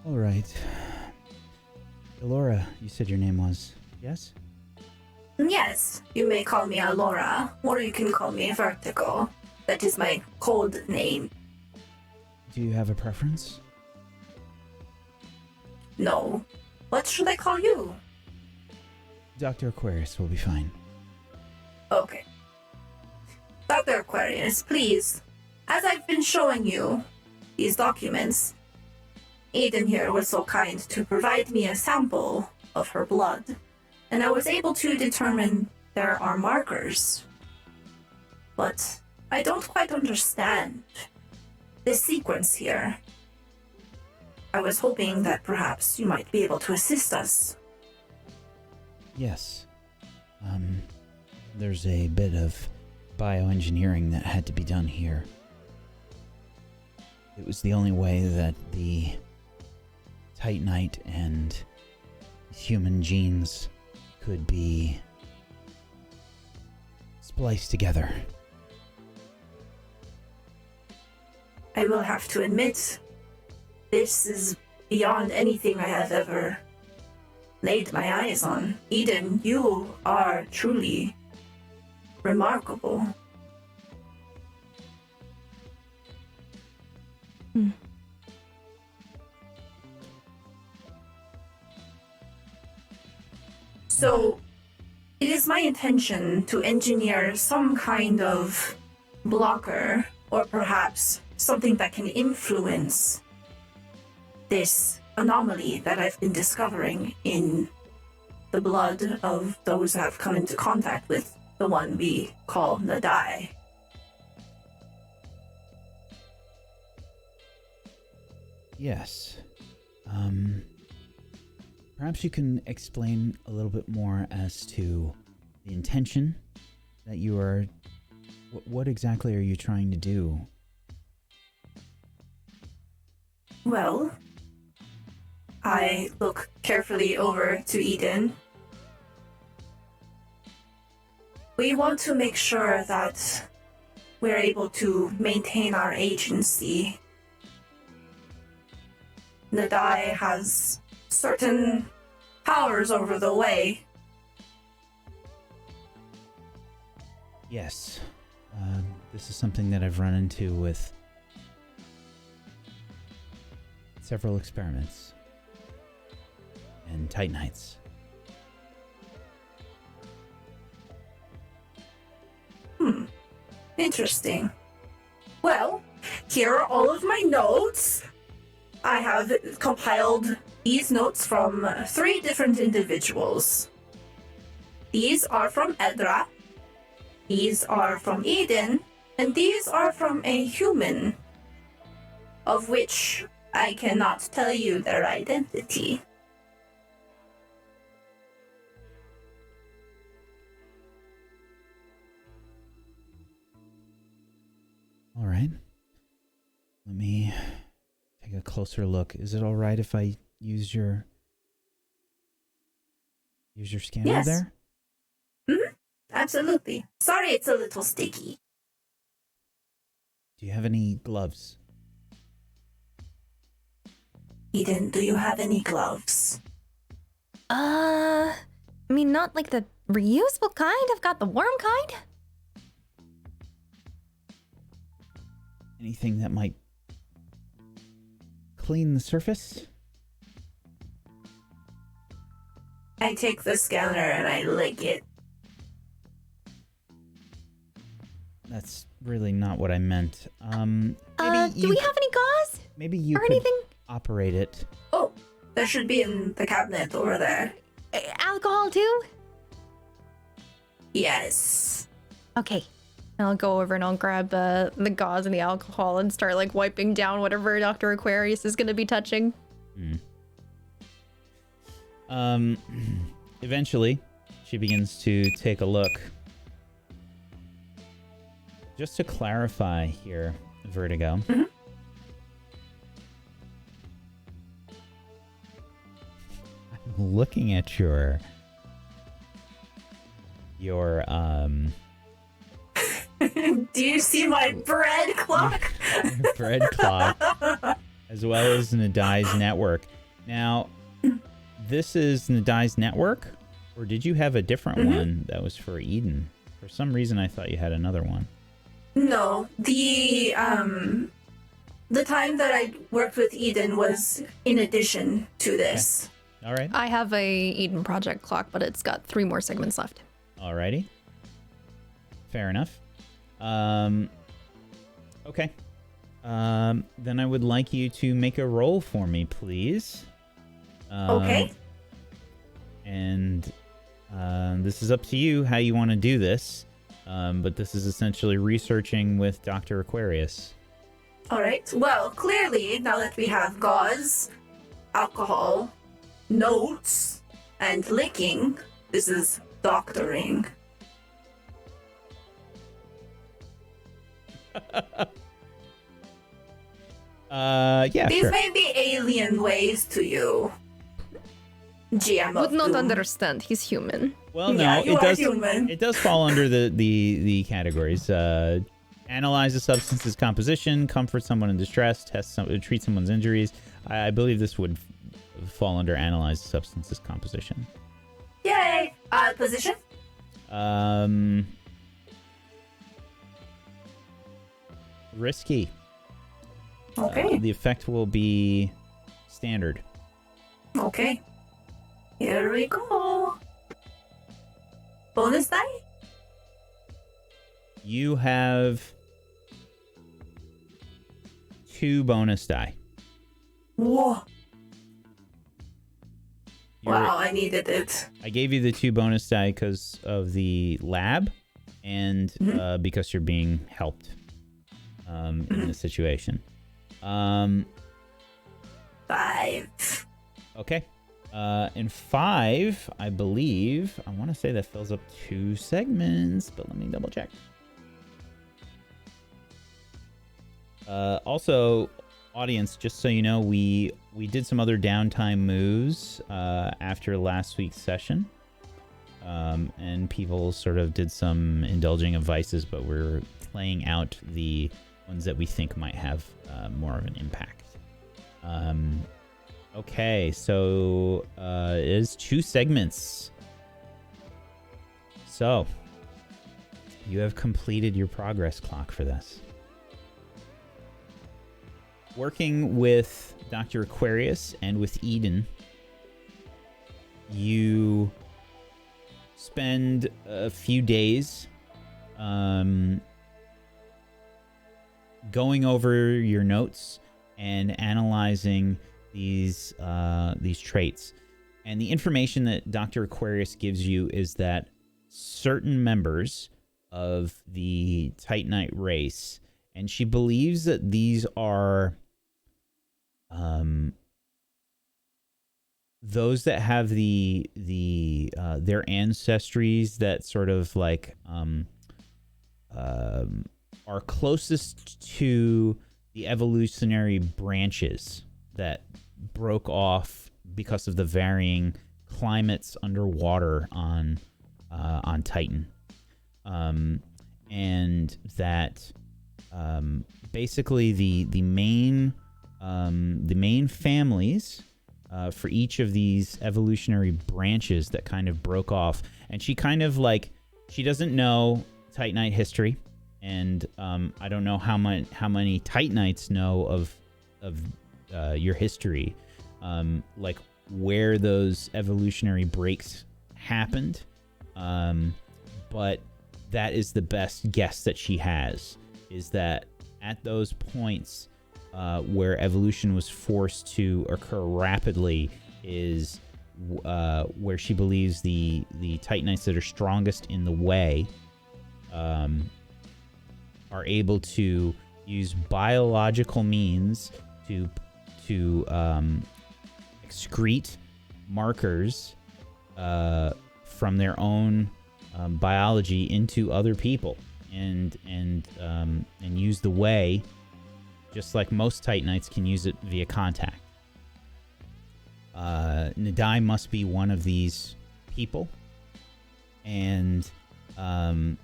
All right. Elora, you said your name was, yes? Yes, you may call me Alora, or you can call me Vertigo. That is my code name. Do you have a preference? No. What should I call you? Dr. Aquarius will be fine. Okay. Dr. Aquarius, please. As I've been showing you these documents, Aiden here was so kind to provide me a sample of her blood, and I was able to determine there are markers. But I don't quite understand this sequence here. I was hoping that perhaps you might be able to assist us. Yes. There's a bit of bioengineering that had to be done here. It was the only way that the Titanite and human genes could be spliced together. I will have to admit, this is beyond anything I have ever laid my eyes on. Eden, you are truly remarkable. So, it is my intention to engineer some kind of blocker, or perhaps something that can influence this anomaly that I've been discovering in the blood of those that have come into contact with the one we call Nadai. Yes. Perhaps you can explain a little bit more as to the intention that you are... What exactly are you trying to do? Well, I look carefully over to Eden. We want to make sure that we're able to maintain our agency. Nadai has certain powers over the way. Yes. This is something that I've run into with several experiments and Titanites. Interesting. Well, here are all of my notes. I have compiled these notes from 3 different individuals. These are from Edra, these are from Eden, and these are from a human, of which I cannot tell you their identity. All right. Let me take a closer look. Is it all right if I use your scanner Yes. there? Mm-hmm. Absolutely. Sorry it's a little sticky. Do you have any gloves? Eden, do you have any gloves? I mean, not like the reusable kind. I've got the warm kind. Anything that might clean the surface? I take the scanner and I lick it. That's really not what I meant. Do we have any gauze? Maybe you or could anything? operate it. Oh, that should be in the cabinet over there. Alcohol too? Yes. Okay. I'll go over and I'll grab the gauze and the alcohol and start like wiping down whatever Dr. Aquarius is going to be touching. Eventually, she begins to take a look. Just to clarify here, Vertigo. Mm-hmm. I'm looking at your Do you see my bread clock? bread clock. as well as Nadai's network. Now, this is Nadai's network, or did you have a different one that was for Eden? For some reason, I thought you had another one. No, the time that I worked with Eden was in addition to this. Okay. All right. I have a Eden project clock, but it's got 3 more segments left. Alrighty. Fair enough. Okay. Then I would like you to make a roll for me, please. Okay. And this is up to you how you want to do this. But this is essentially researching with Dr. Aquarius. All right. Well, clearly, now that we have gauze, alcohol, notes, and licking, this is doctoring. Yeah, These sure. may be alien ways to you. GM Would of not Doom. understand. He's human. Well, no, Yeah, you it are does. human. It does fall under the categories. Analyze a substance's composition, comfort someone in distress, treat someone's injuries. I believe this would fall under analyze a substance's composition. Yay! Position? Risky. Okay. The effect will be standard. Okay. Here we go. Bonus die? You have 2 bonus die. Whoa. You're- Wow, I needed it. I gave you the 2 bonus die because of the lab and because you're being helped in the situation. 5. Okay. And 5, I believe, I want to say that fills up 2 segments, but let me double check. Also, audience, just so you know, we did some other downtime moves after last week's session. And people sort of did some indulging of vices, but we're playing out the ones that we think might have more of an impact. Okay, so it is 2 segments. So, you have completed your progress clock for this. Working with Dr. Aquarius and with Eden, you spend a few days going over your notes and analyzing these traits. And the information that Dr. Aquarius gives you is that certain members of the Titanite race, and she believes that these are those that have their ancestries that sort of like are closest to the evolutionary branches that broke off because of the varying climates underwater on Titan, and that basically the main families for each of these evolutionary branches that kind of broke off, and she kind of like, she doesn't know Titanite history, and I don't know how many Titanites know of your history, like where those evolutionary breaks happened, but that is the best guess that she has, is that at those points where evolution was forced to occur rapidly is where she believes the Titanites that are strongest in the way are able to use biological means to excrete markers from their own biology into other people, and use the way just like most Titanites can use it via contact. Nadai must be one of these people, and I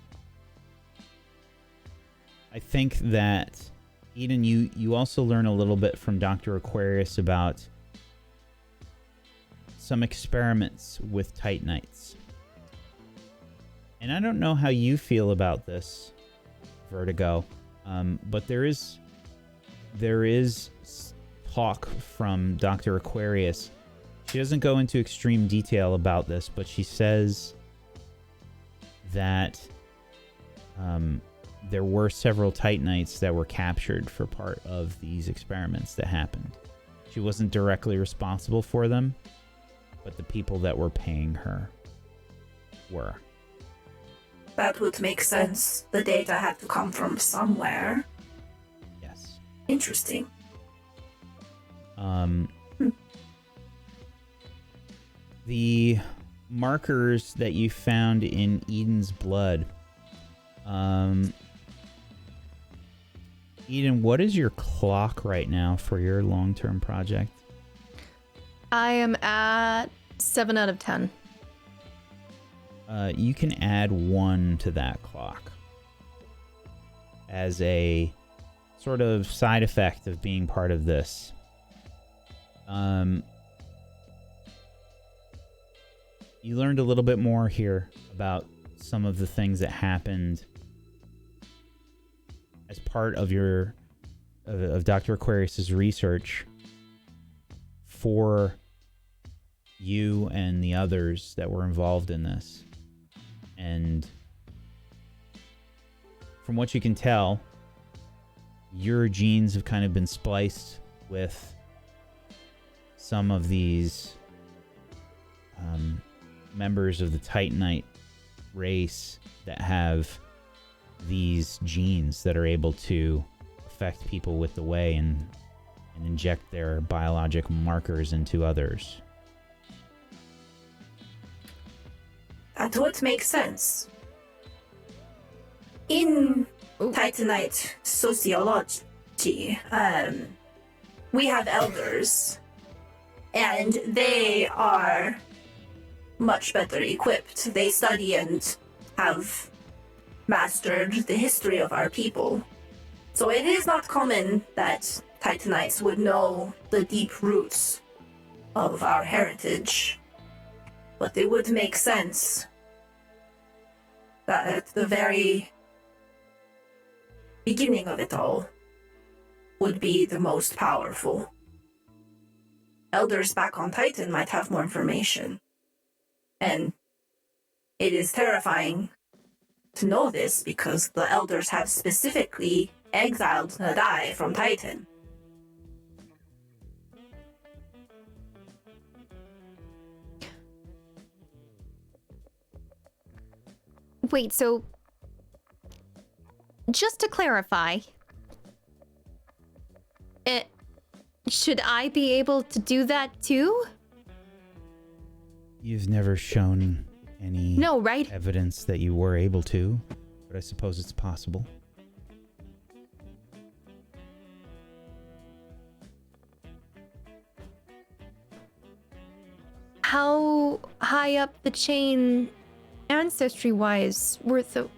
think that Eden, you also learn a little bit from Dr. Aquarius about some experiments with Titanites. And I don't know how you feel about this, Vertigo, but there is talk from Dr. Aquarius. She doesn't go into extreme detail about this, but she says that there were several Titanites that were captured for part of these experiments that happened. She wasn't directly responsible for them, but the people that were paying her were. That would make sense. The data had to come from somewhere. Yes. Interesting. The markers that you found in Eden's blood. Eden, what is your clock right now for your long-term project? I am at 7 out of 10. You can add 1 to that clock as a sort of side effect of being part of this. You learned a little bit more here about some of the things that happened as part of your of Dr. Aquarius's research for you and the others that were involved in this. And from what you can tell, your genes have kind of been spliced with some of these members of the Titanite race that have these genes that are able to affect people with the way and inject their biologic markers into others. That would make sense. In Titanite sociology, we have elders, and they are much better equipped. They study and have mastered the history of our people. So it is not common that Titanites would know the deep roots of our heritage. But it would make sense that at the very beginning of it all would be the most powerful. Elders back on Titan might have more information. And it is terrifying to know this because the elders have specifically exiled Nadai from Titan. Wait, so just to clarify, should I be able to do that too? You've never shown any right? evidence that you were able to, but I suppose it's possible. How high up the chain, ancestry-wise, were the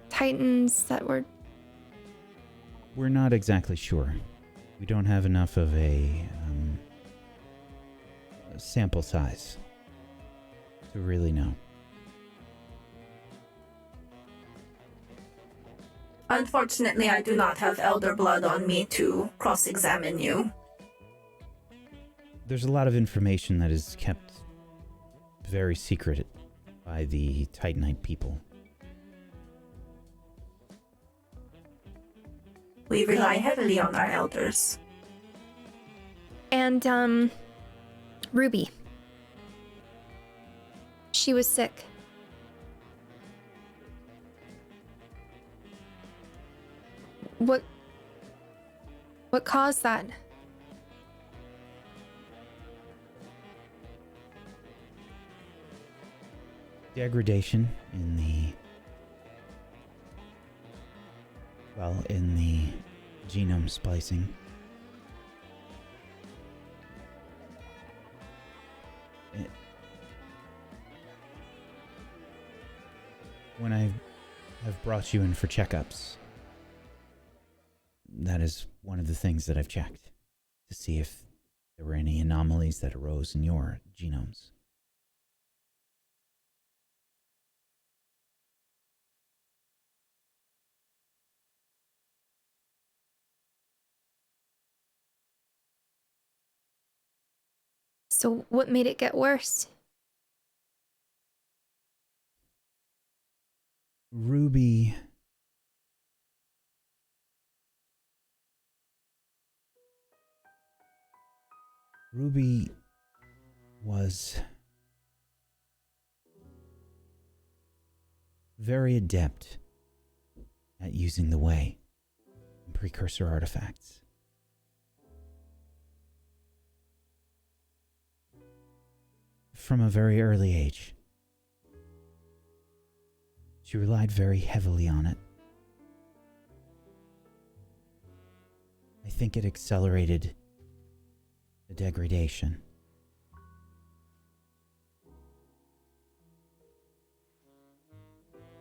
Titans that were... We're not exactly sure. We don't have enough of a sample size to really know. Unfortunately, I do not have elder blood on me to cross-examine you. There's a lot of information that is kept very secret by the Titanite people. We rely heavily on our elders. And, Ruby. She was sick. What caused that? Degradation in the genome splicing. When I have brought you in for checkups, that is one of the things that I've checked to see if there were any anomalies that arose in your genomes. So what made it get worse? Ruby was very adept at using the way and precursor artifacts. From a very early age, she relied very heavily on it. I think it accelerated the degradation.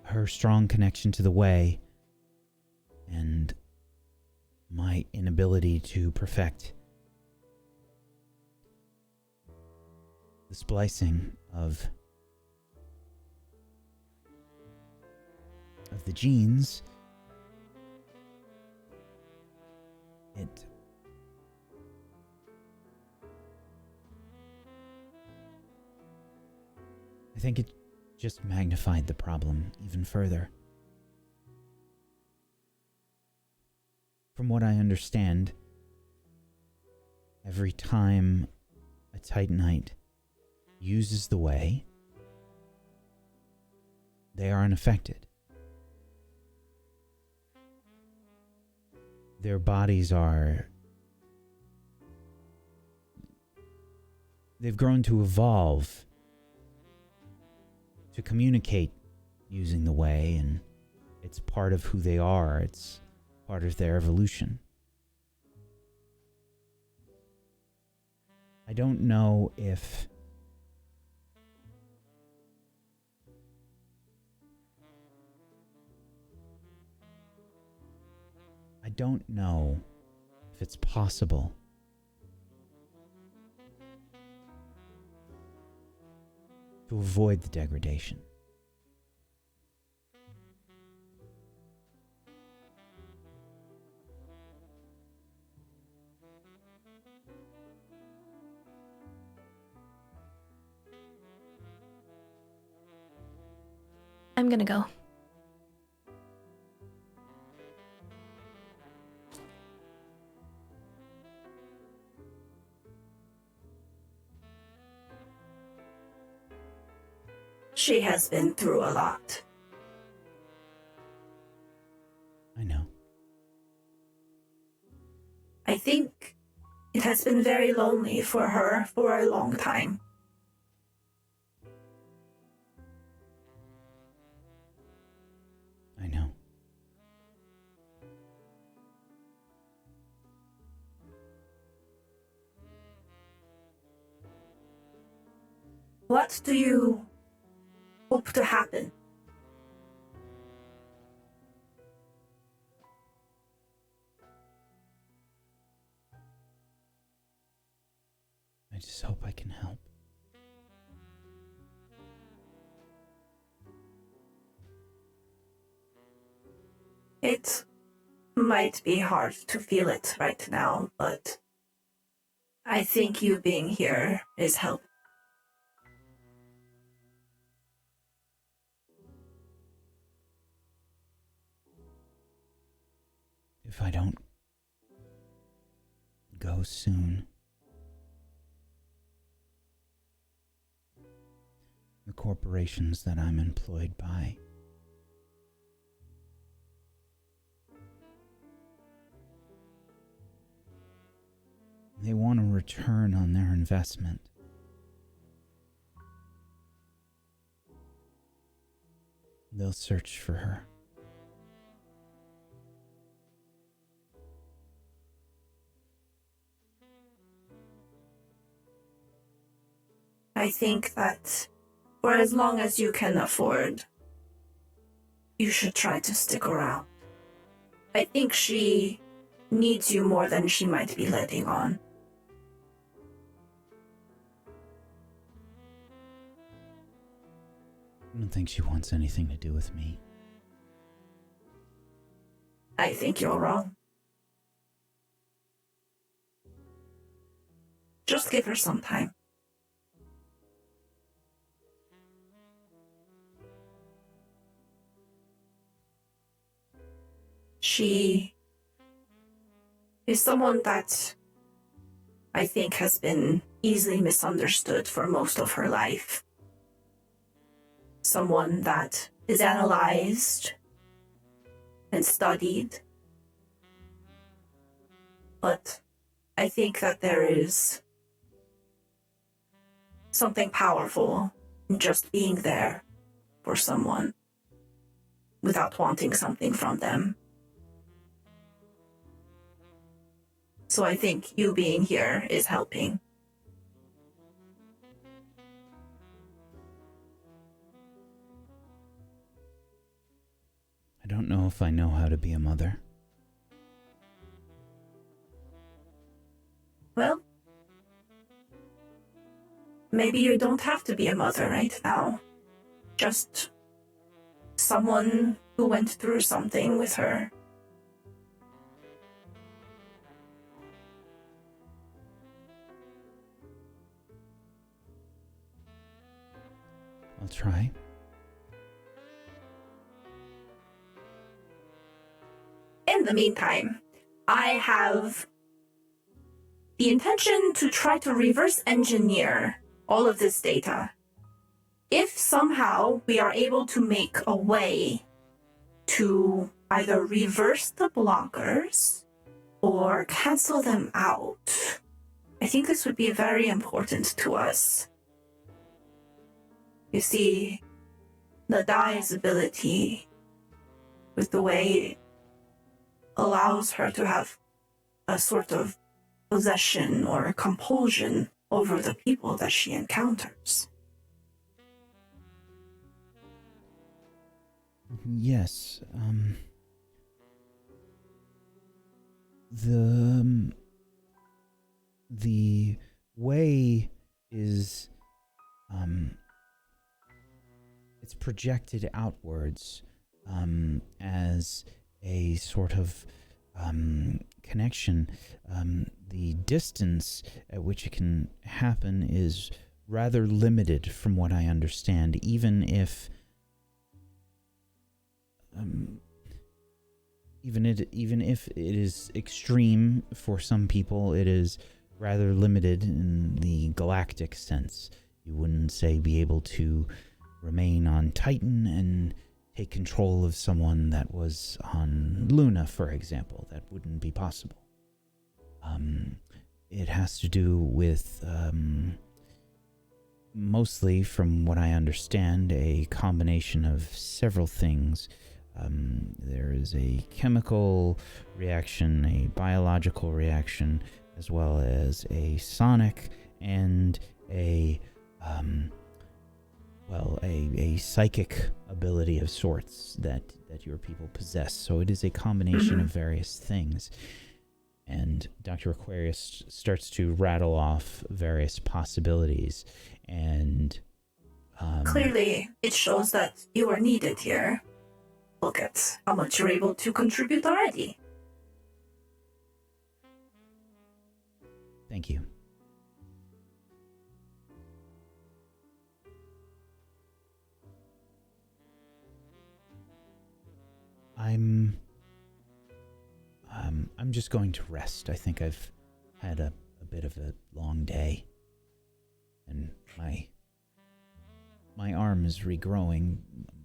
Her strong connection to the way and my inability to perfect the splicing of the genes, I think it just magnified the problem even further. From what I understand, every time a Titanite uses the way, they are unaffected. Their bodies they've grown to evolve to communicate using the way, and it's part of who they are. It's part of their evolution. I don't know if it's possible to avoid the degradation. I'm gonna go. She has been through a lot. I know. I think it has been very lonely for her for a long time. I know. What do you hope to happen? I just hope I can help. It might be hard to feel it right now, but I think you being here is help. If I don't go soon, the corporations that I'm employed by they want a return on their investment. They'll search for her. I think that for as long as you can afford, you should try to stick around. I think she needs you more than she might be letting on. I don't think she wants anything to do with me. I think you're wrong. Just give her some time. She is someone that I think has been easily misunderstood for most of her life. Someone that is analyzed and studied. But I think that there is something powerful in just being there for someone without wanting something from them. So I think you being here is helping. I don't know if I know how to be a mother. Well, maybe you don't have to be a mother right now. Just someone who went through something with her. I'll try. In the meantime, I have the intention to try to reverse engineer all of this data. If somehow we are able to make a way to either reverse the blockers or cancel them out, I think this would be very important to us. You see, the die's ability with the way it allows her to have a sort of possession or compulsion over the people that she encounters. Yes, the way is, it's projected outwards, as a sort of, connection. The distance at which it can happen is rather limited from what I understand, even if even if it is extreme for some people, it is rather limited in the galactic sense. You wouldn't, say, be able to remain on Titan and take control of someone that was on Luna, for example. That wouldn't be possible. It has to do with, mostly, from what I understand, a combination of several things. There is a chemical reaction, a biological reaction, as well as a sonic and a psychic ability of sorts that your people possess. So it is a combination of various things. And Dr. Aquarius starts to rattle off various possibilities, and clearly it shows that you are needed here. Look at how much you're able to contribute already. Thank you. I'm just going to rest. I think I've had a bit of a long day, and my arm is regrowing,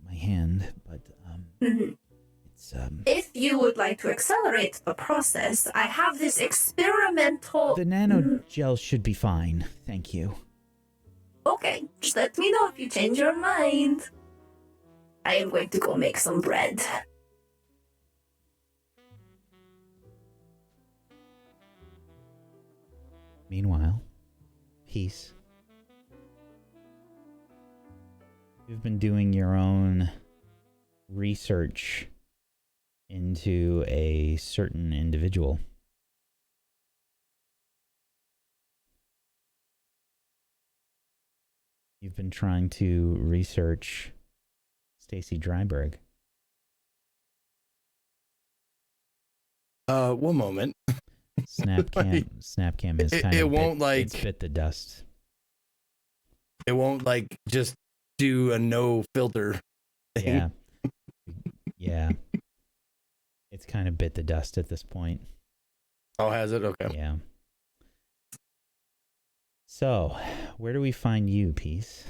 my hand, but it's If you would like to accelerate the process, I have this experimental... the nano gel should be fine. Thank you. Okay, just let me know if you change your mind. I am going to go make some bread. Meanwhile, peace. You've been doing your own research into a certain individual. You've been trying to research Stacy Dryberg. One moment. Snapcam is kind of it's bit the dust. It won't like just do a no filter thing. Yeah. It's kind of bit the dust at this point. Oh, has it? Okay. Yeah. So, where do we find you, Peace?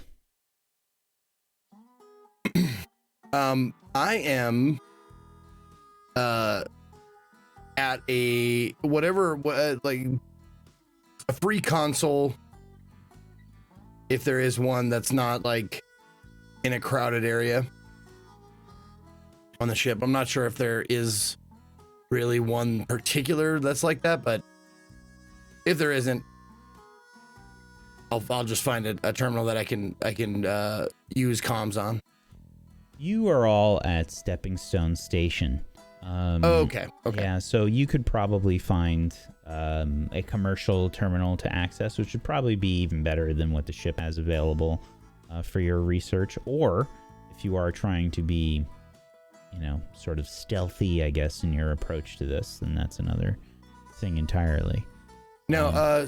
I am at a like a free console, if there is one that's not like in a crowded area on the ship. I'm not sure if there is really one particular that's like that, but if there isn't, I'll just find a terminal that I can use comms on. You are all at Stepping Stone Station. Okay. Yeah, so you could probably find a commercial terminal to access, which would probably be even better than what the ship has available for your research. Or if you are trying to be, sort of stealthy, I guess, in your approach to this, then that's another thing entirely. Now,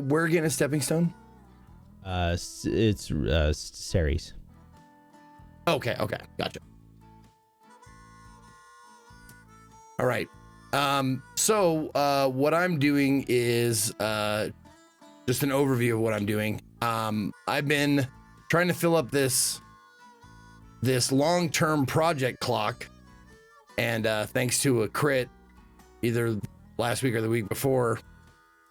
where again is Stepping Stone? It's Ceres. Okay, gotcha. All right. So what I'm doing is just an overview of what I'm doing. I've been trying to fill up this long-term project clock, and thanks to a crit, either last week or the week before,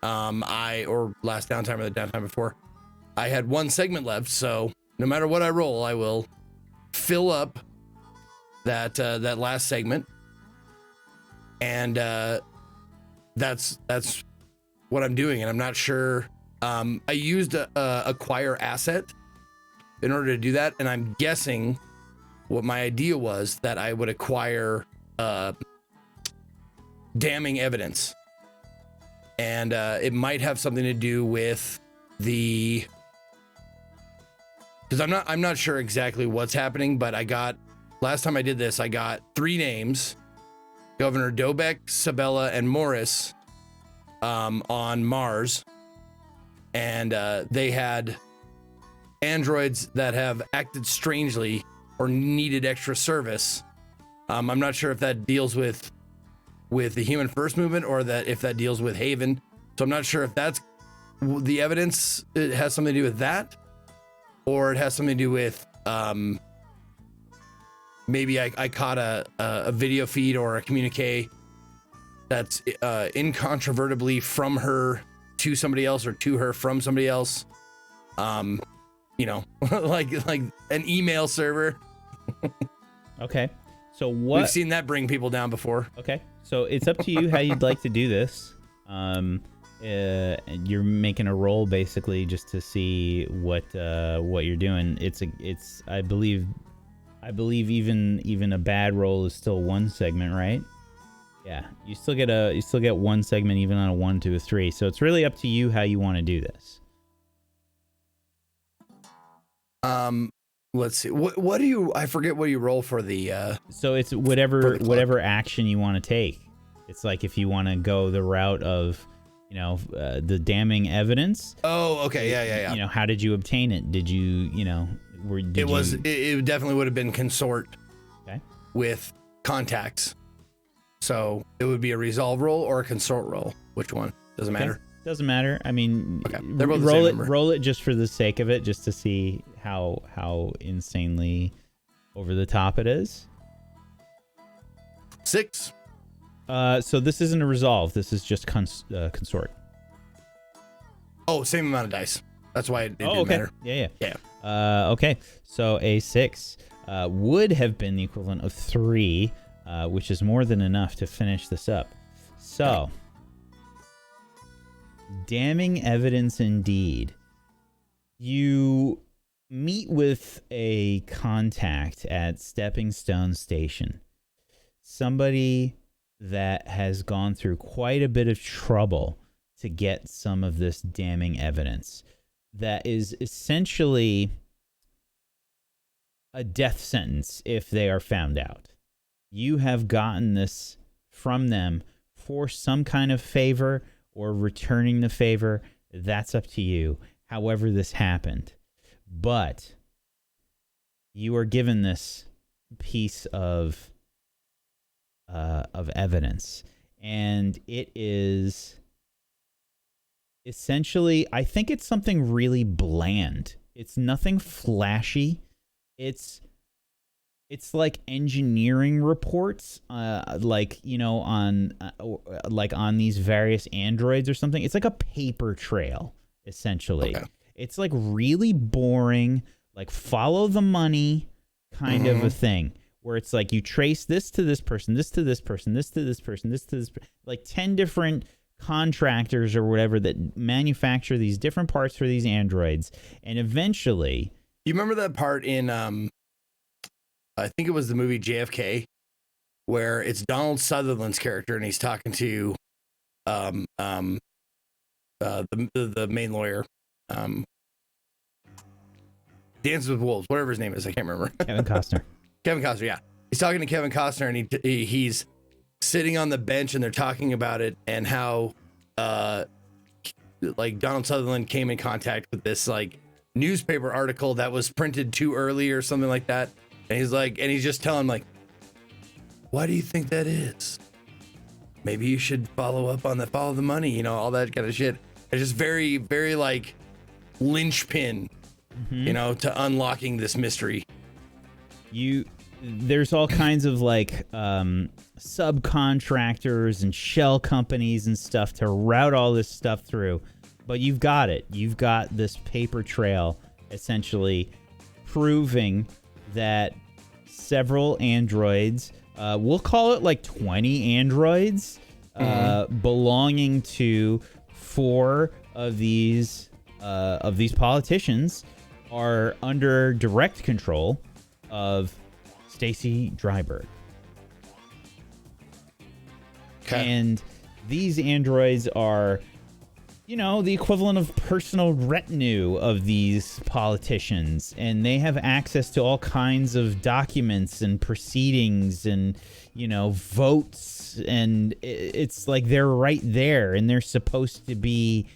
or last downtime or the downtime before, I had one segment left. So no matter what I roll, I will fill up that last segment. And that's what I'm doing, and I'm not sure. I used acquire asset in order to do that, and I'm guessing what my idea was that I would acquire damning evidence, and it might have something to do with because I'm not sure exactly what's happening, but last time I did this, I got 3 names. Governor Dobek, Sabella, and Morris on Mars, and they had androids that have acted strangely or needed extra service. I'm not sure if that deals with the Human First Movement or if that deals with Haven. So I'm not sure if that's the evidence. It has something to do with that, or it has something to do with maybe I caught a video feed or a communique that's incontrovertibly from her to somebody else, or to her from somebody else. Like an email server. Okay. So what? We've seen that bring people down before. Okay. So it's up to you how you'd like to do this. You're making a roll basically just to see what you're doing. It's I believe even a bad roll is still 1 segment, right? Yeah, you still get 1 segment even on a 1 to a 3. So it's really up to you how you want to do this. Let's see. What do you? I forget what you roll for the. So it's whatever action you want to take. It's like if you want to go the route of, the damning evidence. Oh, okay, yeah. How did you obtain it? Did you, It definitely would have been consort. Okay. With contacts. So it would be a resolve roll or a consort roll. Which one? Doesn't matter. Doesn't matter. I mean, okay. They're both the same number. Roll it just for the sake of it, just to see how insanely over the top it is. 6. So this isn't a resolve. This is just consort. Oh, same amount of dice. That's why it didn't matter. Yeah. Okay. So a 6 would have been the equivalent of 3, which is more than enough to finish this up. So, damning evidence indeed. You meet with a contact at Stepping Stone Station. somebody that has gone through quite a bit of trouble to get some of this damning evidence that is essentially a death sentence if they are found out. You have gotten this from them for some kind of favor or returning the favor. That's up to you, however this happened. But you are given this piece of evidence, and it is essentially, I think it's something really bland. It's nothing flashy. It's like engineering reports, like, you know, on these various androids or something. It's like a paper trail, essentially. Okay. It's like really boring, like follow the money kind of a thing, where it's like you trace this to this person, this to this person, this to this person, this to this, like 10 different contractors or whatever that manufacture these different parts for these androids, and eventually. You remember that part in I think it was the movie JFK, where it's Donald Sutherland's character and he's talking to the main lawyer, Dances with Wolves, whatever his name is, I can't remember. Kevin Costner. Kevin Costner, yeah. He's talking to Kevin Costner, and he's sitting on the bench, and they're talking about it and how like Donald Sutherland came in contact with this like newspaper article that was printed too early or something like that. And he's just telling him, like, why do you think that is? Maybe you should follow the money, you know, all that kind of shit. It's just very, very like linchpin, you know, to unlocking this mystery. There's all kinds of like subcontractors and shell companies and stuff to route all this stuff through. But you've got it. You've got this paper trail essentially proving that several androids, we'll call it like 20 androids, belonging to 4 of these politicians, are under direct control of Stacy Dryberg. Okay. And these androids are, you know, the equivalent of personal retinue of these politicians, and they have access to all kinds of documents and proceedings and, you know, votes, and it's like they're right there, and they're supposed to be,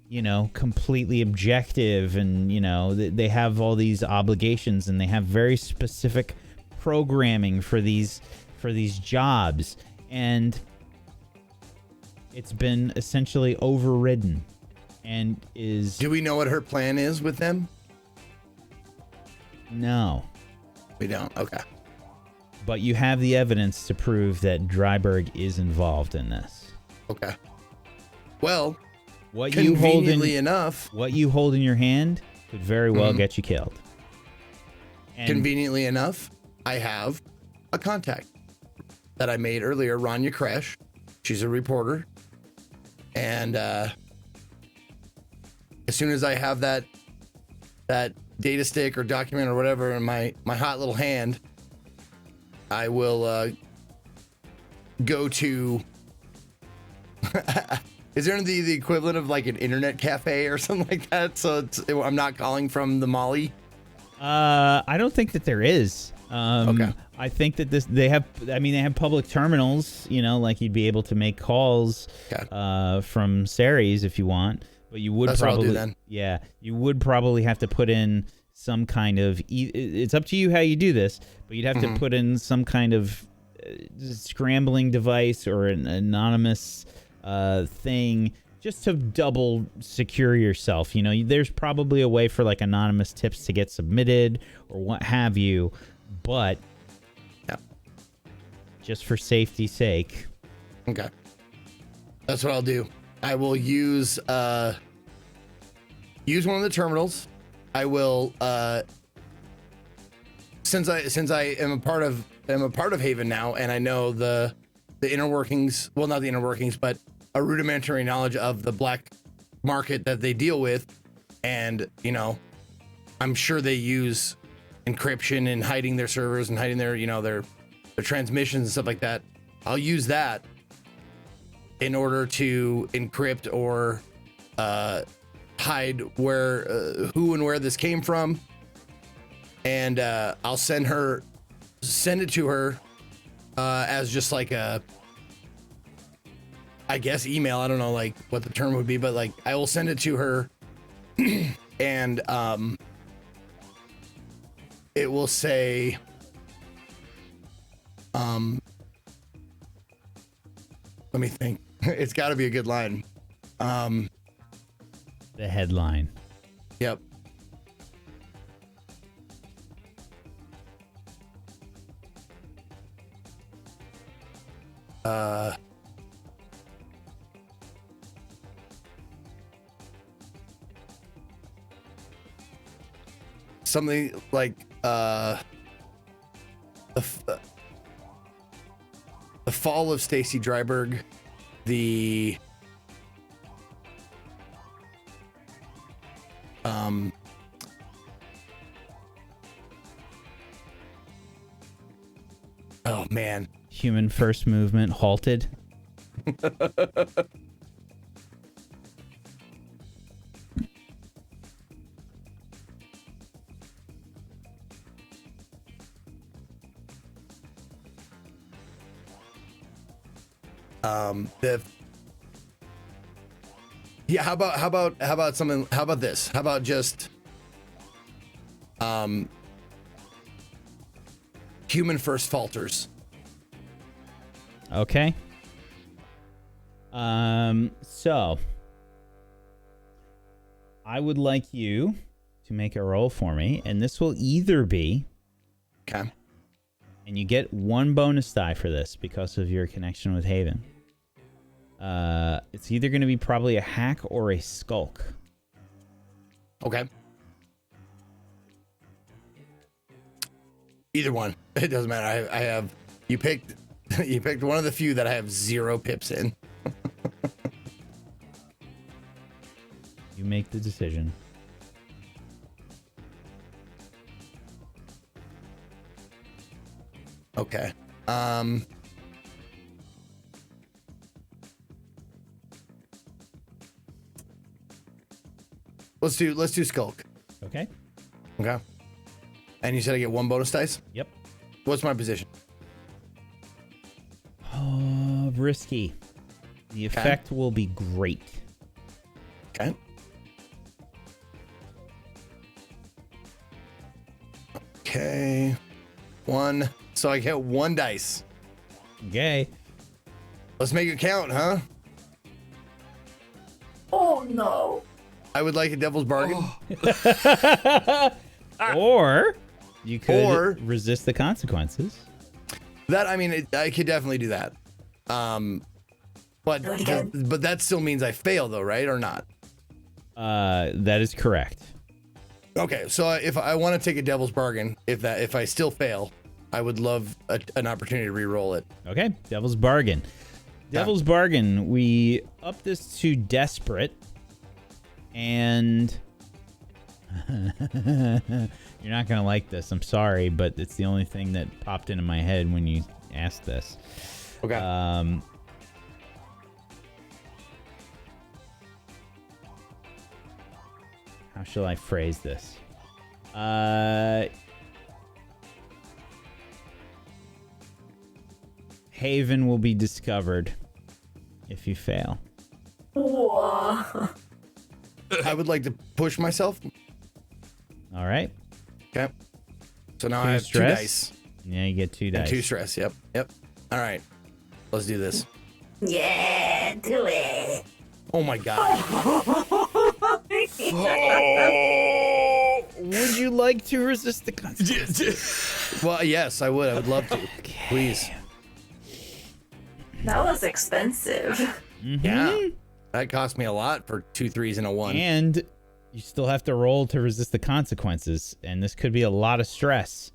you know, completely objective, and, you know, they have all these obligations, and they have very specific programming for these jobs, and it's been essentially overridden. And is... Do we know what her plan is with them? No. We don't? Okay. But you have the evidence to prove that Dryberg is involved in this. Okay. Well, what conveniently what you hold in your hand could very well get you killed. And conveniently enough, I have a contact that I made earlier, Rania Kresh. She's a reporter. And as soon as I have that data stick or document or whatever in my hot little hand, I will go to... Is there the equivalent of like an internet cafe or something like that? So I'm not calling from the Molly? I don't think that there is. Okay. I think that they have public terminals, you know, like you'd be able to make calls from Ceres if you want, but you would probably, what I'll do then. Yeah, you would probably have to put in some kind of, it's up to you how you do this, but you'd have to put in some kind of scrambling device or an anonymous thing just to double secure yourself. You know, there's probably a way for like anonymous tips to get submitted or what have you, but just for safety's sake. Okay. That's what I'll do. I will use one of the terminals. I will since I am a part of Haven now, and I know the inner workings, well, not the inner workings, but a rudimentary knowledge of the black market that they deal with. And, you know, I'm sure they use encryption and hiding their servers and hiding their, you know, their the transmissions and stuff like that. I'll use that in order to encrypt or hide where, who and where this came from. And I'll send it to her as just like a, I guess, email. I don't know like what the term would be, but like I will send it to her and it will say, let me think. It's got to be a good line. The headline. Yep. Something like the fall of Stacy Dryberg, the oh man, Human first movement halted. Yeah, how about something, how about this? How about just human first falters? Okay. So I would like you to make a roll for me, and this will either be, Okay. and you get one bonus die for this because of your connection with Haven. It's either going to be probably a hack or a skulk. Okay. Either one. It doesn't matter. I have, you picked one of the few that I have 0 pips in. You make the decision. Okay. Let's do skulk. Okay. Okay. And you said I get 1 bonus dice? Yep. What's my position? Oh, risky. The effect will be great. Okay. Okay. 1. So I get 1 dice. Okay. Let's make it count, huh? Oh no. I would like a devil's bargain. Or you could Or- resist the consequences. That, I mean, I could definitely do that. But Do it again. that still means I fail, though, right? Or not? That is correct. Okay, so if I want to take a devil's bargain, if I still fail, I would love an opportunity to re-roll it. Okay. Devil's bargain. Devil's bargain. We up this to desperate. And you're not going to like this. I'm sorry, but it's the only thing that popped into my head when you asked this. Okay. How shall I phrase this? Haven will be discovered if you fail. Whoa. I would like to push myself. All right. Okay. So now 2 I have stress. 2 dice. Yeah, you get 2 And dice. 2 stress. Yep. All right. Let's do this. Yeah, do it. Oh my god. Would you like to resist the consequences? Well, yes, I would. I would love to. Please. That was expensive. Yeah. That cost me a lot for 2 3s and a 1. And you still have to roll to resist the consequences, and this could be a lot of stress.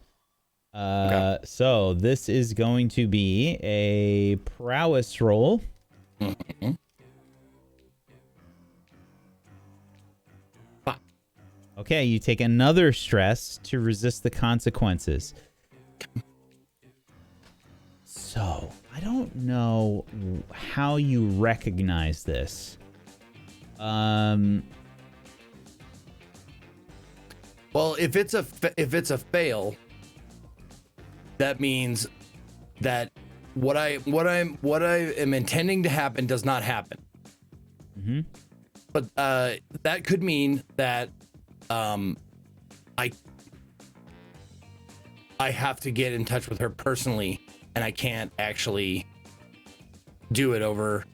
Okay. So this is going to be a prowess roll. Mm-hmm. Okay, you take another stress to resist the consequences. So, I don't know how you recognize this. Well, if it's a fail, that means that what I am intending to happen does not happen. Mm-hmm. But that could mean that I have to get in touch with her personally, and I can't actually do it over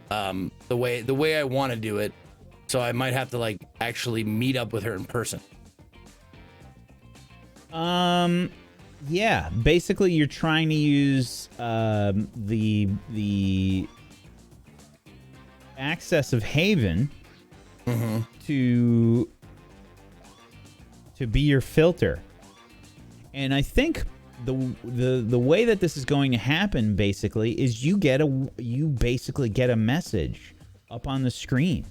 the way I want to do it. So I might have to like actually meet up with her in person. Yeah. Basically, you're trying to use the access of Haven to be your filter. And I think the way that this is going to happen basically is you basically get a message up on the screen.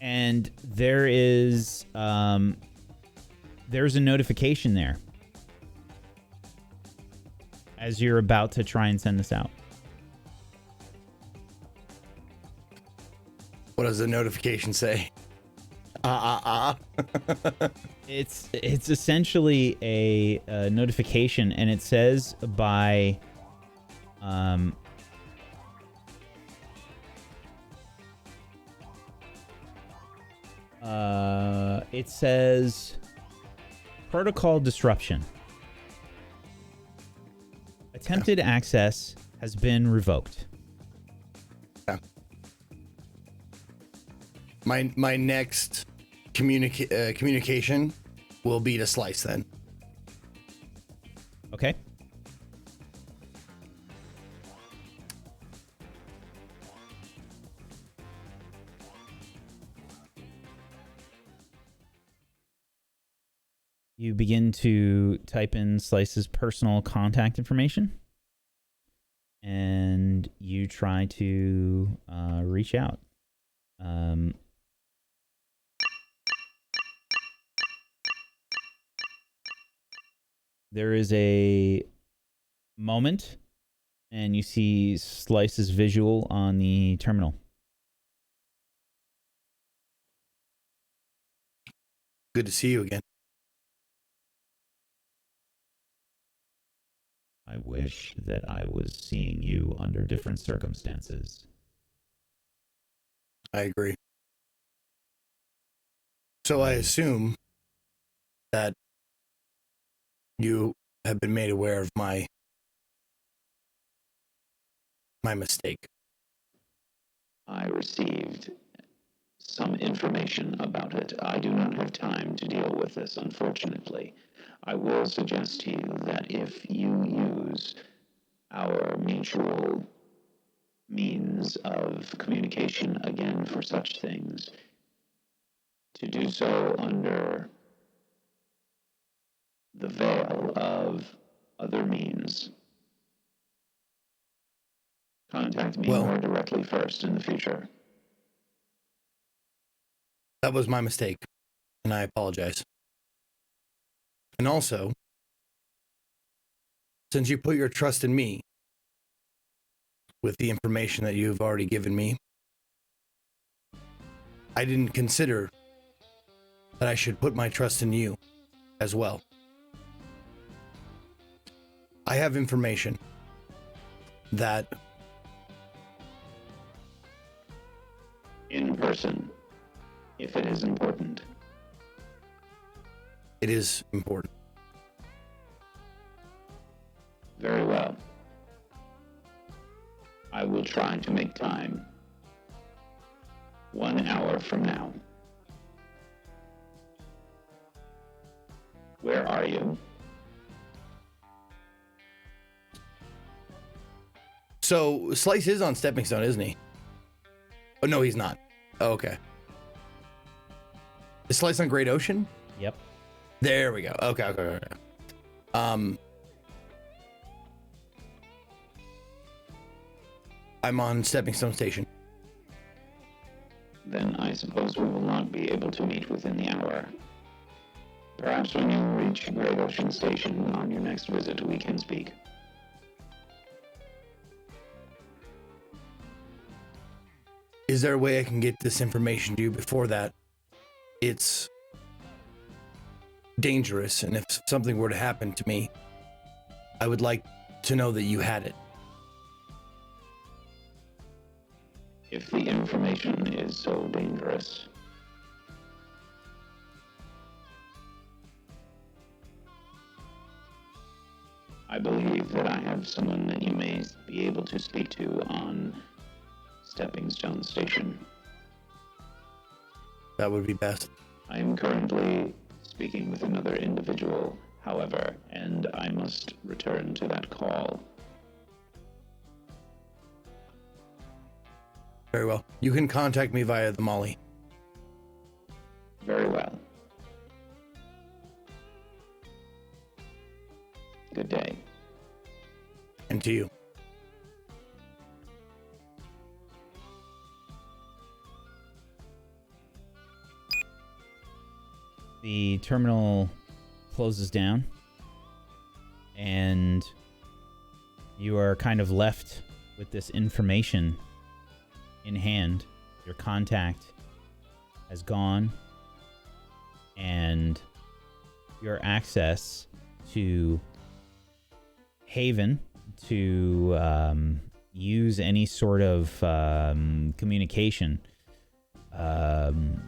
And there's a notification there as you're about to try and send this out. What does the notification say? It's essentially a notification, and it says by it says protocol disruption. Attempted access has been revoked. Yeah. My next communication will be to Slice then. Okay. You begin to type in Slice's personal contact information, and you try to reach out. There is a moment, and you see Slice's visual on the terminal. Good to see you again. I wish that I was seeing you under different circumstances. I agree. So I assume that you have been made aware of my mistake. I received some information about it. I do not have time to deal with this, unfortunately. I will suggest to you that if you use our mutual means of communication again for such things, to do so under the veil of other means. Contact me more directly first in the future. That was my mistake, and I apologize. And also, since you put your trust in me with the information that you've already given me, I didn't consider that I should put my trust in you as well. I have information that in person, if it is important. It is important. Very well. I will try to make time. 1 hour from now. Where are you? So Slice is on Stepping Stone, isn't he? Oh, no, he's not. Oh, okay. Is Slice on Great Ocean? Yep. There we go. Okay. I'm on Stepping Stone Station. Then I suppose we will not be able to meet within the hour. Perhaps when you reach Great Ocean Station on your next visit, we can speak. Is there a way I can get this information to you before that? It's dangerous, and if something were to happen to me, I would like to know that you had it. If the information is so dangerous, I believe that I have someone that you may be able to speak to on Stepping Stone Station. That would be best. I am currently speaking with another individual, however, and I must return to that call. Very well. You can contact me via the Molly. Very well. Good day. And to you. The terminal closes down, and you are kind of left with this information in hand. Your contact has gone, and your access to Haven to use any sort of communication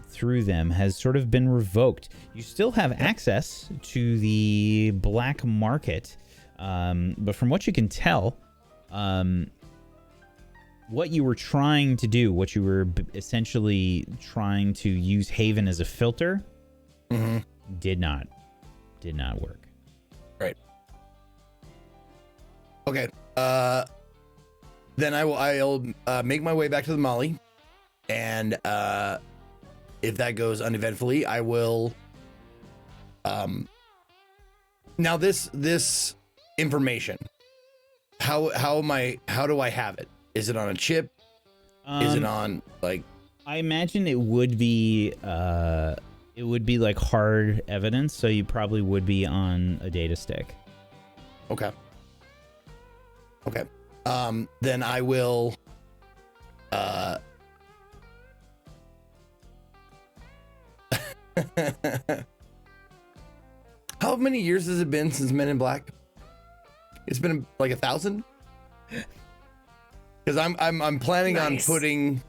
through them has sort of been revoked. You still have access to the black market, but from what you can tell, what you were trying to do, what you were essentially trying to use Haven as a filter, did not work. Right. Okay. Then I'll make my way back to the Molly, and if that goes uneventfully, I will. Now this information, how do I have it? Is it on a chip? Is it on like? I imagine it would be like hard evidence, so you probably would be on a data stick. Okay. Then I will. How many years has it been since Men in Black? It's been like 1,000. Because I'm planning on putting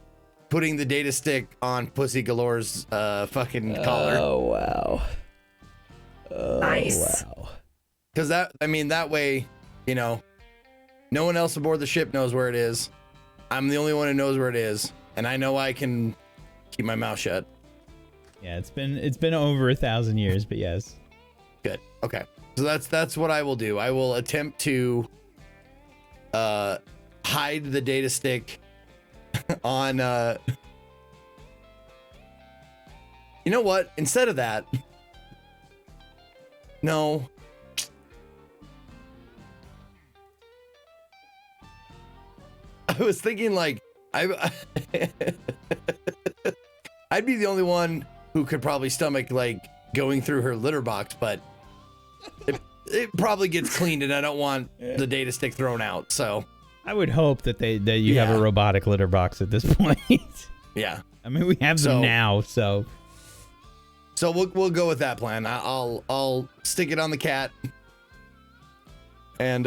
the data stick on Pussy Galore's fucking collar. Oh wow. Nice. Wow. Because that way, no one else aboard the ship knows where it is. I'm the only one who knows where it is, and I know I can keep my mouth shut. Yeah, it's been over 1,000 years, but yes. Good. Okay. So that's what I will do. I will attempt to hide the data stick on you know what? Instead of that, no. I was thinking like I'd be the only one who could probably stomach like going through her litter box, but it probably gets cleaned, and I don't want the data stick thrown out. So I would hope that you have a robotic litter box at this point. Yeah. I mean, we have them now, so we'll go with that plan. I'll stick it on the cat and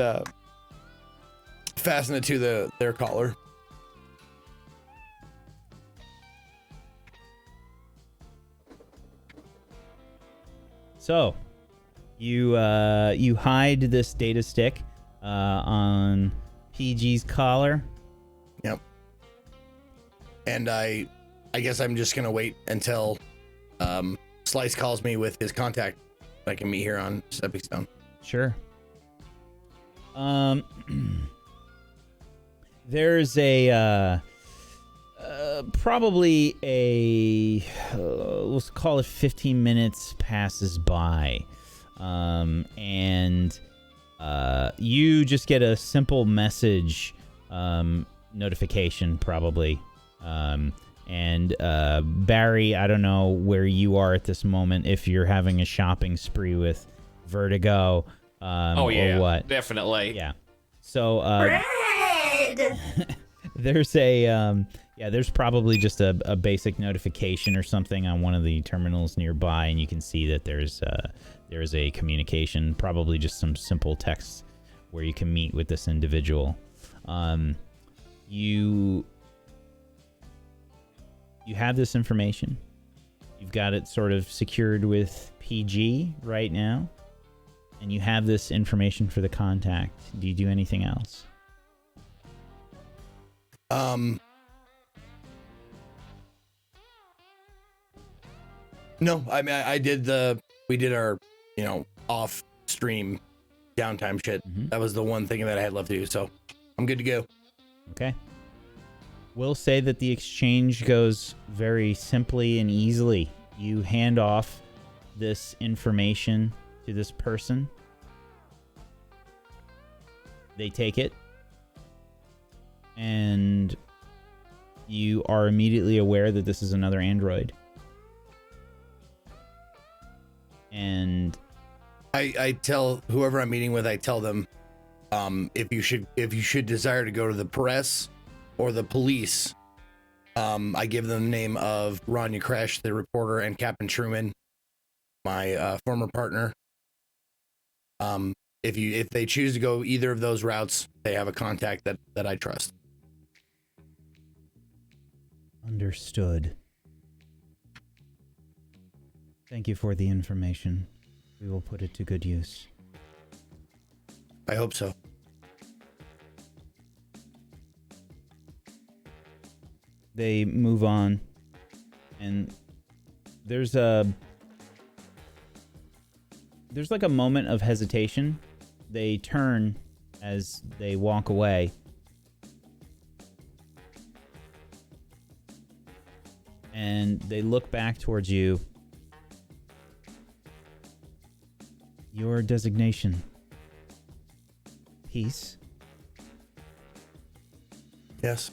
fasten it to their collar. So you hide this data stick on PG's collar. Yep. And I guess I'm just gonna wait until Slice calls me with his contact. I can meet here on Stepping Stone. Sure. There's probably let's call it 15 minutes passes by, and you just get a simple message notification, probably And Barry, I don't know where you are at this moment, if you're having a shopping spree with Vertigo Oh yeah, or what. definitely. Yeah. So Bread! there's there's probably just a basic notification or something on one of the terminals nearby, and you can see that there's a communication, probably just some simple text where you can meet with this individual. You have this information. You've got it sort of secured with PG right now, and you have this information for the contact. Do you do anything else? No, I mean, we did our, off stream downtime shit. Mm-hmm. That was the one thing that I had left to do. So I'm good to go. Okay. We'll say that the exchange goes very simply and easily. You hand off this information to this person. They take it. And you are immediately aware that this is another android. And I tell whoever I'm meeting with, I tell them, if you should desire to go to the press or the police, I give them the name of Rania Crash, the reporter, and Captain Truman, my former partner. If they choose to go either of those routes, they have a contact that I trust. understood. Thank you for the information. We will put it to good use. I hope so. They move on, and there's like a moment of hesitation. They turn as they walk away. And they look back towards you. Your designation. Peace. Yes.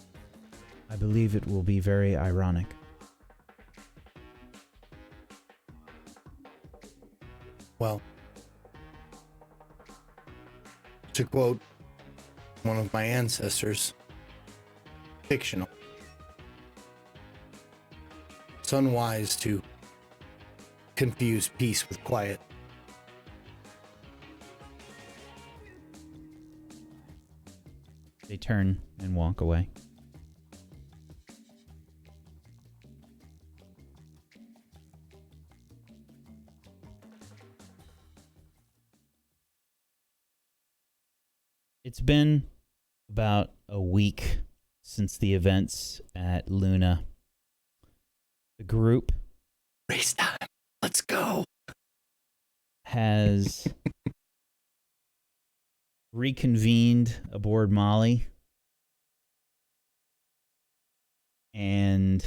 I believe it will be very ironic. Well, to quote one of my ancestors, fictional. It's unwise to confuse peace with quiet. They turn and walk away. It's been about a week since the events at Luna. The group Race time. Let's go. has reconvened aboard Molly. And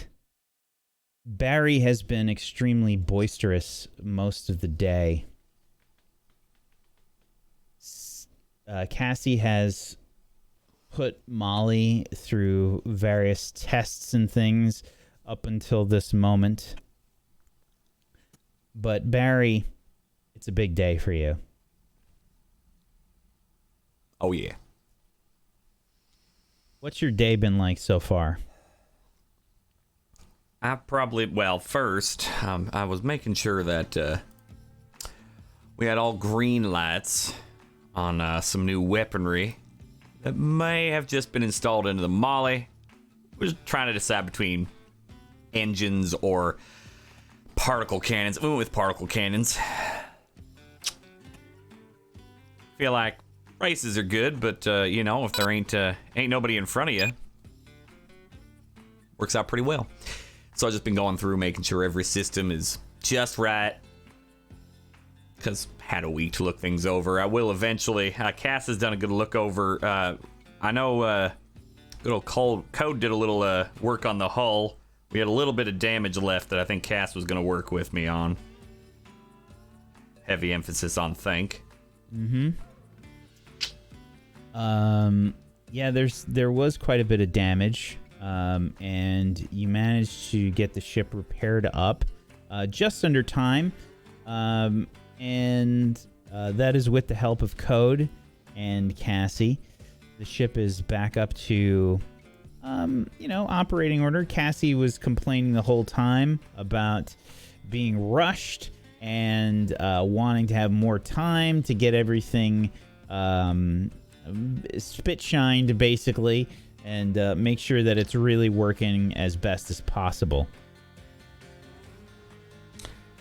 Barry has been extremely boisterous most of the day. Cassie has put Molly through various tests and things up until this moment. But Barry, it's a big day for you. Oh, yeah. What's your day been like so far? First, I was making sure that we had all green lights on some new weaponry that may have just been installed into the Molly. We're just trying to decide between engines or particle cannons. We went with particle cannons. Feel like races are good, but if there ain't nobody in front of you, works out pretty well. So I've just been going through making sure every system is just right. Because had a week to look things over. I will eventually. Cass has done a good look over. I know good old Code did a little work on the hull. We had a little bit of damage left that I think Cass was going to work with me on. Heavy emphasis on think. Mm-hmm. Yeah, there was quite a bit of damage. and you manage to get the ship repaired up just under time, and that is with the help of Code and Cassie. The ship is back up to, operating order. Cassie was complaining the whole time about being rushed and wanting to have more time to get everything spit shined, basically, and make sure that it's really working as best as possible.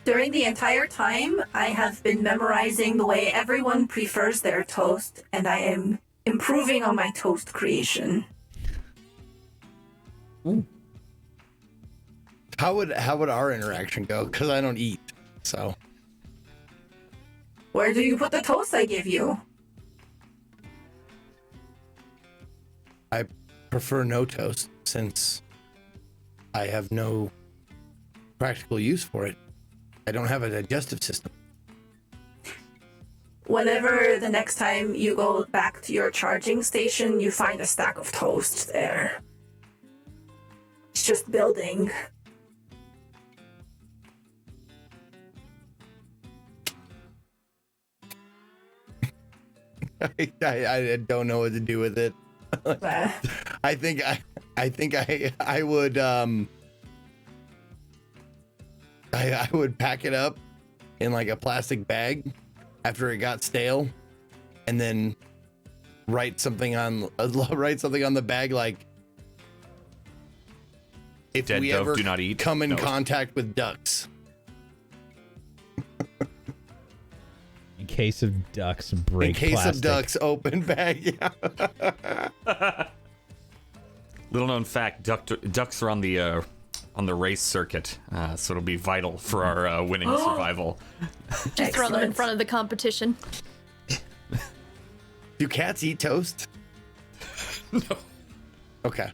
During the entire time, I have been memorizing the way everyone prefers their toast, and I am improving on my toast creation. Ooh. How would our interaction go? Because I don't eat, so. Where do you put the toast I give you? I prefer no toast since I have no practical use for it. I don't have a digestive system. Whenever the next time you go back to your charging station, you find a stack of toast there. It's just building. I don't know what to do with it. I think I would I would pack it up in like a plastic bag after it got stale, and then write something on the bag like, if Dead we dove ever do not eat. come in No. contact with ducks. In case of ducks, break In case plastic. of ducks, open bag. Little known fact: ducks are on the race circuit, so it'll be vital for our winning survival. Just throw them in Excellent. front of the competition. Do cats eat toast? No. Okay.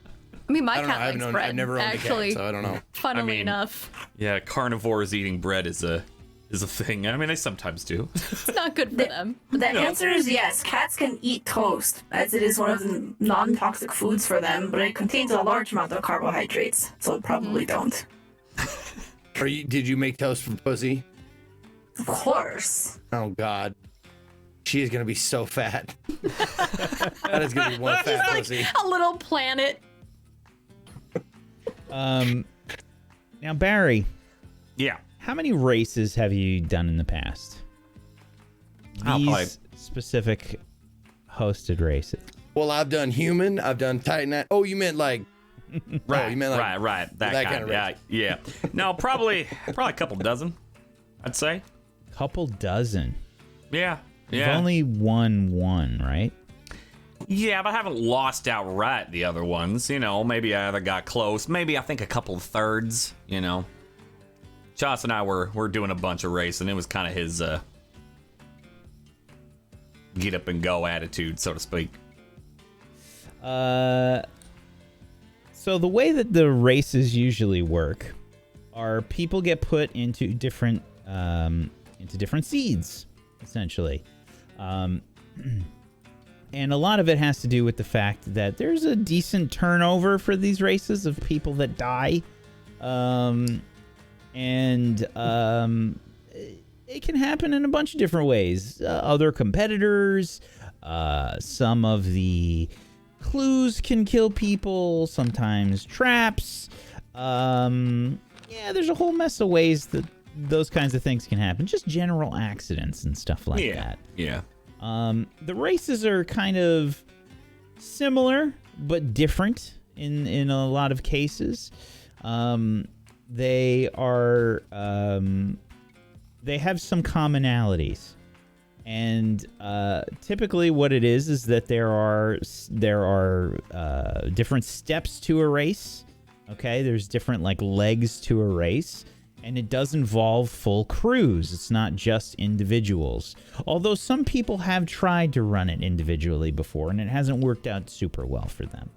I mean, my I don't know. cat likes bread. I've never owned actually, a cat, so I don't know. funnily I mean- enough, Yeah, carnivores eating bread is a thing. I mean, they sometimes do. it's not good for them. The answer is yes. Cats can eat toast, as it is one of the non-toxic foods for them, but it contains a large amount of carbohydrates, so probably don't. Did you make toast for Pussy? Of course. Oh God, she is gonna be so fat. That is gonna be one fat pussy. A little planet. Now, Barry, Yeah. how many races have you done in the past? Oh, These probably- specific hosted races. Well, I've done human. I've done Titan. Oh, you meant like. Right, you meant like right. That that kind of kind of yeah. No, probably a couple dozen, I'd say. Couple dozen. Yeah. You've Yeah. only won one, right? Yeah, but I haven't lost outright the other ones. Maybe I either got close. Maybe I think a couple of thirds. Joss and I were doing a bunch of racing. It was kind of his get up and go attitude, so to speak. So the way that the races usually work are people get put into different seeds, essentially. And a lot of it has to do with the fact that there's a decent turnover for these races of people that die. It can happen in a bunch of different ways. Other competitors, some of the clues can kill people, sometimes traps. There's a whole mess of ways that those kinds of things can happen. Just general accidents and stuff like that. Yeah. The races are kind of similar but different in a lot of cases. They have some commonalities, and typically what it is that there are different steps to a race. Okay, there's different legs to a race. And it does involve full crews. It's not just individuals. Although some people have tried to run it individually before, and it hasn't worked out super well for them.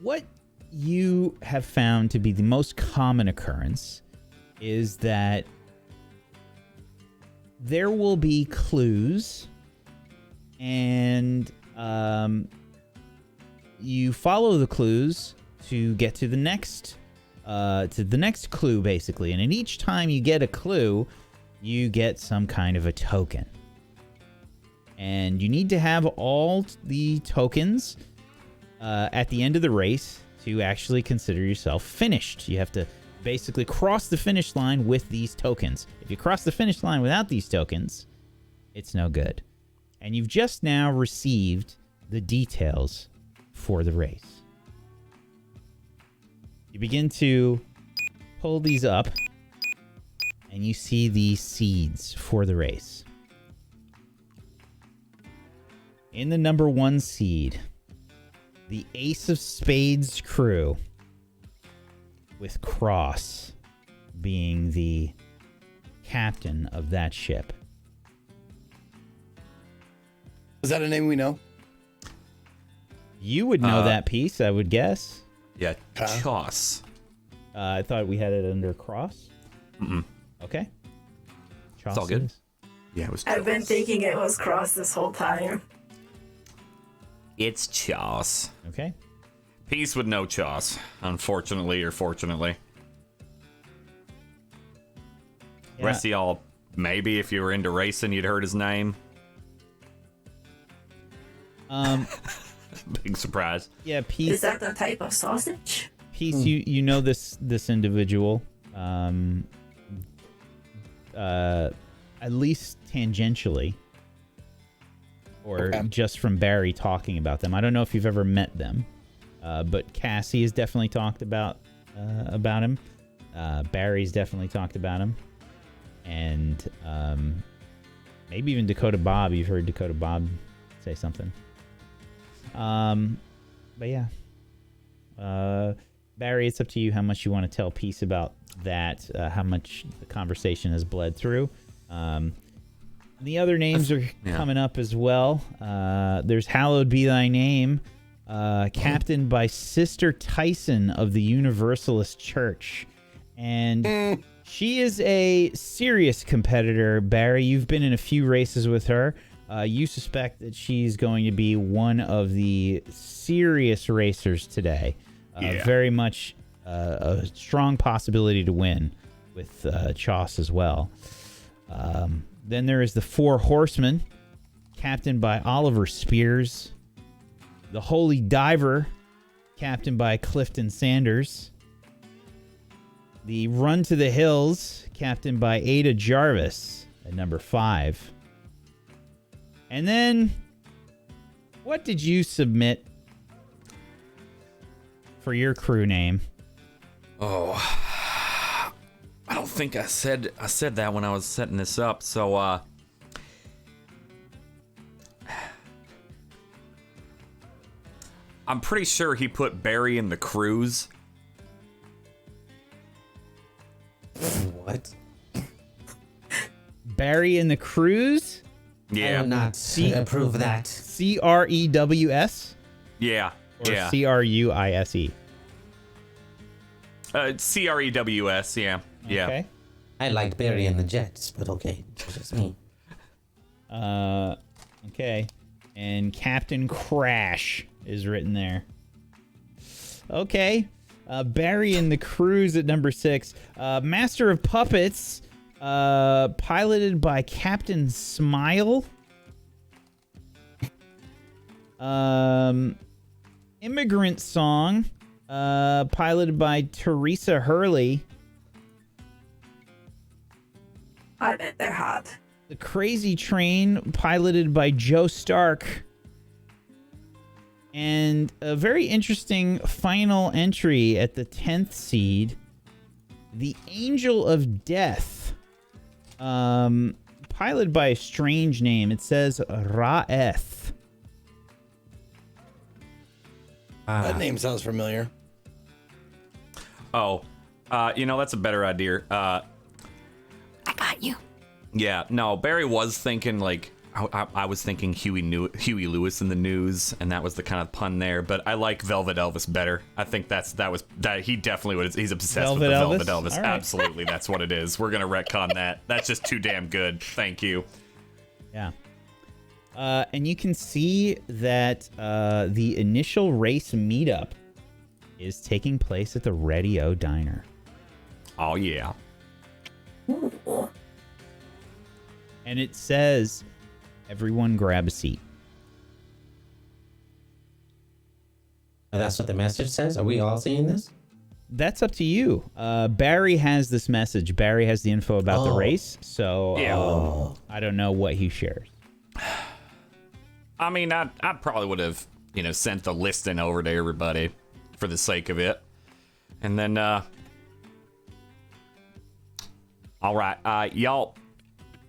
What you have found to be the most common occurrence is that there will be clues and you follow the clues to get to the next clue, basically. And in each time you get a clue, you get some kind of a token. And you need to have all the tokens at the end of the race to actually consider yourself finished. You have to basically cross the finish line with these tokens. If you cross the finish line without these tokens, it's no good. And you've just now received the details for the race. You begin to pull these up, and you see the seeds for the race. In the number 1 seed, the Ace of Spades crew, with Cross being the captain of that ship. Is that a name we know? You would know that piece, I would guess. Yeah, Choss. I thought we had it under Cross. Mm-mm. Okay. Choss It's all good. is. Yeah, it was. I've been Choss. thinking it was Cross this whole time. It's Choss. Okay. Peace would know Choss, unfortunately or fortunately. Yeah. Rest of y'all, maybe if you were into racing, you'd heard his name. Big surprise. Yeah, Is Peace. that the type of sausage? Peace. You know this individual. At least tangentially, or just from Barry talking about them. I don't know if you've ever met them, but Cassie has definitely talked about him. Barry's definitely talked about him, and maybe even Dakota Bob. You've heard Dakota Bob say something. But yeah, Barry, it's up to you how much you want to tell Peace about that. How much the conversation has bled through. The other names are coming up as well. There's Hallowed Be Thy Name, captained by Sister Tyson of the Universalist Church. And she is a serious competitor, Barry. You've been in a few races with her. You suspect that she's going to be one of the serious racers today. Very much a strong possibility to win with Choss as well. Then there is the Four Horsemen, captained by Oliver Spears. The Holy Diver, captained by Clifton Sanders. The Run to the Hills, captained by Ada Jarvis at number 5. And then, what did you submit for your crew name? Oh, I don't think I said that when I was setting this up. So, I'm pretty sure he put Barry in the cruise. What? Barry in the Cruise? I Yeah, will not approve that. CREWS? yeah, Or yeah. CRUISE? CREWS, yeah, yeah. Okay. I like Barry and the Jets, but okay, it's just me. Okay. And Captain Crash is written there. Okay. Barry in the Cruise at number 6. Master of Puppets, piloted by Captain Smile. Immigrant Song, piloted by Teresa Hurley. I bet they're hot. The Crazy Train, piloted by Joe Stark. And a very interesting final entry at the 10th seed. The Angel of Death, piloted by a strange name. It says Ra'eth. That name sounds familiar. Oh, that's a better idea. I got you. Yeah, no, Barry was thinking like I was thinking Huey Lewis in the News, and that was the kind of pun there. But I like Velvet Elvis better. I think that he definitely would. He's obsessed with the Velvet Elvis. All right. Absolutely, that's what it is. We're gonna retcon that. That's just too damn good. Thank you. Yeah. And you can see that the initial race meetup is taking place at the Radio Diner. Oh, yeah. Ooh. And it says, everyone grab a seat. That's what the message says? Are we all seeing this? That's up to you. Barry has this message. Barry has the info about the race, so I don't know what he shares. I mean, I probably would have, sent the listing over to everybody for the sake of it. And then, all right, y'all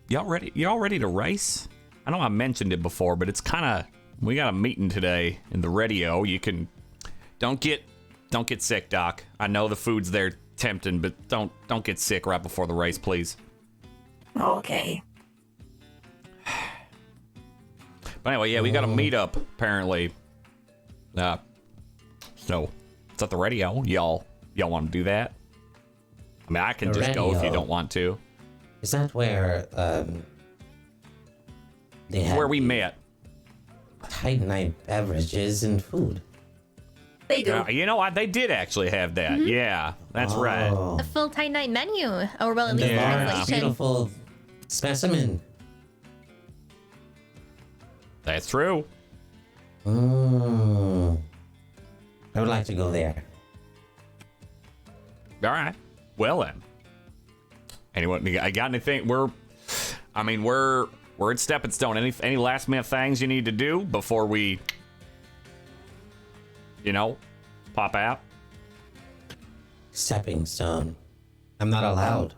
ready? Y'all ready to race? I know I mentioned it before, but it's kind of, we got a meeting today in the radio. You can, don't get sick, Doc. I know the food's there tempting, but don't get sick right before the race, please. Okay. But anyway, yeah, we got a meetup apparently. So it's at the radio. Y'all want to do that? I mean, I can The just go if you radio. don't want to. Is that where they It's have where we met. Titanite beverages and food? They do. You know what? They did actually have that. Yeah, that's right. Oh, A full Titanite menu, or well, at least the the large, translation. beautiful specimen. That's true. Mm. I would like to go there. All right. Well then. Anyone? I got anything? We're at Stepping Stone. Any last minute things you need to do before we, pop out? Stepping stone. I'm not allowed.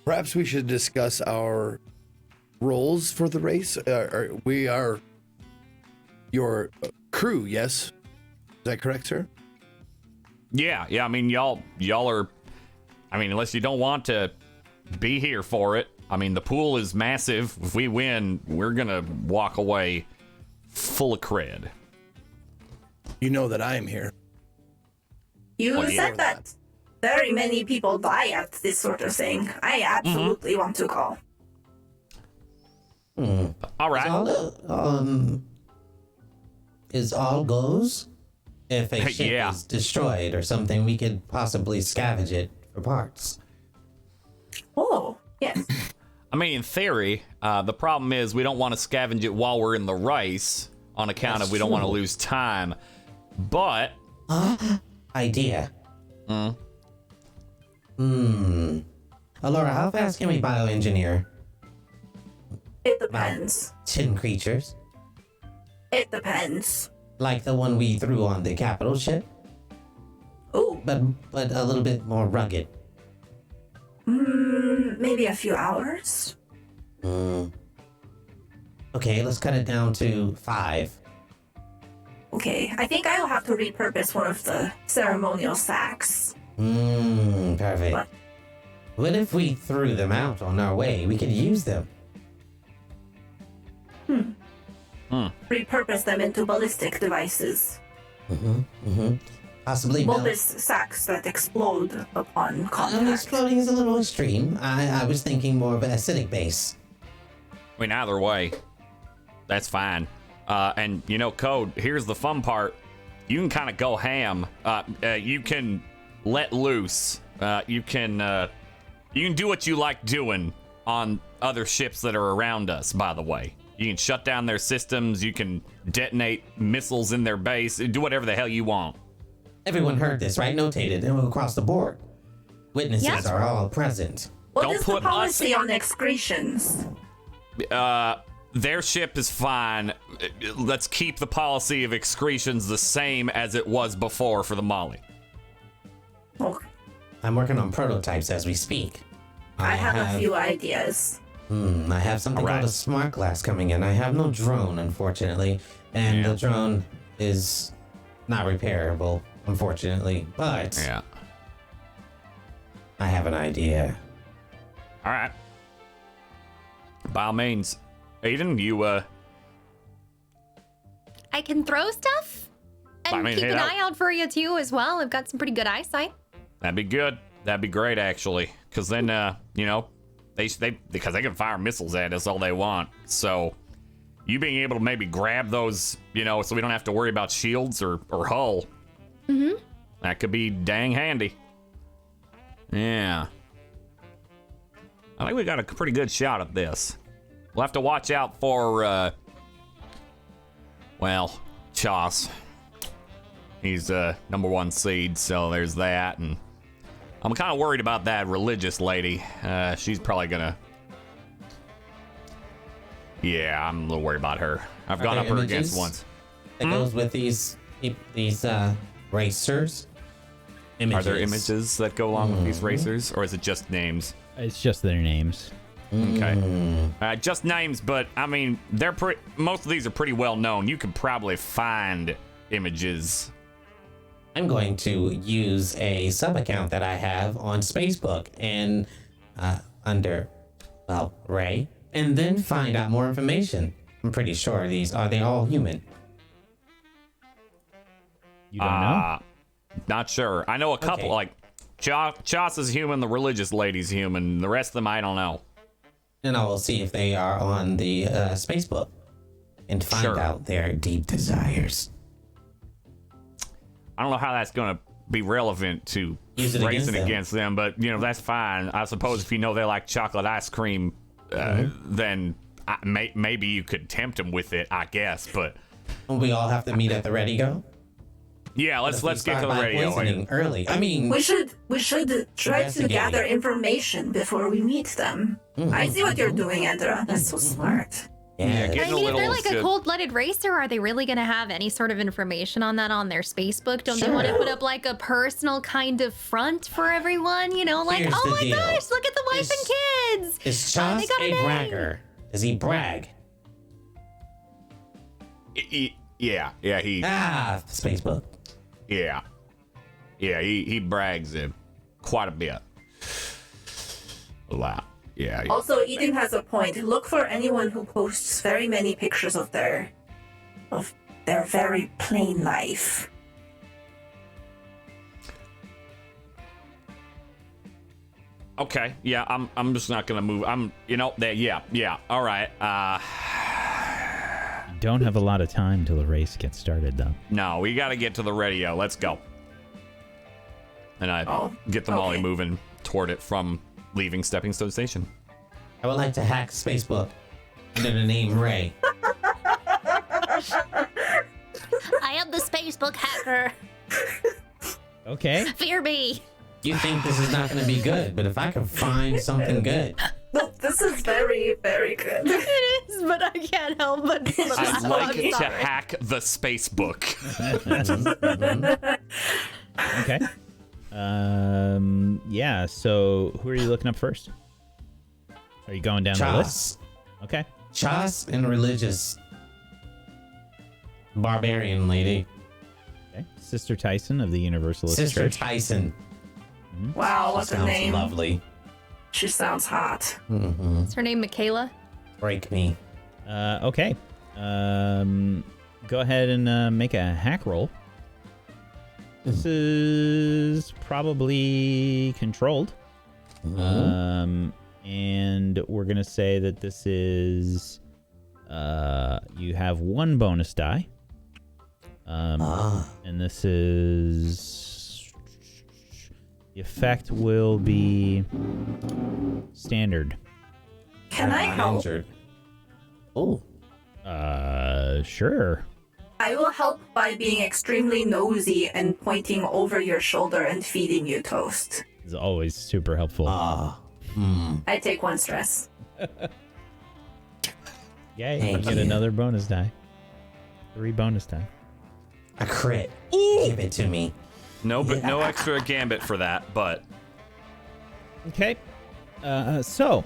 Perhaps we should discuss our roles for the race. We are your crew, yes? Is that correct, sir? Yeah. I mean, y'all are. I mean, unless you don't want to be here for it. I mean, the pool is massive. If we win, we're gonna walk away full of cred. You know that I am here. You Well, yeah. said that very many people die at this sort of thing. I absolutely want to go. All right. Is all goes? If a ship Yeah. is destroyed or something, we could possibly scavenge it for parts. Oh, yes. I mean, in theory, the problem is we don't want to scavenge it while we're in the race on account That's of we don't want to true. lose time. But Idea. Alora, how fast can we bioengineer It depends. 10 creatures? It depends. Like the one we threw on the capital ship? Oh, But a little bit more rugged. maybe a few hours. Okay, let's cut it down to 5. Okay, I think I'll have to repurpose one of the ceremonial sacks. Perfect. What? What if we threw them out on our way? We could use them. Repurpose them into ballistic devices. Possibly melt. Bulbous sacks that explode upon contact. Exploding is a little extreme. I was thinking more of an acidic base. I mean, either way, that's fine. And Code, here's the fun part. You can kind of go ham. You can let loose. You can do what you like doing on other ships that are around us, by the way. You can shut down their systems. You can detonate missiles in their base. Do whatever the hell you want. Everyone heard this, right? Notated and across the board. Witnesses Yes. are all present. What Don't is put the us- policy on excretions? Their ship is fine. Let's keep the policy of excretions the same as it was before for the Molly. Okay. I'm working on prototypes as we speak. I have a few ideas. I have something Alright. called a smart glass coming in. I have no drone, unfortunately. And Yeah. the drone is not repairable, unfortunately. But Yeah. I have an idea. All right. By all means, Aiden, you I can throw stuff and I mean, keep hey, an that- eye out for you too as well. I've got some pretty good eyesight. that'd be good. That'd be great, actually, because then because they can fire missiles at us all they want. So you being able to maybe grab those, so we don't have to worry about shields or hull. Mm-hmm. That could be dang handy. Yeah. I think we got a pretty good shot at this. We'll have to watch out for, Chos. He's number 1 seed, so there's that. And I'm kind of worried about that religious lady. She's probably gonna... Yeah, I'm a little worried about her. I've gone up her against once. That goes with these racers. Images. Are there images that go along with these racers, or is it just names? It's just their names. Okay. Just names, but I mean, most of these are pretty well known. You could probably find images. I'm going to use a sub account that I have on Facebook and under Ray, and then find out more information. I'm pretty sure they all human? You don't know? Not sure. I know a couple, like Chos is human, the religious lady's human. The rest of them, I don't know. And I will see if they are on the Facebook and find out their deep desires. I don't know how that's going to be relevant to racing against them, but that's fine. I suppose if they like chocolate ice cream, then maybe you could tempt them with it, I guess. But we all have to meet at the ready go. Yeah, let's get to the radio early. I mean, we should try to gather information before we meet them. I see what you're doing, Andra. That's so smart. Yeah, if they're like a cold-blooded racer, are they really going to have any sort of information on that on their Facebook? Don't they want to put up like a personal kind of front for everyone? Here's oh my gosh, look at the wife and kids. Is Chos a bragger? Does he brag? Yeah, he. Facebook. Yeah, he brags it quite a bit. A lot. Yeah. Also, Eden has a point. Look for anyone who posts very many pictures of their very plain life. Okay. Yeah. I'm just not gonna move. Yeah. All right. You don't have a lot of time till the race gets started, though. No, we got to get to the radio. Let's go. And I get the Molly moving toward it from leaving Stepping Stone Station. I would like to hack Facebook under the name Ray. I am the Facebook hacker. Okay. Fear me. You think this is not going to be good, but if I can find something good. No, this is very, very good. It is, but I can't help but I'd like to hack the Spacebook. Okay. Yeah, so who are you looking up first? Are you going down the list? Okay. Chos and religious barbarian lady. Okay. Sister Tyson of the Universalist Sister Church. Tyson. Mm-hmm. Wow, what's her name? Lovely. She sounds hot. Mm-hmm. Is her name Michaela? Break me. Okay. Go ahead and make a hack roll. This is probably controlled. And we're going to say that this is... you have one bonus die. And this is... The effect will be standard. Can I help? Injured. Oh. Sure. I will help by being extremely nosy and pointing over your shoulder and feeding you toast. It's always super helpful. I take 1 stress. Yay, you get another bonus die. 3 bonus die. A crit. Give it to me. No, but no extra gambit for that, but... Okay. So...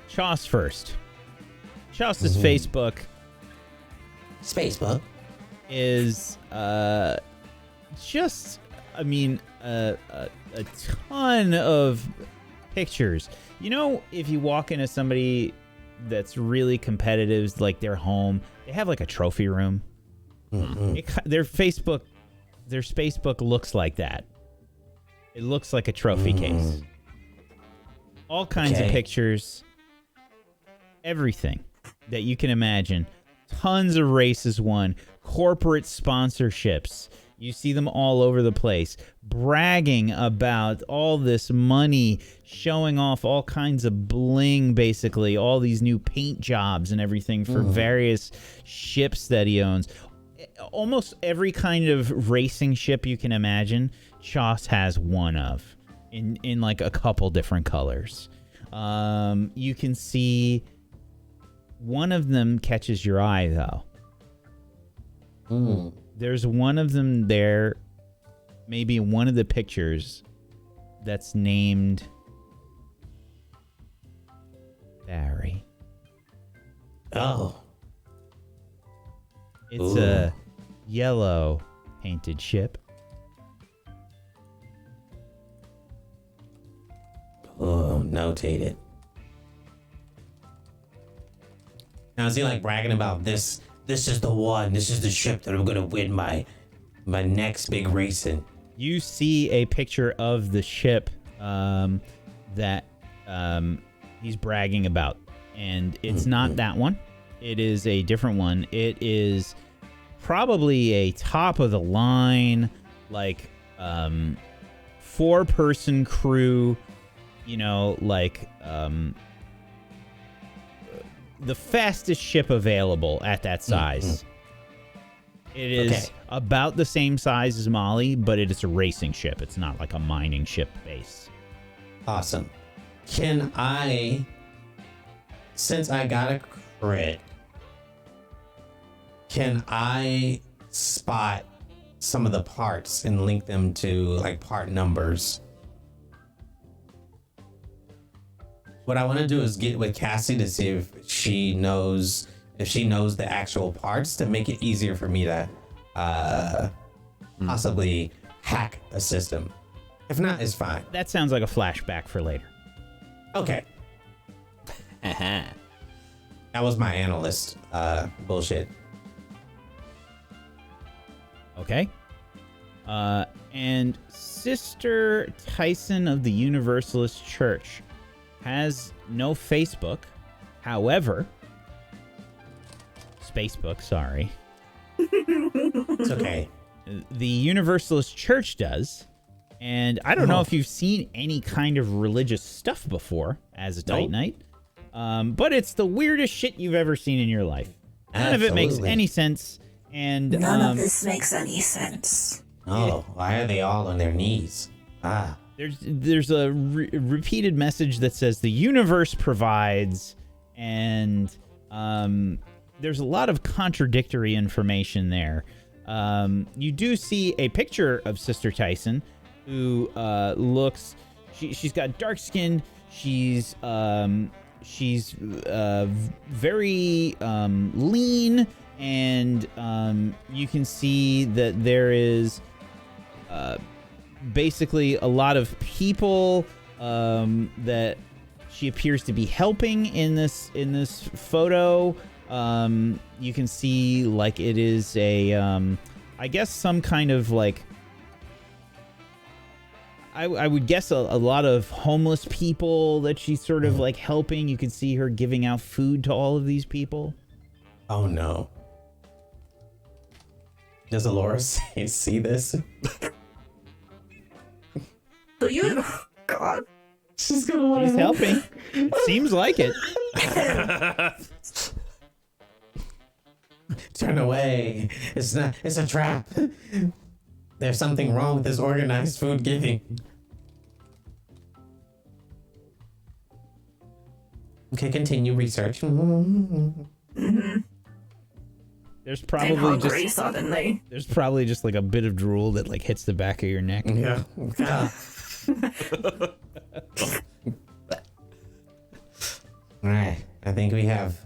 Chos first. Chos's Facebook... Facebook is just, I mean, a ton of pictures. If you walk into somebody that's really competitive, like their home, they have like a trophy room. Their Facebook looks like that. It looks like a trophy case. all kinds of Okay. pictures, everything that you can imagine. Tons of races won, corporate sponsorships. You see them all over the place, bragging about all this money, showing off all kinds of bling, basically, all these new paint jobs and everything for various ships that he owns. Almost every kind of racing ship you can imagine, Chos has one of in like a couple different colors. You can see one of them catches your eye, though. There's one of them there, maybe one of the pictures, that's named Barry. Oh. It's Ooh. a yellow painted ship. Oh, notated. Now is he like bragging about this? This is the one. This is the ship that I'm gonna win my next big race in. You see a picture of the ship that he's bragging about, and it's not that one. It is a different one. It is probably a top of the line, like 4-person crew. You know, like the fastest ship available at that size. It is about the same size as Molly, but it is a racing ship. It's not like a mining ship base. Awesome. Can I, since I got a crit, can I spot some of the parts and link them to like part numbers? What I want to do is get with Cassie to see if she knows the actual parts to make it easier for me to possibly hack a system. If not, it's fine. That sounds like a flashback for later. Okay. That was my analyst bullshit. Okay. And Sister Tyson of the Universalist Church has no Facebook. However, Spacebook, sorry. It's okay. The Universalist Church does. And I don't know if you've seen any kind of religious stuff before as a Tight Knight. But it's the weirdest shit you've ever seen in your life. None of it makes any sense. And None of this makes any sense. Oh, why are they all on their knees? There's a repeated message that says the universe provides, and there's a lot of contradictory information there. You do see a picture of Sister Tyson, who looks. She's got dark skin. She's very lean, and you can see that there is basically a lot of people that she appears to be helping in this photo. You can see like it is a I guess some kind of like I would guess a lot of homeless people that she's sort of like helping. You can see her giving out food to all of these people. Oh no. Does Alora see this? So you, God. She's gonna want She's helping. Seems like it. Turn away. It's a trap. There's something wrong with this organized food giving. Okay, continue research. There's I'm probably hungry suddenly. there's probably just like a bit of drool that like hits the back of your neck. Yeah. Alright, I think we have.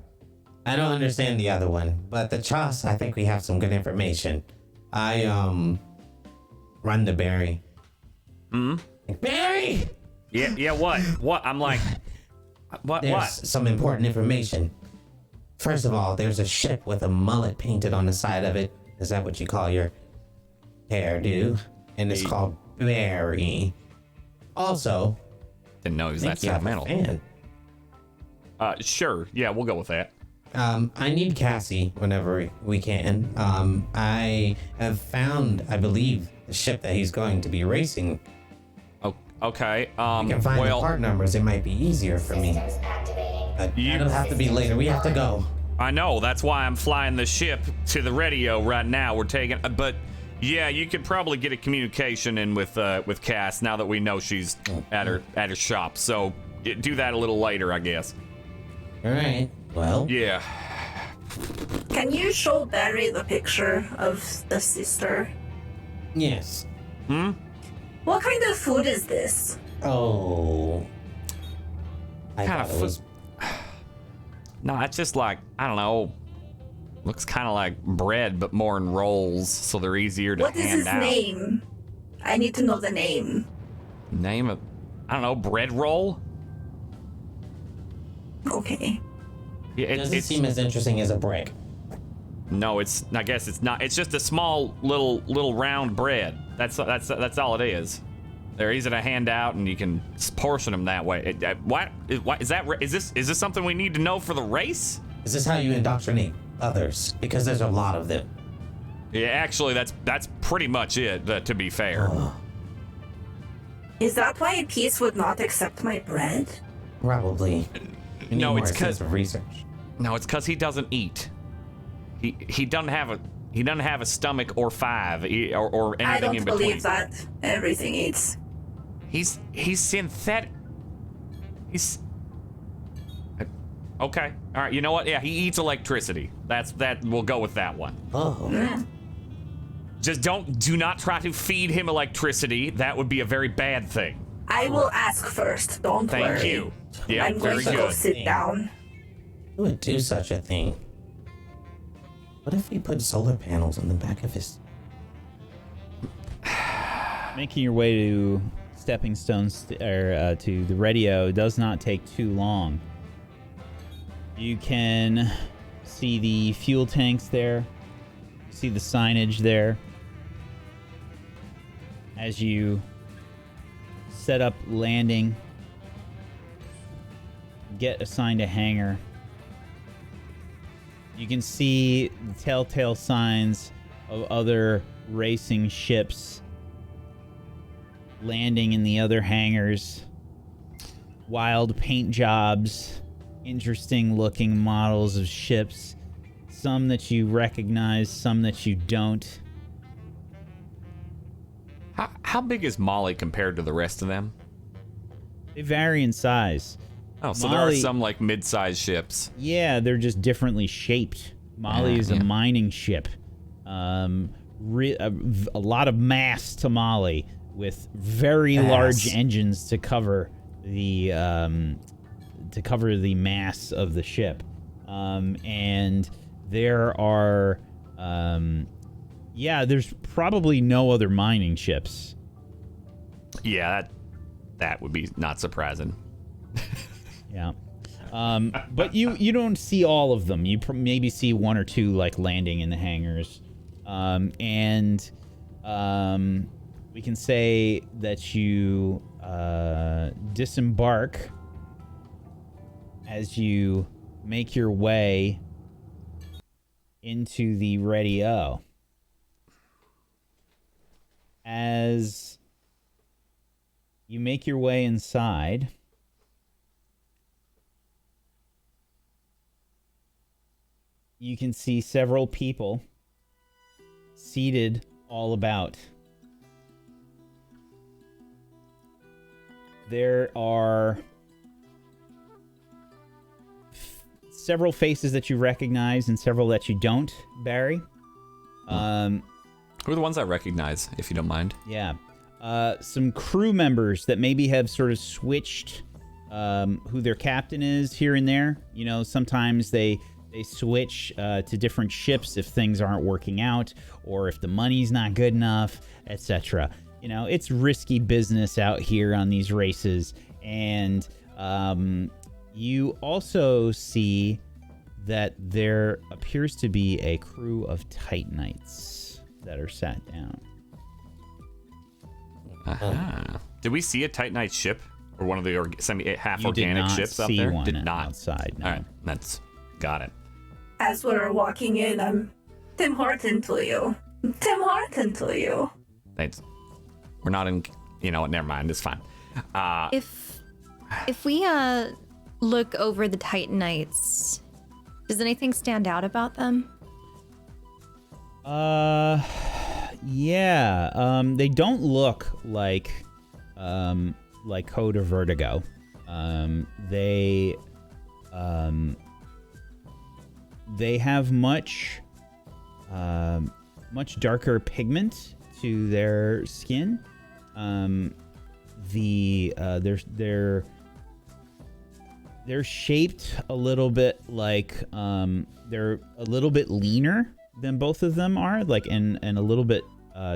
I don't understand the other one, but the Chos, I think we have some good information. I run to Barry. Barry! Yeah, what? What? I'm like, There's some important information. First of all, there's a ship with a mullet painted on the side of it. Is that what you call your hairdo? And it's called Barry. Also, Didn't know he was that Think you have a sentimental. fan. Sure. Yeah, we'll go with that. I need Cassie whenever we can. I have found, I believe, the ship that he's going to be racing. Oh, okay. I can find the part numbers. It might be easier for me. But it'll have to be later. We have to go. I know. That's why I'm flying the ship to the radio right now. We're taking, but yeah, you could probably get a communication in with Cass now that we know she's at her shop. So do that a little later, I guess. All right. Well. Yeah. Can you show Barry the picture of the sister? Yes. What kind of food is this? Oh. I Kind thought of it was. No, it's just like, I don't know. Looks kind of like bread, but more in rolls, so they're easier to What is hand his out. name? I need to know the name. Name of, I don't know, bread roll? Okay. Yeah, It doesn't seem as interesting as a brick. No, I guess it's not. It's just a small little round bread. That's all it is. They're easy to hand out, and you can portion them that way. What is that? Is this something we need to know for the race? Is this how you indoctrinate others? Because there's a lot of them. Yeah, actually, that's pretty much it. To be fair. Is that why Peace would not accept my bread? Probably. We need No, more it's 'cause- extensive research. No, it's because he doesn't eat. He doesn't have a stomach or five or anything I don't in between. believe that. Everything eats. He's synthetic. He's okay. All right. You know what? Yeah, he eats electricity. That. We'll go with that one. Oh. Just do not try to feed him electricity. That would be a very bad thing. I will ask first. Don't worry. Thank you. Yeah, I'm going very to go good. sit down. Who would do such a thing? What if we put solar panels on the back of his... Making your way to stepping stones to the radio does not take too long. You can see the fuel tanks there. You see the signage there. As you set up landing, get assigned a hangar. You can see the telltale signs of other racing ships landing in the other hangars. Wild paint jobs, interesting looking models of ships. Some that you recognize, some that you don't. How big is Molly compared to the rest of them? They vary in size. Oh, so there are Molly- some like mid-sized ships. Yeah, they're just differently shaped. Molly is a mining ship. A lot of mass to Molly with very large engines to cover the mass of the ship. And there are there's probably no other mining ships. Yeah, that would be not surprising. Yeah. But you don't see all of them. You maybe see one or two like landing in the hangars. And we can say that you disembark as you make your way into the radio. As you make your way inside, you can see several people seated all about. There are several faces that you recognize and several that you don't, Barry. Who are the ones I recognize, if you don't mind? Yeah. Some crew members that maybe have sort of switched who their captain is here and there. You know, sometimes they switch to different ships if things aren't working out or if the money's not good enough, etc. You know, it's risky business out here on these races. And you also see that there appears to be a crew of Titanites that are sat down. Aha. Did we see a Titanite ship Or one of the half You did organic not ships up see there? one Did not. outside. No. All right, that's got it. As we're walking in, I'm Tim Horton to you. Tim Horton to you. Thanks. We're not in. You know what? Never mind. It's fine. If we look over the Titanites, does anything stand out about them? Yeah. They don't look like Code or Vertigo. They have much darker pigment to their skin. They're shaped a little bit like they're a little bit leaner than both of them are, like and a little bit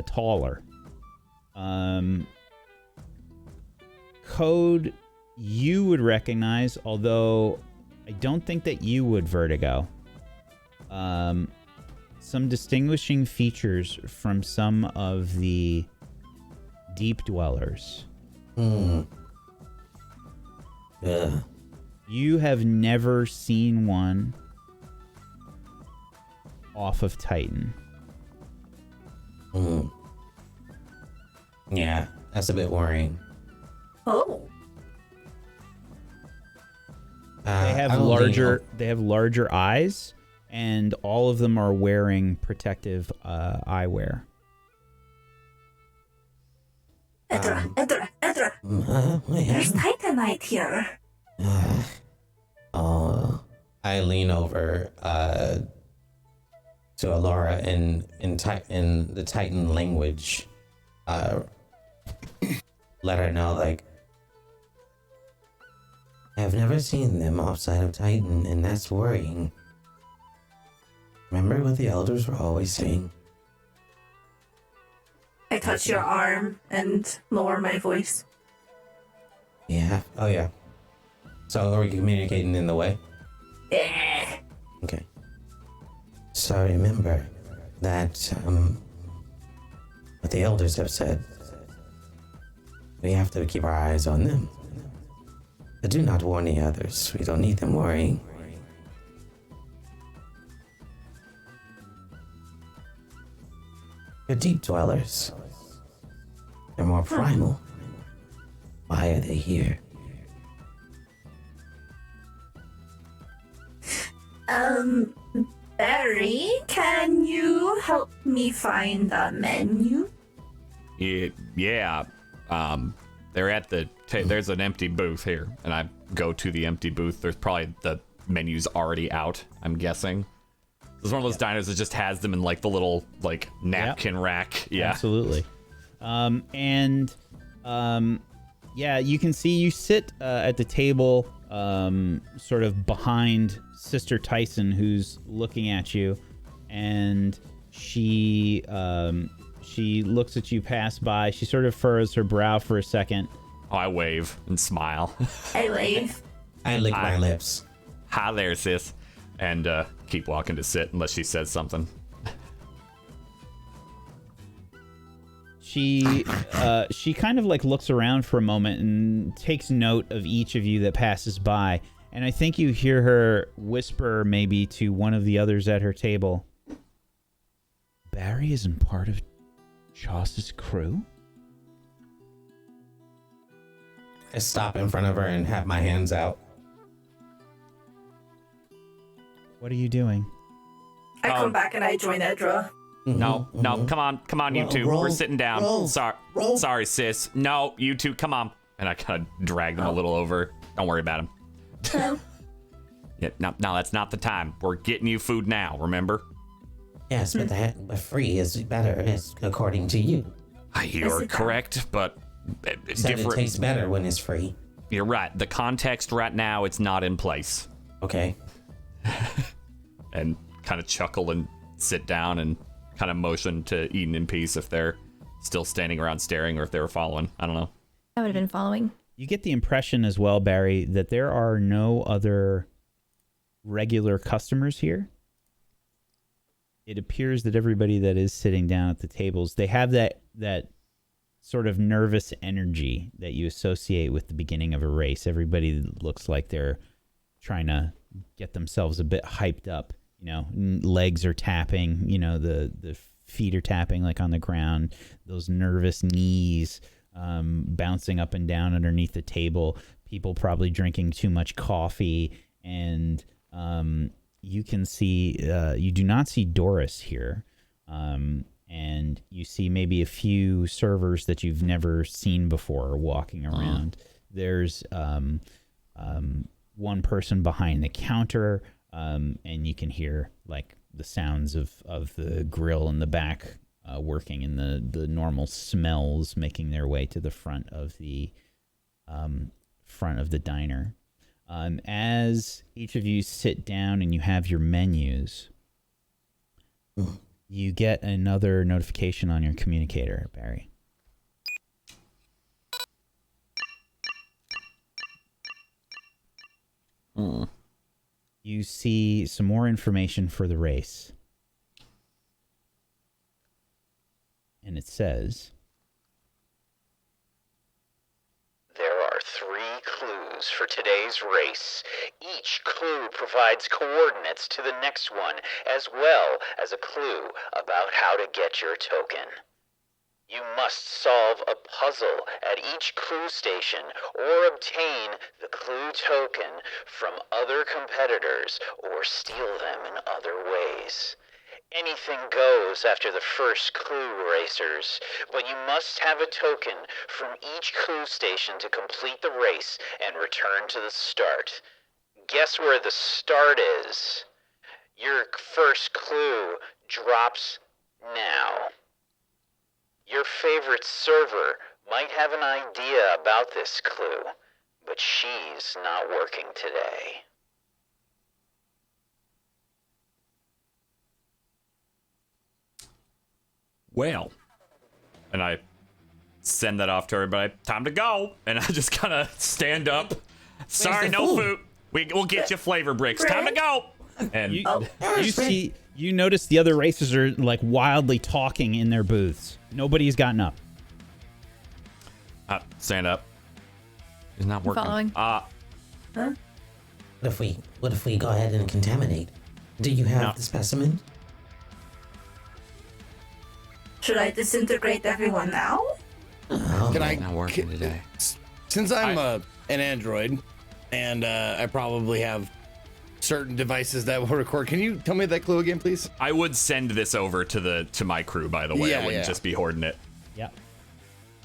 taller. Code you would recognize, although I don't think that you would, Vertigo. Some distinguishing features from some of the deep dwellers. Yeah. You have never seen one off of Titan. Yeah, that's a bit worrying. Oh. They have larger eyes, and all of them are wearing protective eyewear. Edra. There's Titanite here. I lean over to Alora in the Titan language. Let her know, like, I've never seen them outside of Titan, and that's worrying. Remember what the elders were always saying? I touch your arm and lower my voice. Yeah. Oh, yeah. So are we communicating in the way? Yeah. Okay. So remember that what the elders have said. We have to keep our eyes on them. But do not warn the others. We don't need them worrying. They're deep dwellers. They're more primal. Why are they here? Barry, can you help me find a menu? Yeah. They're at the. There's an empty booth here, and I go to the empty booth. There's probably the menu's already out, I'm guessing. It's one of those diners that just has them in like the little like napkin rack. Yeah, absolutely. Yeah, you can see you sit at the table, sort of behind Sister Tyson, who's looking at you, and she looks at you pass by. She sort of furrows her brow for a second. Oh, I wave and smile. I wave. I lick my lips. Hi there, sis. And keep walking to sit unless she says something. She kind of like looks around for a moment and takes note of each of you that passes by. And I think you hear her whisper maybe to one of the others at her table. Barry isn't part of Chaw's crew? I stop in front of her and have my hands out. What are you doing? I come back and I join Edra. No, come on, you two. We're sitting down. Roll. Sorry, sis. No, you two, come on. And I kind of drag them a little over. Don't worry about them. Yeah, no, that's not the time. We're getting you food now, remember? Yes, but free is better, according to you. You're correct, but it's Said different. it tastes better when it's free. You're right. The context right now, it's not in place. Okay. And kind of chuckle and sit down and kind of motion to Eden in peace if they're still standing around staring or if they were following. I don't know. I would have been following. You get the impression as well, Barry, that there are no other regular customers here. It appears that everybody that is sitting down at the tables, they have that sort of nervous energy that you associate with the beginning of a race. Everybody looks like they're trying to get themselves a bit hyped up. You know, legs are tapping, you know, the feet are tapping like on the ground, those nervous knees bouncing up and down underneath the table, people probably drinking too much coffee. And you can see, you do not see Doris here. And you see maybe a few servers that you've never seen before walking around. There's one person behind the counter, and you can hear like the sounds of the grill in the back working, and the normal smells making their way to the front of the diner. As each of you sit down and you have your menus, you get another notification on your communicator, Barry. You see some more information for the race. And it says, there are 3 clues for today's race. Each clue provides coordinates to the next one, as well as a clue about how to get your token. You must solve a puzzle at each clue station or obtain the clue token from other competitors or steal them in other ways. Anything goes after the first clue, racers, but you must have a token from each clue station to complete the race and return to the start. Guess where the start is? Your first clue drops now. Your favorite server might have an idea about this clue, but she's not working today. Well, and I send that off to everybody. Time to go. And I just kind of stand up. Sorry, no food. We'll get you flavor bricks. Time to go. And you notice the other racers are like wildly talking in their booths. Nobody's gotten up. Stand up. It's not working. Following. What if we go ahead and contaminate? Do you have the specimen? Should I disintegrate everyone now? Can I? Not working today. Since I'm an android, and I probably have certain devices that will record. Can you tell me that clue again, please? I would send this over to my crew, by the way. Yeah, I wouldn't just be hoarding it. Yep.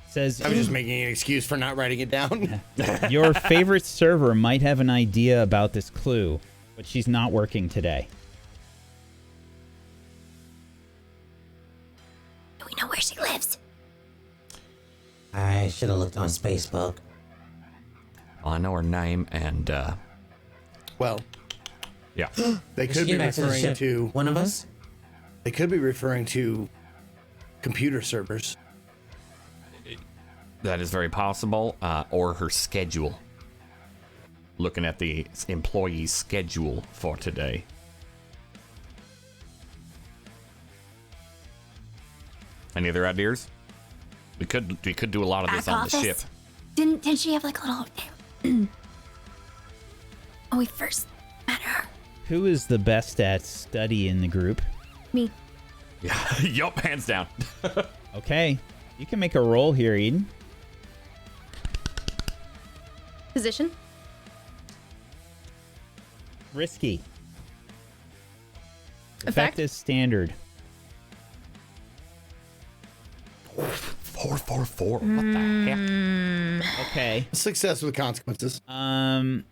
Says I'm just making an excuse for not writing it down. your favorite server might have an idea about this clue, but she's not working today. Do we know where she lives? I should have looked on Facebook. Well, I know her name, and Well, yeah. they We could should be get back to the referring ship. to. One of us? They could be referring to computer servers. That is very possible, or her schedule. Looking at the employee's schedule for today. Any other ideas? We could do a lot of this Back on office? the ship. Didn't she have like a little when we first met her? Who is the best at study in the group? Me. Yeah, yup, hands down. Okay, you can make a roll here, Eden. Position? Risky. Effect? Is standard. 444. What the heck? Okay. Success with consequences. All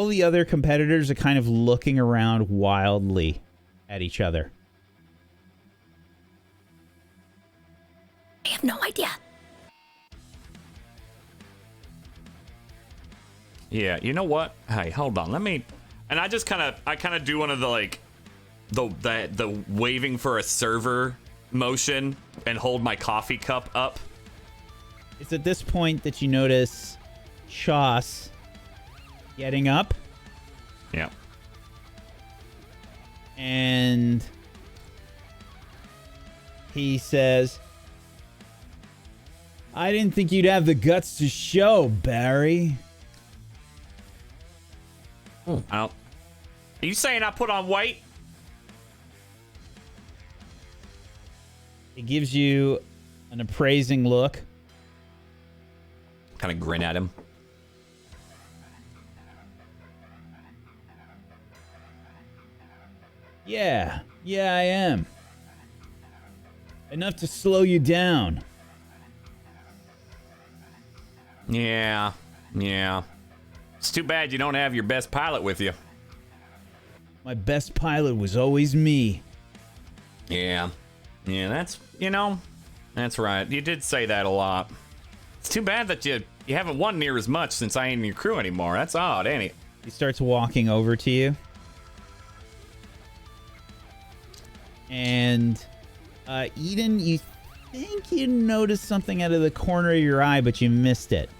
the other competitors are kind of looking around wildly at each other. I have no idea. Yeah, you know what? Hey, hold on. Let me. And I kind of do one of the like, the waving for a server motion and hold my coffee cup up. It's at this point that you notice Shoss getting up, Yeah. and he says, I didn't think you'd have the guts to show, Barry. Are you saying I put on weight? It gives you an appraising look. Kind of grin at him. Yeah, I am. Enough to slow you down. Yeah. It's too bad you don't have your best pilot with you. My best pilot was always me. Yeah, that's right. You did say that a lot. It's too bad that you haven't won near as much since I ain't in your crew anymore. That's odd, ain't it? He starts walking over to you. And, Eden, you think you noticed something out of the corner of your eye, but you missed it.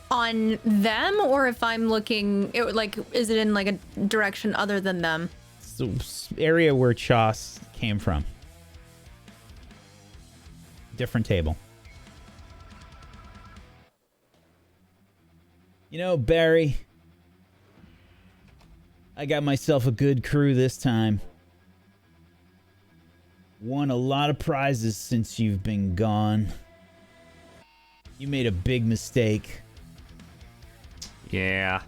On them, or if I'm looking, is it in like a direction other than them? It's the area where Choss came from. Different table. You know, Barry, I got myself a good crew this time. Won a lot of prizes since you've been gone. You made a big mistake. Yeah,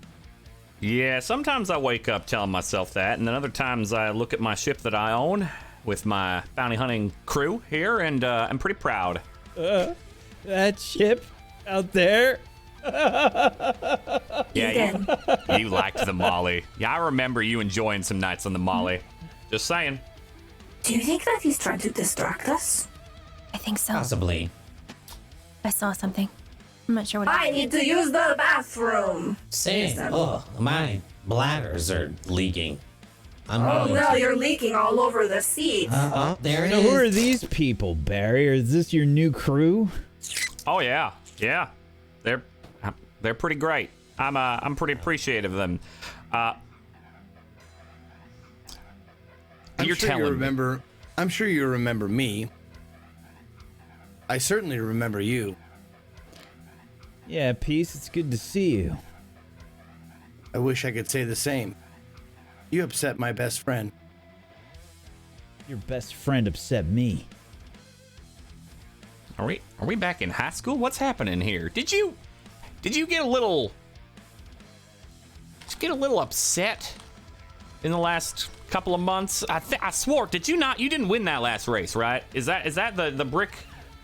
sometimes I wake up telling myself that, and then other times I look at my ship that I own with my bounty hunting crew here, and I'm pretty proud. That ship out there? Yeah, you liked the Molly. Yeah, I remember you enjoying some nights on the Molly. Just saying. Do you think that he's trying to distract us? I think so. Possibly. I saw something. I'm not sure what I need to use the bathroom. Same. Oh, my bladders are leaking. Oh no, you're leaking all over the seat. There it So is. who are these people, Barry? Is this your new crew? Oh yeah. They're pretty great. I'm pretty appreciative of them. I'm You're sure telling you me. remember. I'm sure you remember me. I certainly remember you. Yeah, Peace, it's good to see you. I wish I could say the same. You upset my best friend. Your best friend upset me. Are we back in high school? What's happening here? Did you get a little upset in the last couple of months? I swore, did you not? You didn't win that last race, right? Is that the brick,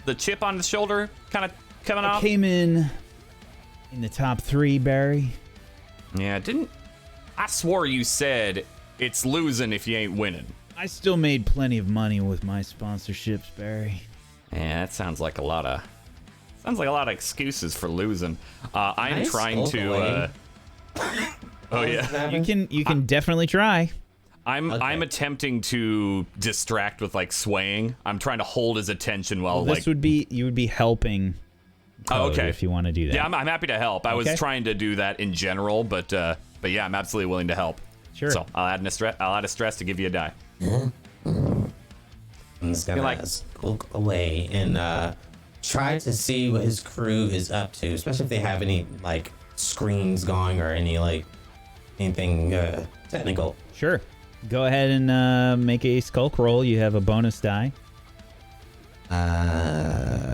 the chip on the shoulder kind of coming off? Came in the top 3, Barry. Yeah, I swore you said it's losing if you ain't winning. I still made plenty of money with my sponsorships, Barry. Yeah, that sounds like a lot of excuses for losing. I am Nice trying to. away. Oh yeah, You can definitely try. I'm attempting to distract with like swaying. I'm trying to hold his attention while This would be you would be helping. Code okay. If you want to do that. Yeah, I'm happy to help. I was trying to do that in general, but yeah, I'm absolutely willing to help. Sure. So I'll add a stress to give you a die. I'm just gonna skulk away and try to see what his crew is up to, especially if they have any like screens going or anything technical. Sure. Go ahead and make a skulk roll. You have a bonus die.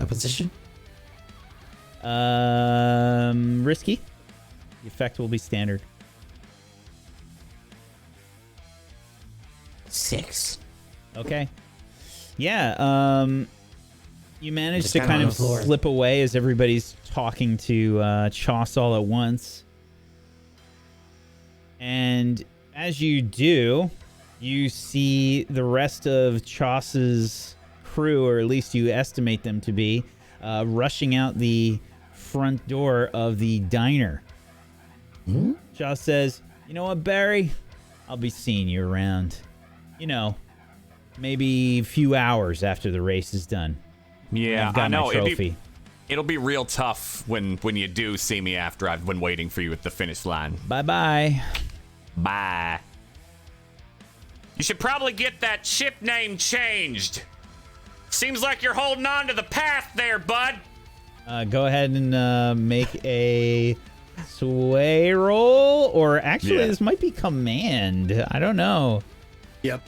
Position. Risky. The effect will be standard. 6. Okay. Yeah. You manage Just to kinda kind on of the floor. slip away as everybody's talking to Choss all at once. And as you do, you see the rest of Choss's crew, or at least you estimate them to be, rushing out the front door of the diner. Choss says, "You know what, Barry? I'll be seeing you around. You know, maybe a few hours after the race is done. Yeah, I've got I know. my trophy." It'll be real tough when you do see me after I've been waiting for you at the finish line. Bye-bye. Bye. You should probably get that ship name changed. Seems like you're holding on to the past there, bud. Go ahead and make a sway roll, or actually, this might be command. I don't know. Yep.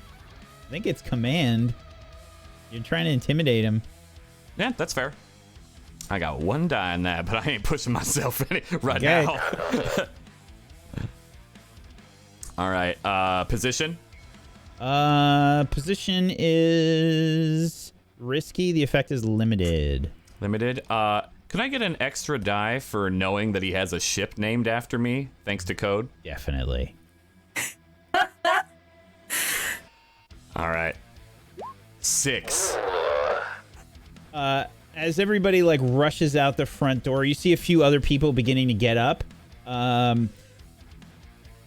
I think it's command. You're trying to intimidate him. Yeah, that's fair. I got 1 die in that, but I ain't pushing myself in it right now. All right. Position? Position is risky. The effect is limited. Limited. Can I get an extra die for knowing that he has a ship named after me, thanks to code? Definitely. All right. 6. As everybody like rushes out the front door, you see a few other people beginning to get up.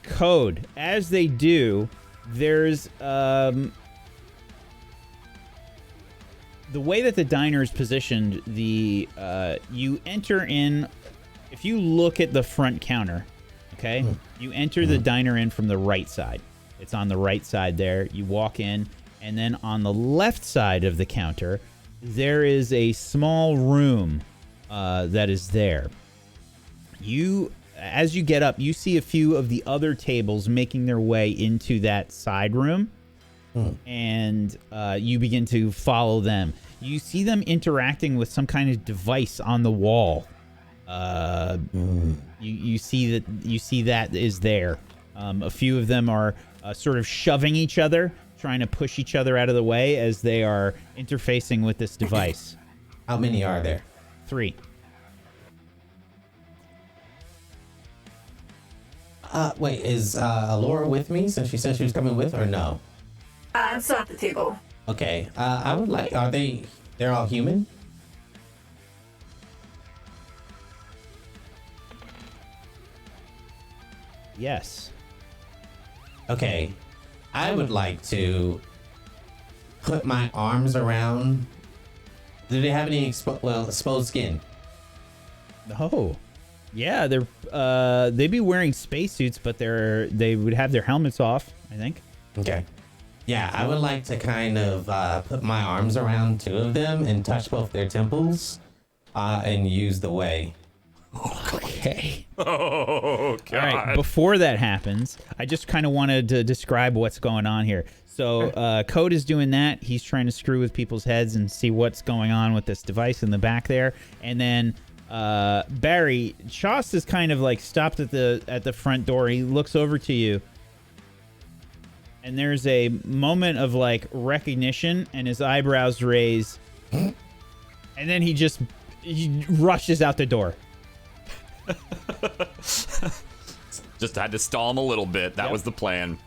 Code. As they do, there's the way that the diner is positioned. You enter in. If you look at the front counter, okay, you enter the diner in from the right side. It's on the right side there. You walk in, and then on the left side of the counter, there is a small room that is there. As you get up, you see a few of the other tables making their way into that side room, and you begin to follow them. You see them interacting with some kind of device on the wall. You see that is there. A few of them are sort of shoving each other, trying to push each other out of the way as they are interfacing with this device. How many are there? 3. Wait, is Laura with me since she said she was coming with, or no? I'm still at the table. Okay, I would like, they're all human? Yes. Okay, I would like to put my arms around. Do they have any exposed skin? Oh, yeah. They'd be wearing spacesuits, but they would have their helmets off, I think. Okay. Yeah, I would like to kind of put my arms around 2 of them and touch both their temples and use the way. Okay. Oh, God. All right. Before that happens, I just kind of wanted to describe what's going on here. So Code is doing that. He's trying to screw with people's heads and see what's going on with this device in the back there. And then Barry, Chauce is kind of like stopped at the front door. He looks over to you. And there's a moment of like recognition, and his eyebrows raise. And then he rushes out the door. Just had to stall him a little bit. That was the plan.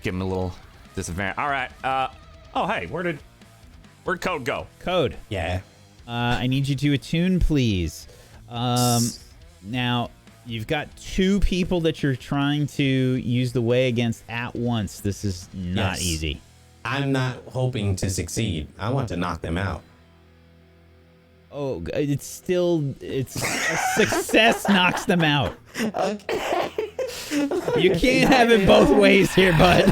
Give him a little disadvantage. All right. Oh, hey, where'd Code go? Code. Yeah. I need you to attune, please. Now, you've got 2 people that you're trying to use the way against at once. This is not easy. I'm not hoping to succeed. I want to knock them out. Oh, it's a success knocks them out. Okay. You can't have it both ways here, bud.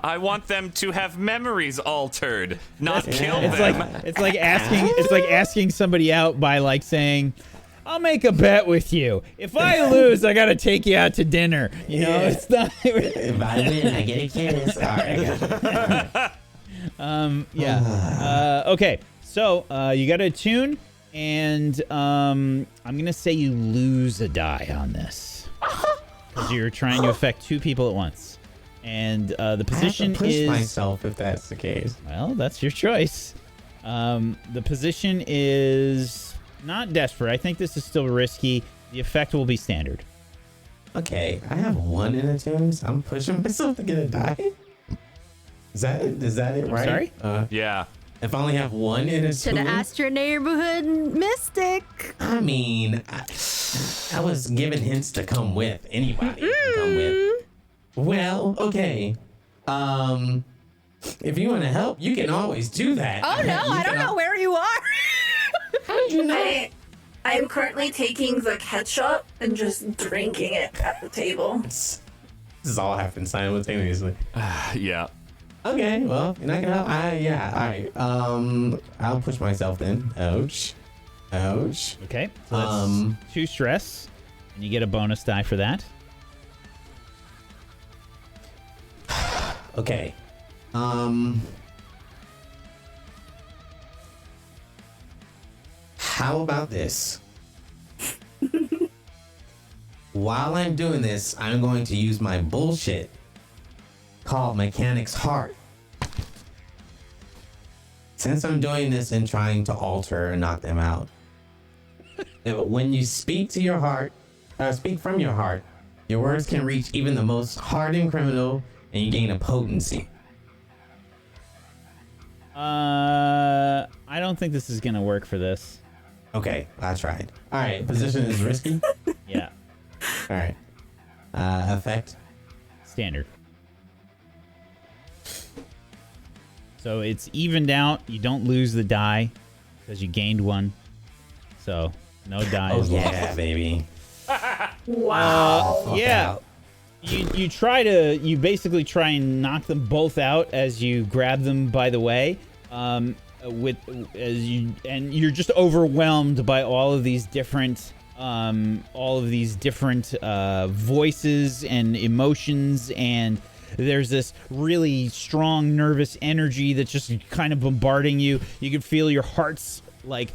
I want them to have memories altered, not kill them. It's like asking somebody out by like saying, "I'll make a bet with you. If I lose, I gotta take you out to dinner." You know, it's not. If I win, I get a kiss. All right. Okay. So you got to attune, and I'm gonna say you lose a die on this because you're trying to affect 2 people at once, and the position I have to push is myself if that's the case. Well, that's your choice. The position is not desperate. I think this is still risky. The effect will be standard. Okay, I have 1 in attune, so I'm pushing myself to get a die. Is that it, right? Sorry? Yeah. If I only have 1 in attune. Should have asked your neighborhood mystic. I mean, I was given hints to come with. Anybody can come with. Well, okay. If you want to help, you can always do that. Oh no, I don't know where you are. How did you know? I am currently taking the ketchup and just drinking it at the table. This all happened simultaneously. Yeah. Okay, well, you're not gonna help. Yeah, all right. I'll push myself then. Ouch. Okay, so that's 2 stress, and you get a bonus die for that. Okay. How about this? While I'm doing this, I'm going to use my bullshit called Mechanic's Heart. Since I'm doing this and trying to alter and knock them out, when you speak to your heart, speak from your heart, your words can reach even the most hardened criminal, and you gain a potency. I don't think this is gonna work for this. Okay, I tried. All right, position is risky. Yeah. All right. Effect. Standard. So it's evened out. You don't lose the die because you gained 1. So no die. Oh is yeah, lost. baby. Wow. Yeah. Out. You basically try and knock them both out as you grab them by the way. You're just overwhelmed by all of these different voices and emotions, and there's this really strong nervous energy that's just kind of bombarding you. You can feel your heart's like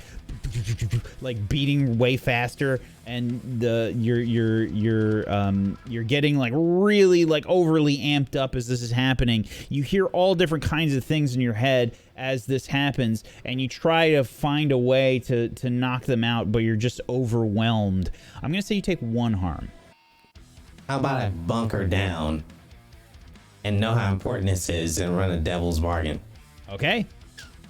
beating way faster, and you're getting like really like overly amped up as this is happening. You hear all different kinds of things in your head as this happens, and you try to find a way to knock them out, but you're just overwhelmed. I'm gonna say you take 1 harm. How about I bunker down and know how important this is and run a devil's bargain? Okay,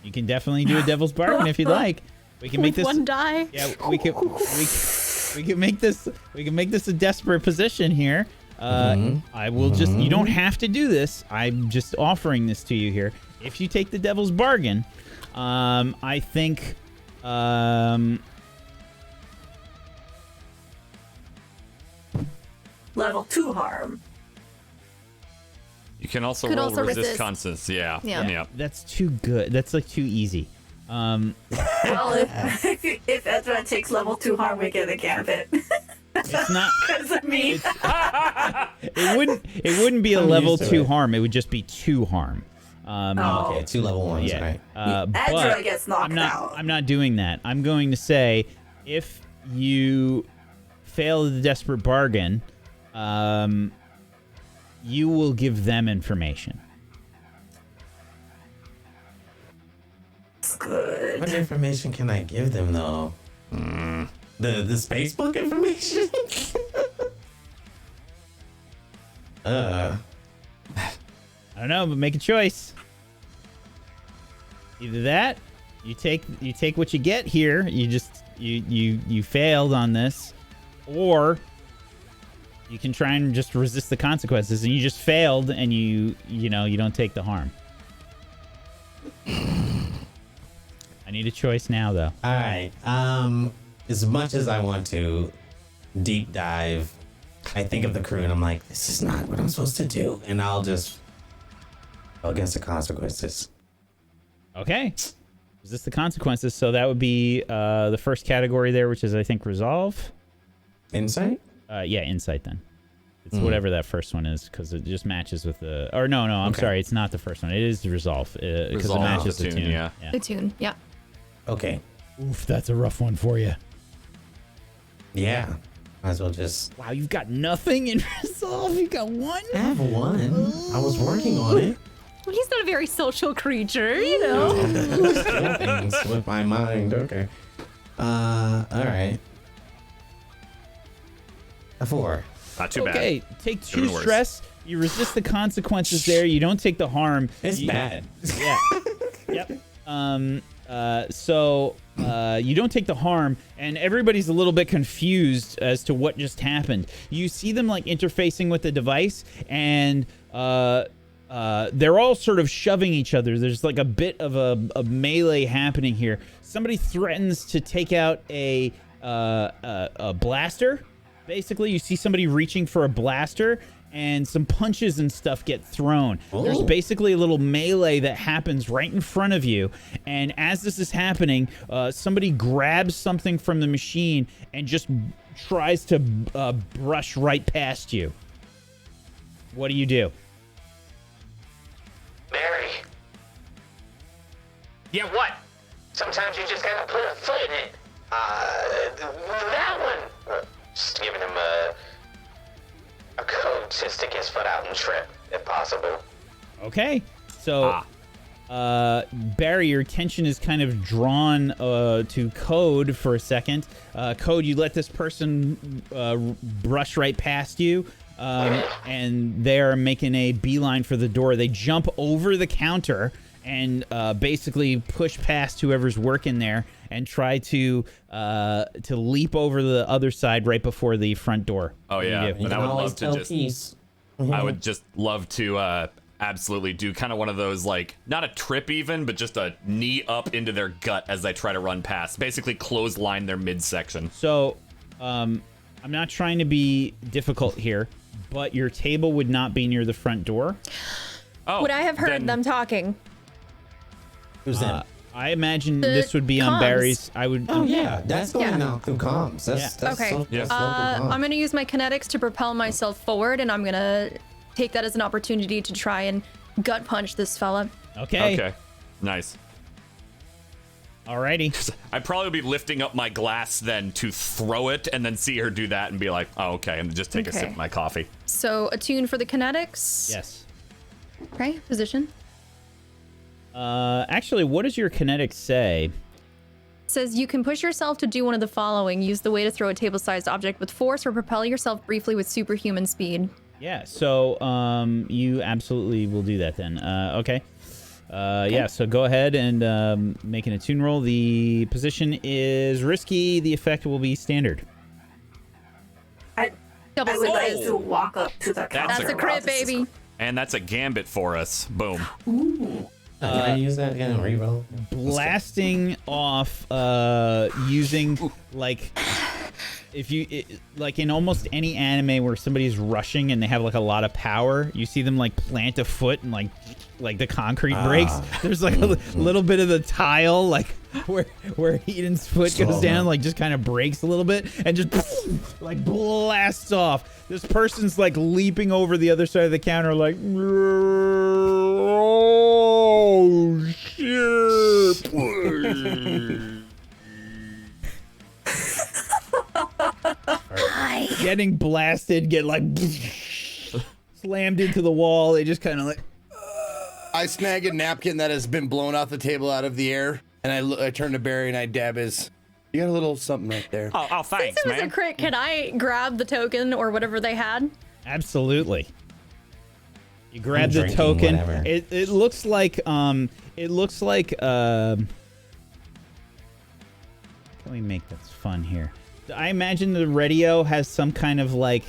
you can definitely do a devil's bargain if you'd like. We can make With this 1 die. Yeah, we can make this a desperate position here. I will just you don't have to do this. I'm just offering this to you here. If you take the devil's bargain, I think Level 2 harm. You can also Could roll also resist resist. constants. Yeah. Yeah. that's too good. That's like too easy. Well, if Edra takes level 2 harm, we get a gambit. It's not. Because of me. It wouldn't be a I'm level used to 2 it. harm. It would just be 2 harm. Okay, 2 level 1s, Yeah. right? But Edra gets knocked out. out. I'm not doing that. I'm going to say if you fail the desperate bargain, you will give them information. That's good. What information can I give them though? The Spacebook information? I don't know, but make a choice. Either that, you take what you get here. You failed on this, or you can try and just resist the consequences, and you just failed, and you don't take the harm. I need a choice now, though. All right. As much as I want to deep dive, I think of the crew and I'm like, this is not what I'm supposed to do, and I'll just go against the consequences. Okay. Resist the consequences. So that would be the first category there, which is, I think, resolve. Insight? Yeah, insight then. It's whatever that first one is, because it just matches with the... Or no, I'm sorry. It's not the first one. It is the resolve, because it matches the tune. Yeah. The tune, yeah. Okay. Oof, that's a rough one for you. Yeah. Might as well just... Wow, you've got nothing in resolve? You got 1? I have 1. I was working on it. Well, he's not a very social creature, you know. Kill things with my mind. Okay. All right. A 4. Not too bad. Okay, take 2 Could've been worse. stress. You resist the consequences there. You don't take the harm. It's bad. Yeah. Yep. So you don't take the harm, and everybody's a little bit confused as to what just happened. You see them like interfacing with the device, and they're all sort of shoving each other. There's like a bit of a melee happening here. Somebody threatens to take out a blaster. Basically, you see somebody reaching for a blaster, and some punches and stuff get thrown. There's basically a little melee that happens right in front of you. And as this is happening, somebody grabs something from the machine and just tries to brush right past you. What do you do? Barry. Yeah, what? Sometimes you just gotta put a foot in it. That one. Just giving him a code to stick his foot out and trip, if possible. Okay. So, Barry, your attention is kind of drawn to Code for a second. Code, you let this person brush right past you, and they're making a beeline for the door. They jump over the counter and basically push past whoever's working there and try to leap over the other side right before the front door. Oh yeah, You and I can would always love to tell just. peace. I would just love to absolutely do kind of one of those, like, not a trip even, but just a knee up into their gut as they try to run past. Basically clothesline their midsection. So, I'm not trying to be difficult here, but your table would not be near the front door. Oh, Would I have heard then- them talking? Who's that? I imagine The this would be on comms. Barry's. I would. Oh yeah, that's going out through comms. That's Okay. So, Yeah. that's local comms. I'm gonna use my kinetics to propel myself forward, and I'm gonna take that as an opportunity to try and gut punch this fella. Okay. Okay, nice. Alrighty. I'd probably be lifting up my glass then to throw it and then see her do that and be like, oh, okay, and just take a sip Okay. of my coffee. So attune for the kinetics. Yes. Okay. Position. Actually, what does your kinetics say? Says you can push yourself to do one of the following: use the way to throw a table-sized object with force, or propel yourself briefly with superhuman speed. Yeah. So, you absolutely will do that then. Okay. Yeah. So go ahead and make an attune roll. The position is risky. The effect will be standard. I Double would like sixes. to walk up to the counter. That's a while crit, this is baby. And that's a gambit for us. Boom. Can I use that again and reroll? Blasting off using like like in almost any anime where somebody's rushing and they have like a lot of power, you see them like plant a foot and like the concrete breaks. There's like a little bit of the tile like where Eden's foot goes down, like just kind of breaks a little bit and just like blasts off. This person's like leaping over the other side of the counter like, oh shit. Getting blasted, get like slammed into the wall. They just kind of like. I snag a napkin that has been blown off the table out of the air, and I turn to Barry and I dab his. You got a little something right there. Oh, thanks, Since it was a crit, can I grab the token or whatever they had? Absolutely. You grab I'm the drinking token. whatever. It looks like Can we make this fun here? I imagine the radio has some kind of like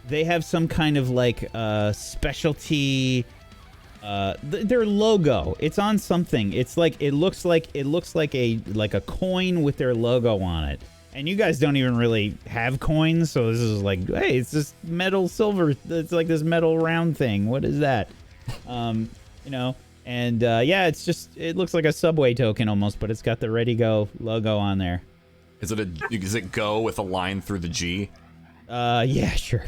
they have some kind of like specialty their logo. It's on something. It's like it looks like a coin with their logo on it. And you guys don't even really have coins, so this is like, hey, it's this metal silver. It's like this metal round thing. What is that? You know. And yeah, it looks like a Subway token almost, but it's got the Ready Go logo on there. Is it go with a line through the G? Yeah, sure.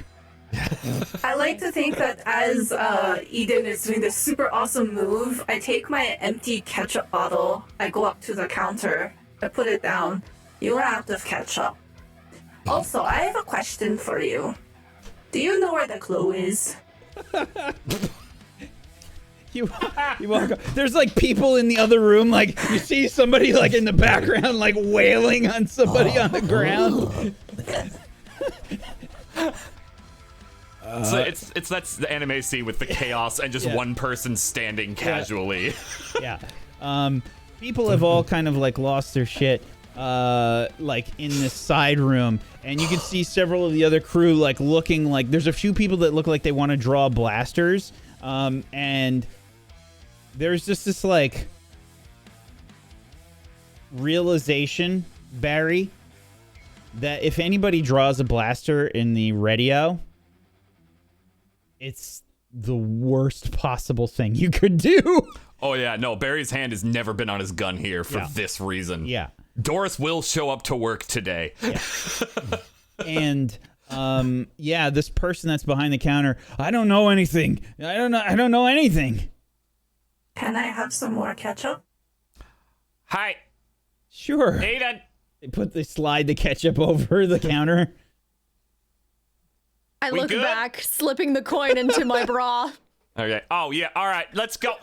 I like to think that as Eden is doing this super awesome move, I take my empty ketchup bottle, I go up to the counter, I put it down. You are out of ketchup. Also, I have a question for you. Do you know where the clue is? You walk up. There's like people in the other room, like you see somebody like in the background, like wailing on somebody on the ground. So it's that's the anime scene with the chaos and just one person standing casually. Yeah. People have all kind of like lost their shit, like in this side room, and you can see several of the other crew like looking like there's a few people that look like they want to draw blasters, and there's just this like realization, Barry, that if anybody draws a blaster in the radio, it's the worst possible thing you could do. Oh, yeah. No, Barry's hand has never been on his gun here for this reason. Yeah. Doris will show up to work today. Yeah. And, this person that's behind the counter, I don't know anything. I don't know anything. Can I have some more ketchup? Hi. Sure. Aiden. They slide the ketchup over the counter. I look back, slipping the coin into my bra. Okay. Oh, yeah. All right. Let's go.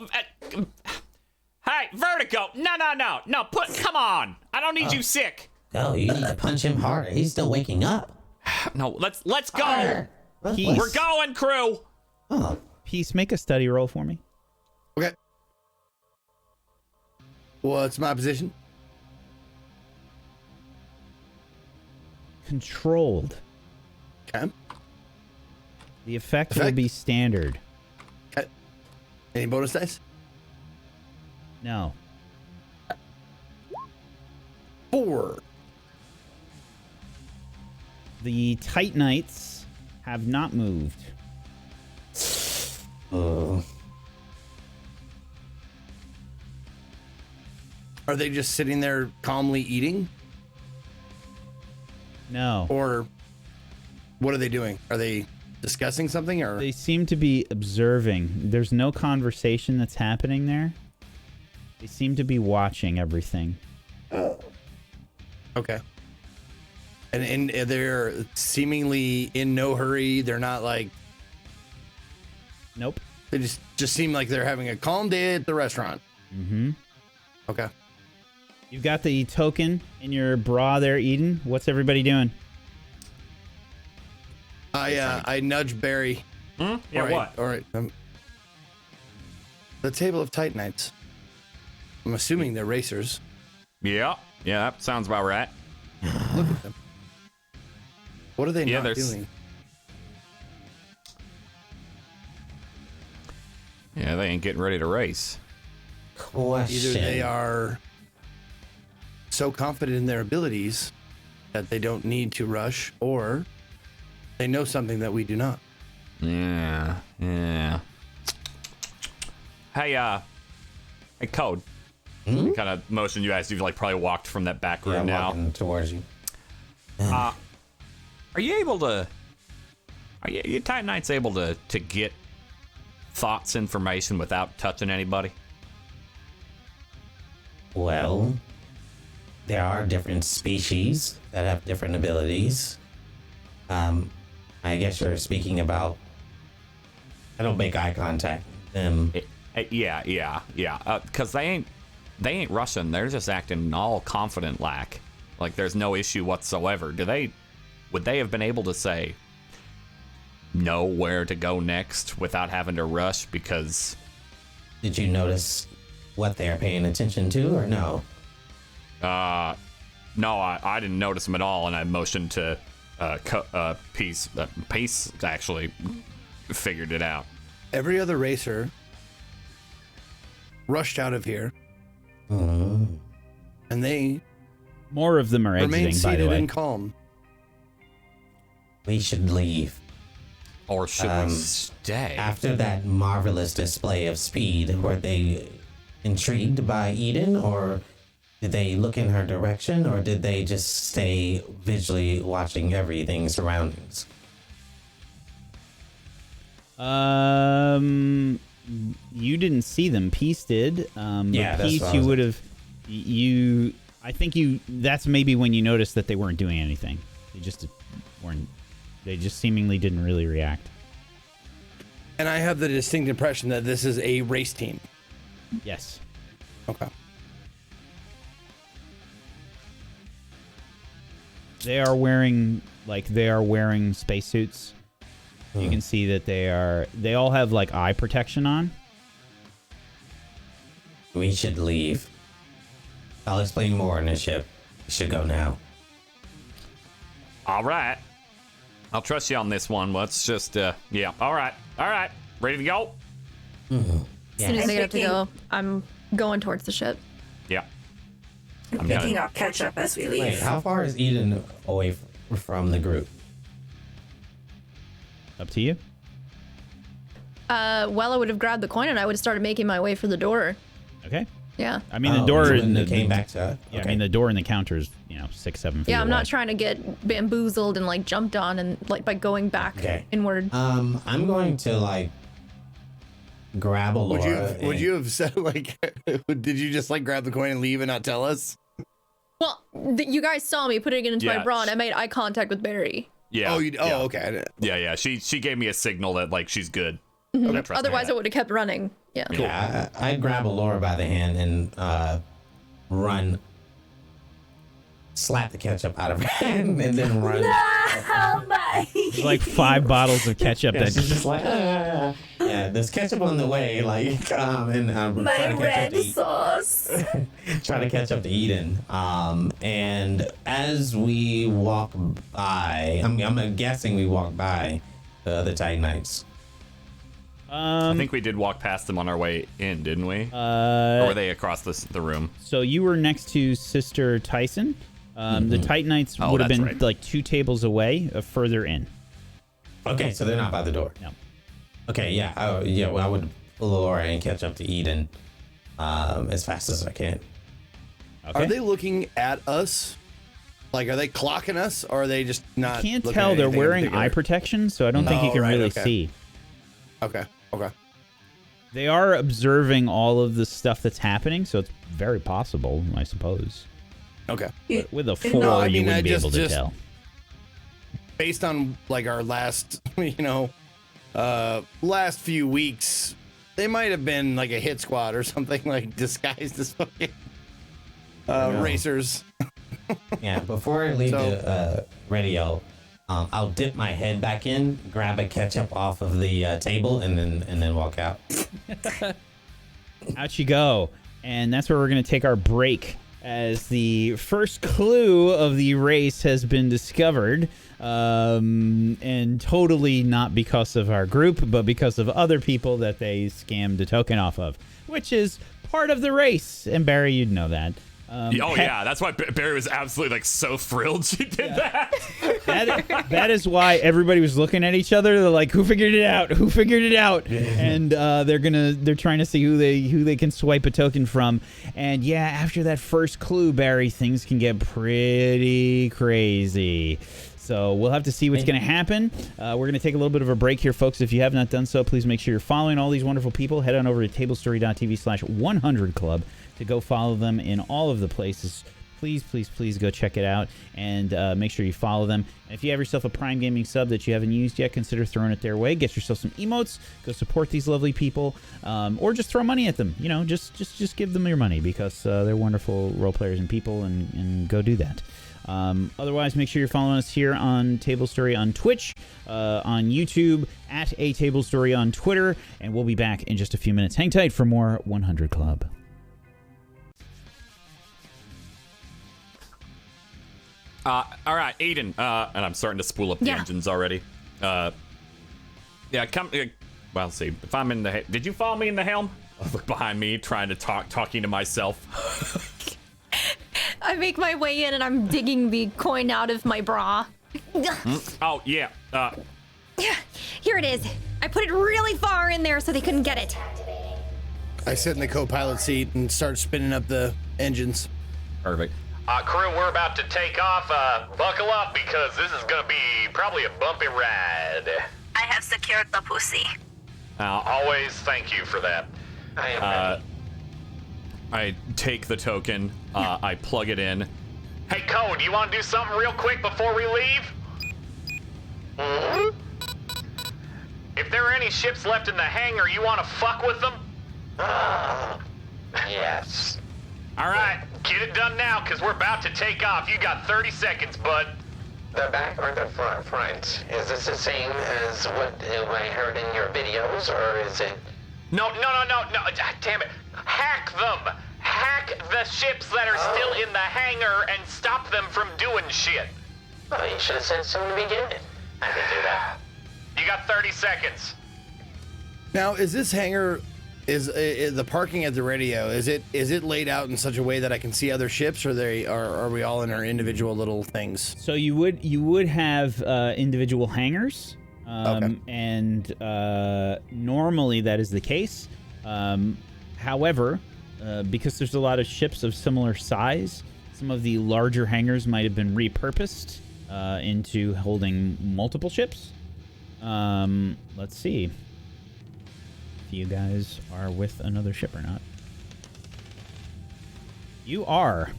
Hey, Vertigo. No. Come on. I don't need you sick. Oh, you need to punch him harder. He's still waking up. No, let's go. Peace. We're going, crew. Oh. Peace, make a study roll for me. Okay. What's my position? Controlled. Okay. The effect will be standard. Okay. Any bonus dice? No. 4. The Titanites have not moved. Are they just sitting there calmly eating? No. Or what are they doing? Are they discussing something, or They seem to be observing. There's no conversation that's happening there. They seem to be watching everything. okay? And they're seemingly in no hurry. They're not like. Nope. They just seem like they're having a calm day at the restaurant. Mm-hmm. Okay. You've got the token in your bra there, Eden. What's everybody doing? I nudge Barry. Yeah, what? All right. The table of Titanites. I'm assuming they're racers. Yeah, that sounds about right. Look at them. What are they not doing? Yeah, they ain't getting ready to race. Question. Either they are so confident in their abilities that they don't need to rush, or they know something that we do not. Yeah. Hey, Code. Kind of motion you guys. You've probably walked from that back room now. Walking towards you. Are you able to? Are you Titanites able to get thoughts information without touching anybody? Well, there are different species that have different abilities. I guess you're speaking about. I don't make eye contact with them. Yeah. Because they ain't Russian. They're just acting all confident like there's no issue whatsoever. Would they have been able to say know where to go next without having to rush? Because Did you notice what they're paying attention to, or no? no, I didn't notice them at all, and I motioned to Peace. Peace actually figured it out. Every other racer rushed out of here, Mm. and they More of them are remain exiting, by the seated way. and calm. We should leave. Or should we stay? After that marvelous display of speed, were they intrigued by Eden, or did they look in her direction, or did they just stay visually watching everything surroundings? You didn't see them. Peace did. Yeah, but that's Peace, what I you was- would have. I think you. That's maybe when you noticed that they weren't doing anything. They just weren't. They just seemingly didn't really react. And I have the distinct impression that this is a race team. Yes. Okay. They are wearing spacesuits. You can see that they all have eye protection on. We should leave. I'll explain more in the ship. We should go now. All right. I'll trust you on this one. Let's just, yeah. All right. Ready to go? As soon as I get up to go, I'm going towards the ship. Yeah. picking up ketchup as we leave. Wait, how far is Eden away from the group? Up to you. Well, I would have grabbed the coin and I would have started making my way for the door. Okay. Yeah. I mean, the door came back to. Yeah, Okay. I mean, the door and the counter is 6-7 feet. Yeah, I'm away. not trying to get bamboozled and like jumped on and like by going back inward. I'm going to like grab a Laura. Would you have said like? Did you just like grab the coin and leave and not tell us? Well, you guys saw me putting it into my bra and I made eye contact with Barry. Yeah. Okay. Yeah. She gave me a signal that like she's good. Mhm. I trust Otherwise, her. I would have kept running. Yeah. Cool. Yeah, I grab a Laura by the hand and run, slap the ketchup out of her hand, and then run. Oh my! There's like 5 bottles of ketchup. Yeah, that she's just like, yeah, there's ketchup on the way, like, and I'm My trying to catch up red to sauce. trying to catch up to Eden. And as we walk by, I'm guessing we walk by the other Titanites. I think we did walk past them on our way in, didn't we? Or were they across the room? So you were next to Sister Tyson. The Titanites would have been like 2 tables away, further in. Okay, so they're not by the door. No. Okay, yeah, well, I would pull Laura and catch up to Eden as fast as I can. Okay. Are they looking at us? Like, are they clocking us, or are they just not? I can't looking tell. at They're anything in wearing particular? eye protection, so I don't think you can really see. Okay. They are observing all of the stuff that's happening, so it's very possible, I suppose. Okay. But with a 4, No, I you mean, wouldn't be able to just tell. Based on like our last, last few weeks, they might have been like a hit squad or something, like disguised as fucking racers. Yeah, before I leave the radio, I'll dip my head back in, grab a ketchup off of the table, and then walk out. Out you go. And that's where we're going to take our break, as the first clue of the race has been discovered. And totally not because of our group, but because of other people that they scammed a token off of, which is part of the race. And Barry, you'd know that. Yeah, that's why Barry was absolutely like so thrilled she did that. That is why everybody was looking at each other. They're like, "Who figured it out? Who figured it out?" And they're trying to see who they can swipe a token from. And yeah, after that first clue, Barry, things can get pretty crazy. So we'll have to see what's going to happen. We're going to take a little bit of a break here, folks. If you have not done so, please make sure you're following all these wonderful people. Head on over to tablestory.tv/100club to go follow them in all of the places. Please go check it out and make sure you follow them. And if you have yourself a Prime Gaming sub that you haven't used yet, consider throwing it their way. Get yourself some emotes. Go support these lovely people, or just throw money at them. Just give them your money, because they're wonderful role players and people, and go do that. Otherwise, make sure you're following us here on Tablestory on Twitch, on YouTube, at A Tablestory on Twitter, and we'll be back in just a few minutes. Hang tight for more 100 Club. All right, Aiden, and I'm starting to spool up the engines already. Come. Well, let's see. If I'm in the, did you follow me in the helm? Look behind me, trying to talking to myself. I make my way in and I'm digging the coin out of my bra. Oh yeah. Here it is. I put it really far in there so they couldn't get it. I sit in the co-pilot seat and start spinning up the engines. Perfect. Crew, we're about to take off. Buckle up, because this is gonna be probably a bumpy ride. I have secured the pussy. Always thank you for that. I take the token. I plug it in. Hey, Cone, you want to do something real quick before we leave? Mm-hmm. If there are any ships left in the hangar, you want to fuck with them? Yes. All right, get it done now, because we're about to take off. You got 30 seconds, bud. The back or the front? Is this the same as what I heard in your videos, or is it? No. Damn it. Hack them. Hack the ships that are still in the hangar and stop them from doing shit. Oh, you should have said so in the beginning. I can do that. You got 30 seconds. Now, is this hangar Is the parking at the radio? Is it laid out in such a way that I can see other ships, or are we all in our individual little things? So you would have individual hangars, Okay. and normally that is the case. However, because there's a lot of ships of similar size, some of the larger hangars might have been repurposed into holding multiple ships. Let's see if you guys are with another ship or not. You are.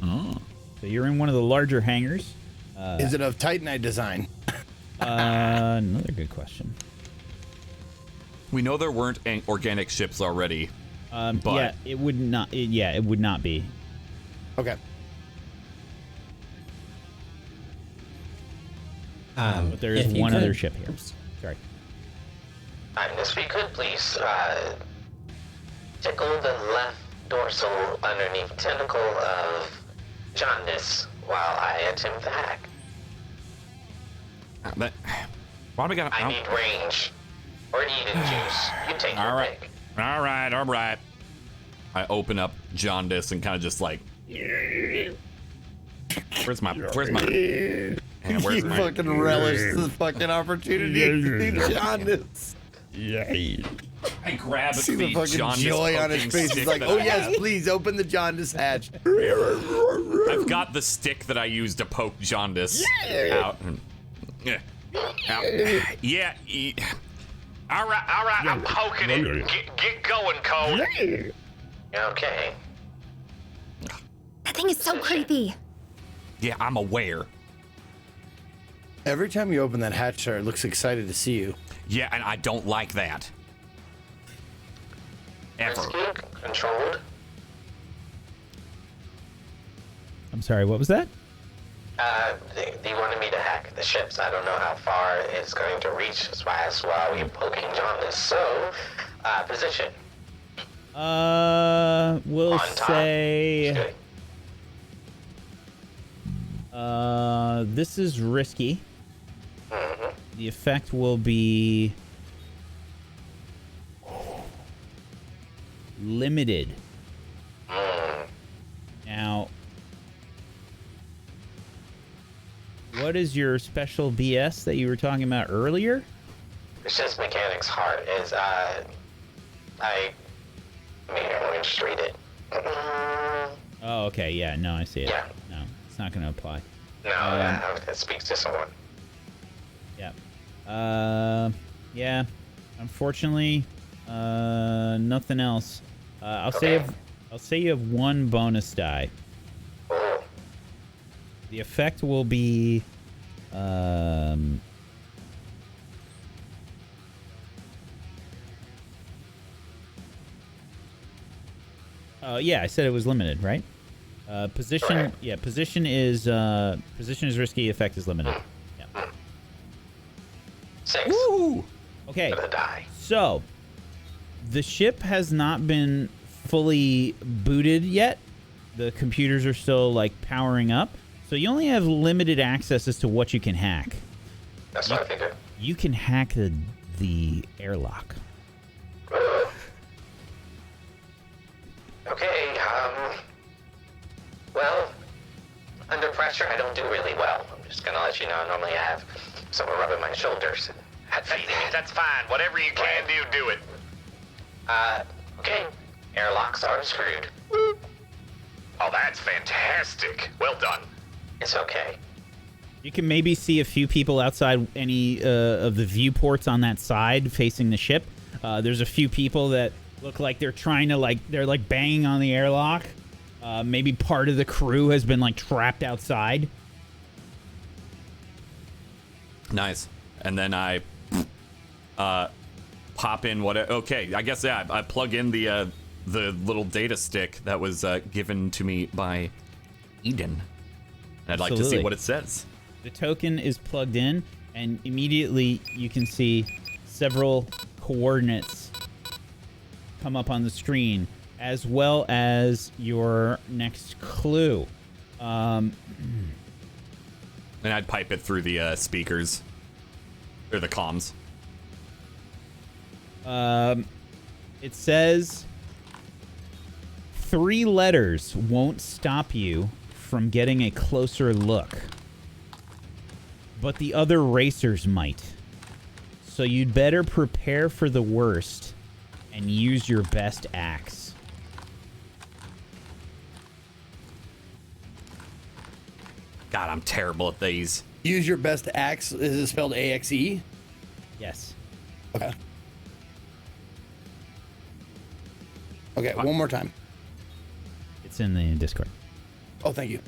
Oh. So you're in one of the larger hangars. Is it of Titanite design? Another good question. We know there weren't organic ships already. But yeah, it would not. It would not be. Okay. But there is one other ship here. Sorry. If you could please tickle the left dorsal underneath tentacle of jaundice while I attempt the hack. Why do we got? I need range. Or Eden juice. You take your pick. All right. I open up jaundice and kind of just like, where's my? You fucking relish the fucking opportunity to see jaundice. I grab See the the fucking jaundice joy on his poking face. stick He's like, that oh I yes, have. please open the jaundice hatch. I've got the stick that I use to poke jaundice out. Yeah. Yeah. All right, I'm poking it. Get going, Cole. Okay. That thing is so creepy. Yeah, I'm aware. Every time you open that hatch, sir, it looks excited to see you. Yeah, and I don't like that. Ever. Risky, controlled. I'm sorry. What was that? They wanted me to hack the ships. I don't know how far it's going to reach. That's why we're poking jaundice. So, position. We'll On top. say Good. this is risky. Mm-hmm. The effect will be limited. Now, what is your special BS that you were talking about earlier? It's just mechanics hard. I mean, I'm going to street it. Oh, okay. Yeah, no, I see it. Yeah. No, it's not going to apply. No, that speaks to someone. Yeah. Yeah. Unfortunately, nothing else. I'll say you have one bonus die. Oh, The effect will be yeah, I said it was limited, right? Position, Correct. yeah, position is risky, effect is limited. Yeah. 6 Woo! Okay. for the die. So, the ship has not been fully booted yet. The computers are still like powering up. So you only have limited access as to what you can hack. That's what I figured. You can hack the airlock. Okay, well, under pressure, I don't do really well. I'm just gonna let you know. Normally, I have someone rubbing my shoulders. That's fine. Whatever you can do it. Okay. Airlocks are screwed. Oh, that's fantastic. Well done. It's okay. You can maybe see a few people outside any of the viewports on that side facing the ship. There's a few people that look like they're trying to they're banging on the airlock. Maybe part of the crew has been trapped outside. Nice. And then I pop in what? Okay, I guess yeah. I plug in the little data stick that was given to me by Eden. And I'd like to see Absolutely. what it says. The token is plugged in, and immediately you can see several coordinates come up on the screen, as well as your next clue. And I'd pipe it through the speakers. Or the comms. It says 3 letters won't stop you from getting a closer look, but the other racers might. So you'd better prepare for the worst and use your best axe. God, I'm terrible at these. Use your best axe. Is it spelled A-X-E? Yes. Okay. Okay, one more time. It's in the Discord. Oh, thank you.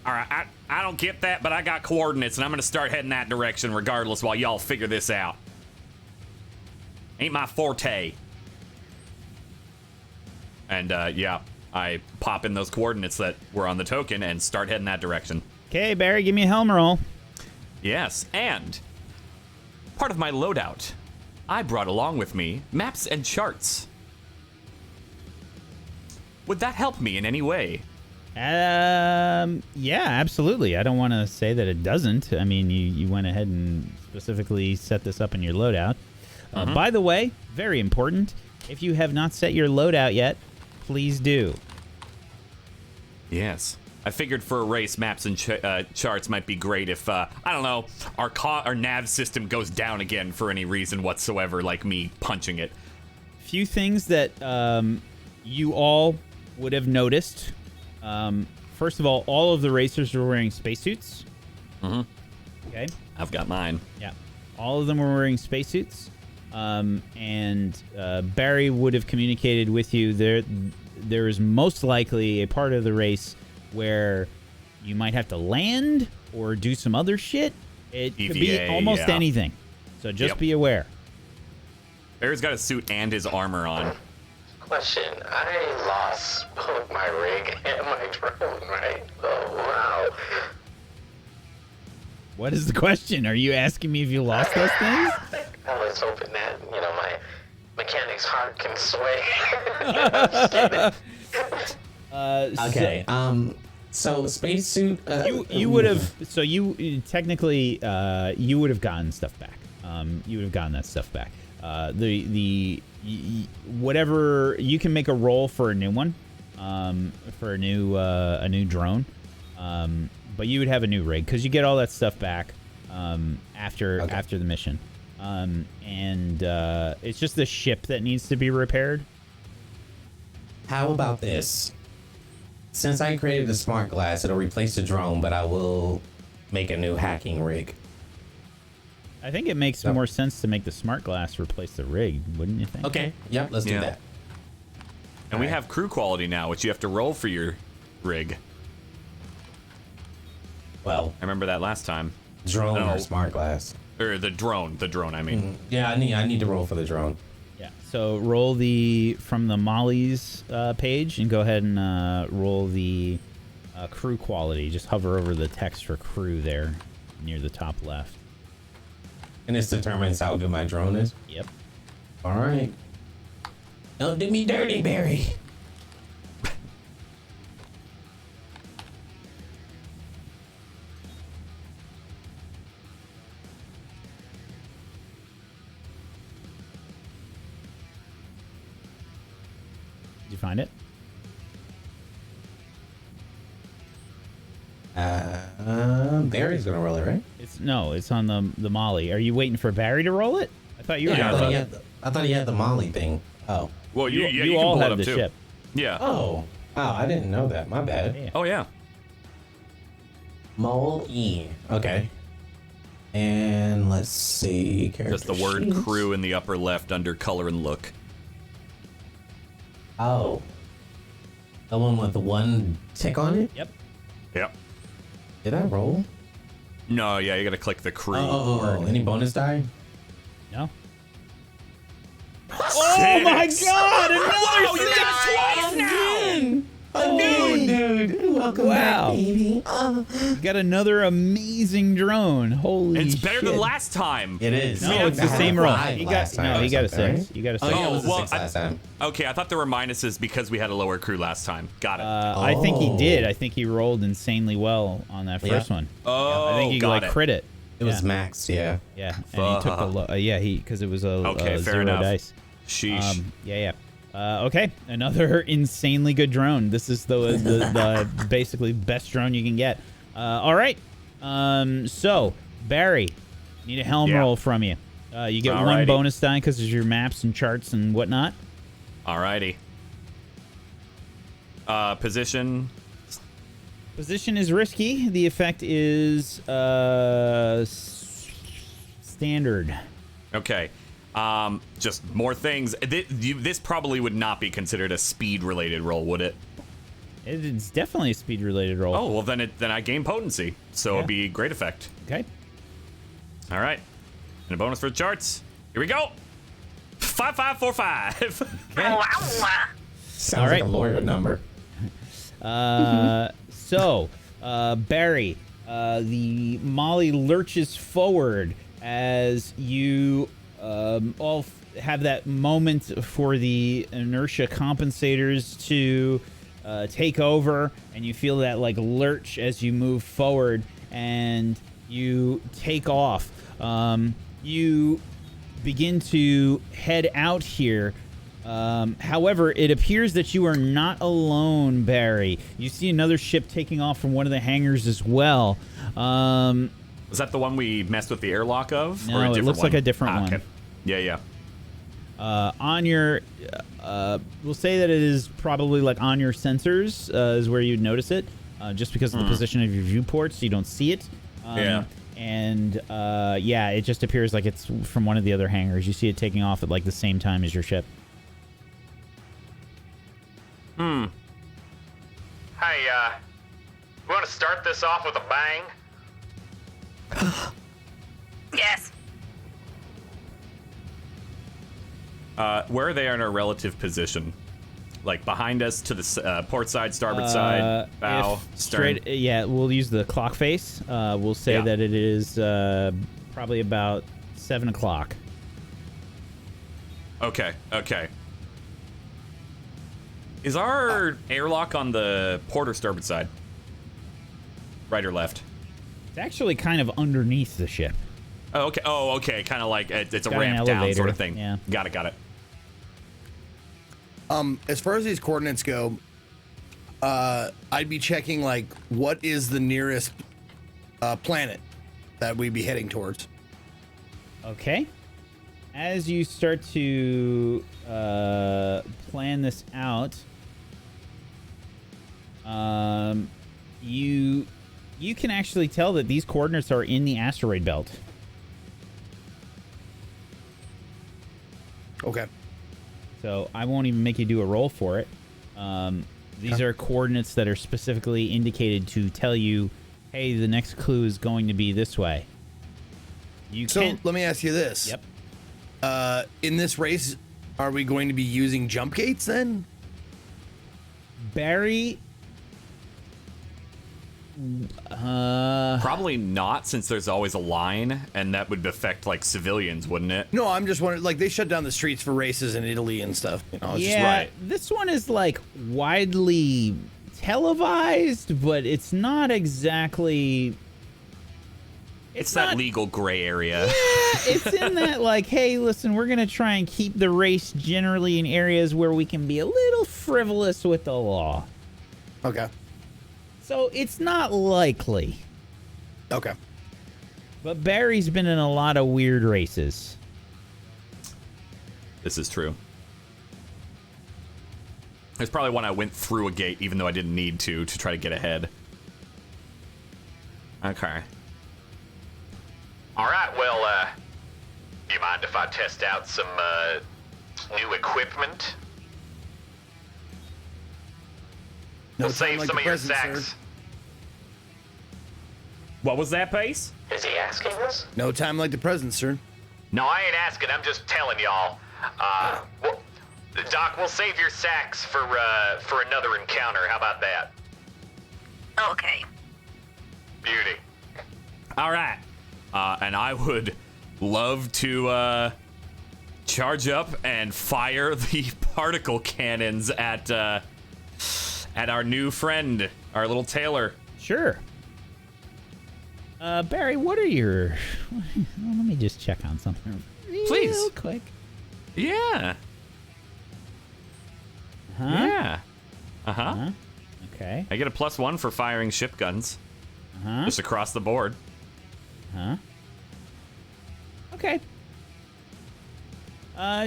All right, I don't get that, but I got coordinates, and I'm going to start heading that direction regardless while y'all figure this out. Ain't my forte. And, yeah, I pop in those coordinates that were on the token and start heading that direction. Okay, Barry, give me a helm roll. Yes, and part of my loadout, I brought along with me maps and charts. Would that help me in any way? Yeah, absolutely. I don't want to say that it doesn't. I mean, you went ahead and specifically set this up in your loadout. By the way, very important, if you have not set your loadout yet, please do. Yes. I figured for a race, maps and charts might be great if, I don't know, our nav system goes down again for any reason whatsoever, like me punching it. Few things that you all would have noticed. First of all of the racers were wearing spacesuits. Okay. I've got mine. Yeah. All of them were wearing spacesuits. And Barry would have communicated with you there is most likely a part of the race where you might have to land or do some other shit. It could be almost anything. So just be aware. Barry's got a suit and his armor on. Question. I lost both my rig and my drone, right? Oh, wow. What is the question? Are you asking me if you lost those things? I was hoping that, my mechanic's heart can sway. Okay. So spacesuit. You would have. So you technically you would have gotten stuff back. You would have gotten that stuff back. Whatever, you can make a roll for a new one, for a new drone. But you would have a new rig because you get all that stuff back after the mission. And it's just the ship that needs to be repaired. How about this? Since I created the smart glass, it'll replace the drone, but I will make a new hacking rig. I think it makes more sense to make the smart glass replace the rig, wouldn't you think? Okay. Yep. Let's do that. And we have crew quality now, which you have to roll for your rig. Well, I remember that last time. Drone or smart glass? Or the drone, I mean. Yeah, I need to roll for the drone. Yeah. So roll from the Molly's page and go ahead and roll the crew quality. Just hover over the text for crew there near the top left. And this determines how good my drone is? Yep. All right. Don't do me dirty, Barry. Did you find it? Barry's gonna roll it, right? It's on the Molly. Are you waiting for Barry to roll it? I thought you were. Yeah, I thought he had the Molly thing. Oh. Well, you all have the ship. Yeah. Oh, I didn't know that. My bad. Yeah. Oh yeah. Molly. Okay. And let's see. Just the word sheets. crew in the upper left under color and look. Oh. The one with the one tick on it? Yep. Yep. Did I roll? No, yeah, you gotta click the crew. Oh. Any bonus die? No. Oh my God! Another you got twice now! Oh, dude. Welcome back, baby. You got another amazing drone. Holy It's shit. better than last time. It is. No, it's the same roll. He got a 6. Right? You got a 6. Oh, yeah, it was well, a 6 last time. Okay, I thought there were minuses because we had a lower crew last time. Got it. I think he did. I think he rolled insanely well on that first one. Oh, I think he got it. crit it. It was maxed, yeah. Yeah, and he took the because it was a Okay, fair zero enough. dice. Sheesh. Okay, another insanely good drone. This is the basically best drone you can get. All right. So Barry, need a helm roll from you. You get one bonus die because of your maps and charts and whatnot. Alrighty. Position. Position is risky. The effect is standard. Okay. Just more things. This probably would not be considered a speed-related roll, would it? It's definitely a speed-related roll. Oh, well, then I gain potency, so it'd be great effect. Okay. All right. And a bonus for the charts. Here we go. 5545. Okay. Sounds like a lawyer number. So, Barry, the Molly lurches forward as you all have that moment for the inertia compensators to take over, and you feel that like lurch as you move forward, and you take off. You begin to head out here. However, it appears that you are not alone, Barry. You see another ship taking off from one of the hangars as well. Was that the one we messed with the airlock of? No, or a different it looks one? like a different one. Okay. Yeah. On your, we'll say that it is probably like on your sensors is where you'd notice it, just because of the position of your viewports, so you don't see it. And it just appears like it's from one of the other hangars. You see it taking off at like the same time as your ship. Hey, you want to start this off with a bang? Yes. Where are they in our relative position? Like behind us to the port side, starboard side, bow, stern? We'll use the clock face. We'll say that it is probably about 7 o'clock. Okay. Is our airlock on the port or starboard side? Right or left? It's actually kind of underneath the ship. Oh, okay. Kind of like it's a Got an ramp down elevator. sort of thing. Yeah. Got it. As far as these coordinates go, I'd be checking like what is the nearest planet that we'd be heading towards. Okay. As you start to plan this out, you can actually tell that these coordinates are in the asteroid belt. Okay. So I won't even make you do a roll for it. These are coordinates that are specifically indicated to tell you, hey, the next clue is going to be this way. Let me ask you this. Yep. In this race, are we going to be using jump gates then? Barry... Probably not, since there's always a line, and that would affect like civilians, wouldn't it? No, I'm just wondering. Like they shut down the streets for races in Italy and stuff. You know, it's just right. This one is like widely televised, but it's not exactly. It's that legal gray area. Yeah, it's in that like, hey, listen, we're gonna try and keep the race generally in areas where we can be a little frivolous with the law. Okay. So it's not likely. Okay. But Barry's been in a lot of weird races. This is true. There's probably one I went through a gate even though I didn't need to try to get ahead. Okay. All right, well, do you mind if I test out some new equipment? No We'll save like some the of your present, sacks. sir. What was that, Pace? Is he asking us? No time like the present, sir. No, I ain't asking. I'm just telling y'all. Well, Doc, we'll save your sacks for another encounter. How about that? Okay. Beauty. All right. And I would love to charge up and fire the particle cannons at our new friend, our little tailor. Sure. Barry, what are your... Let me just check on something Please. real quick. Yeah. Huh? Yeah. Uh-huh. Okay. I get a +1 for firing ship guns. Uh-huh. Just across the board. Huh? Okay.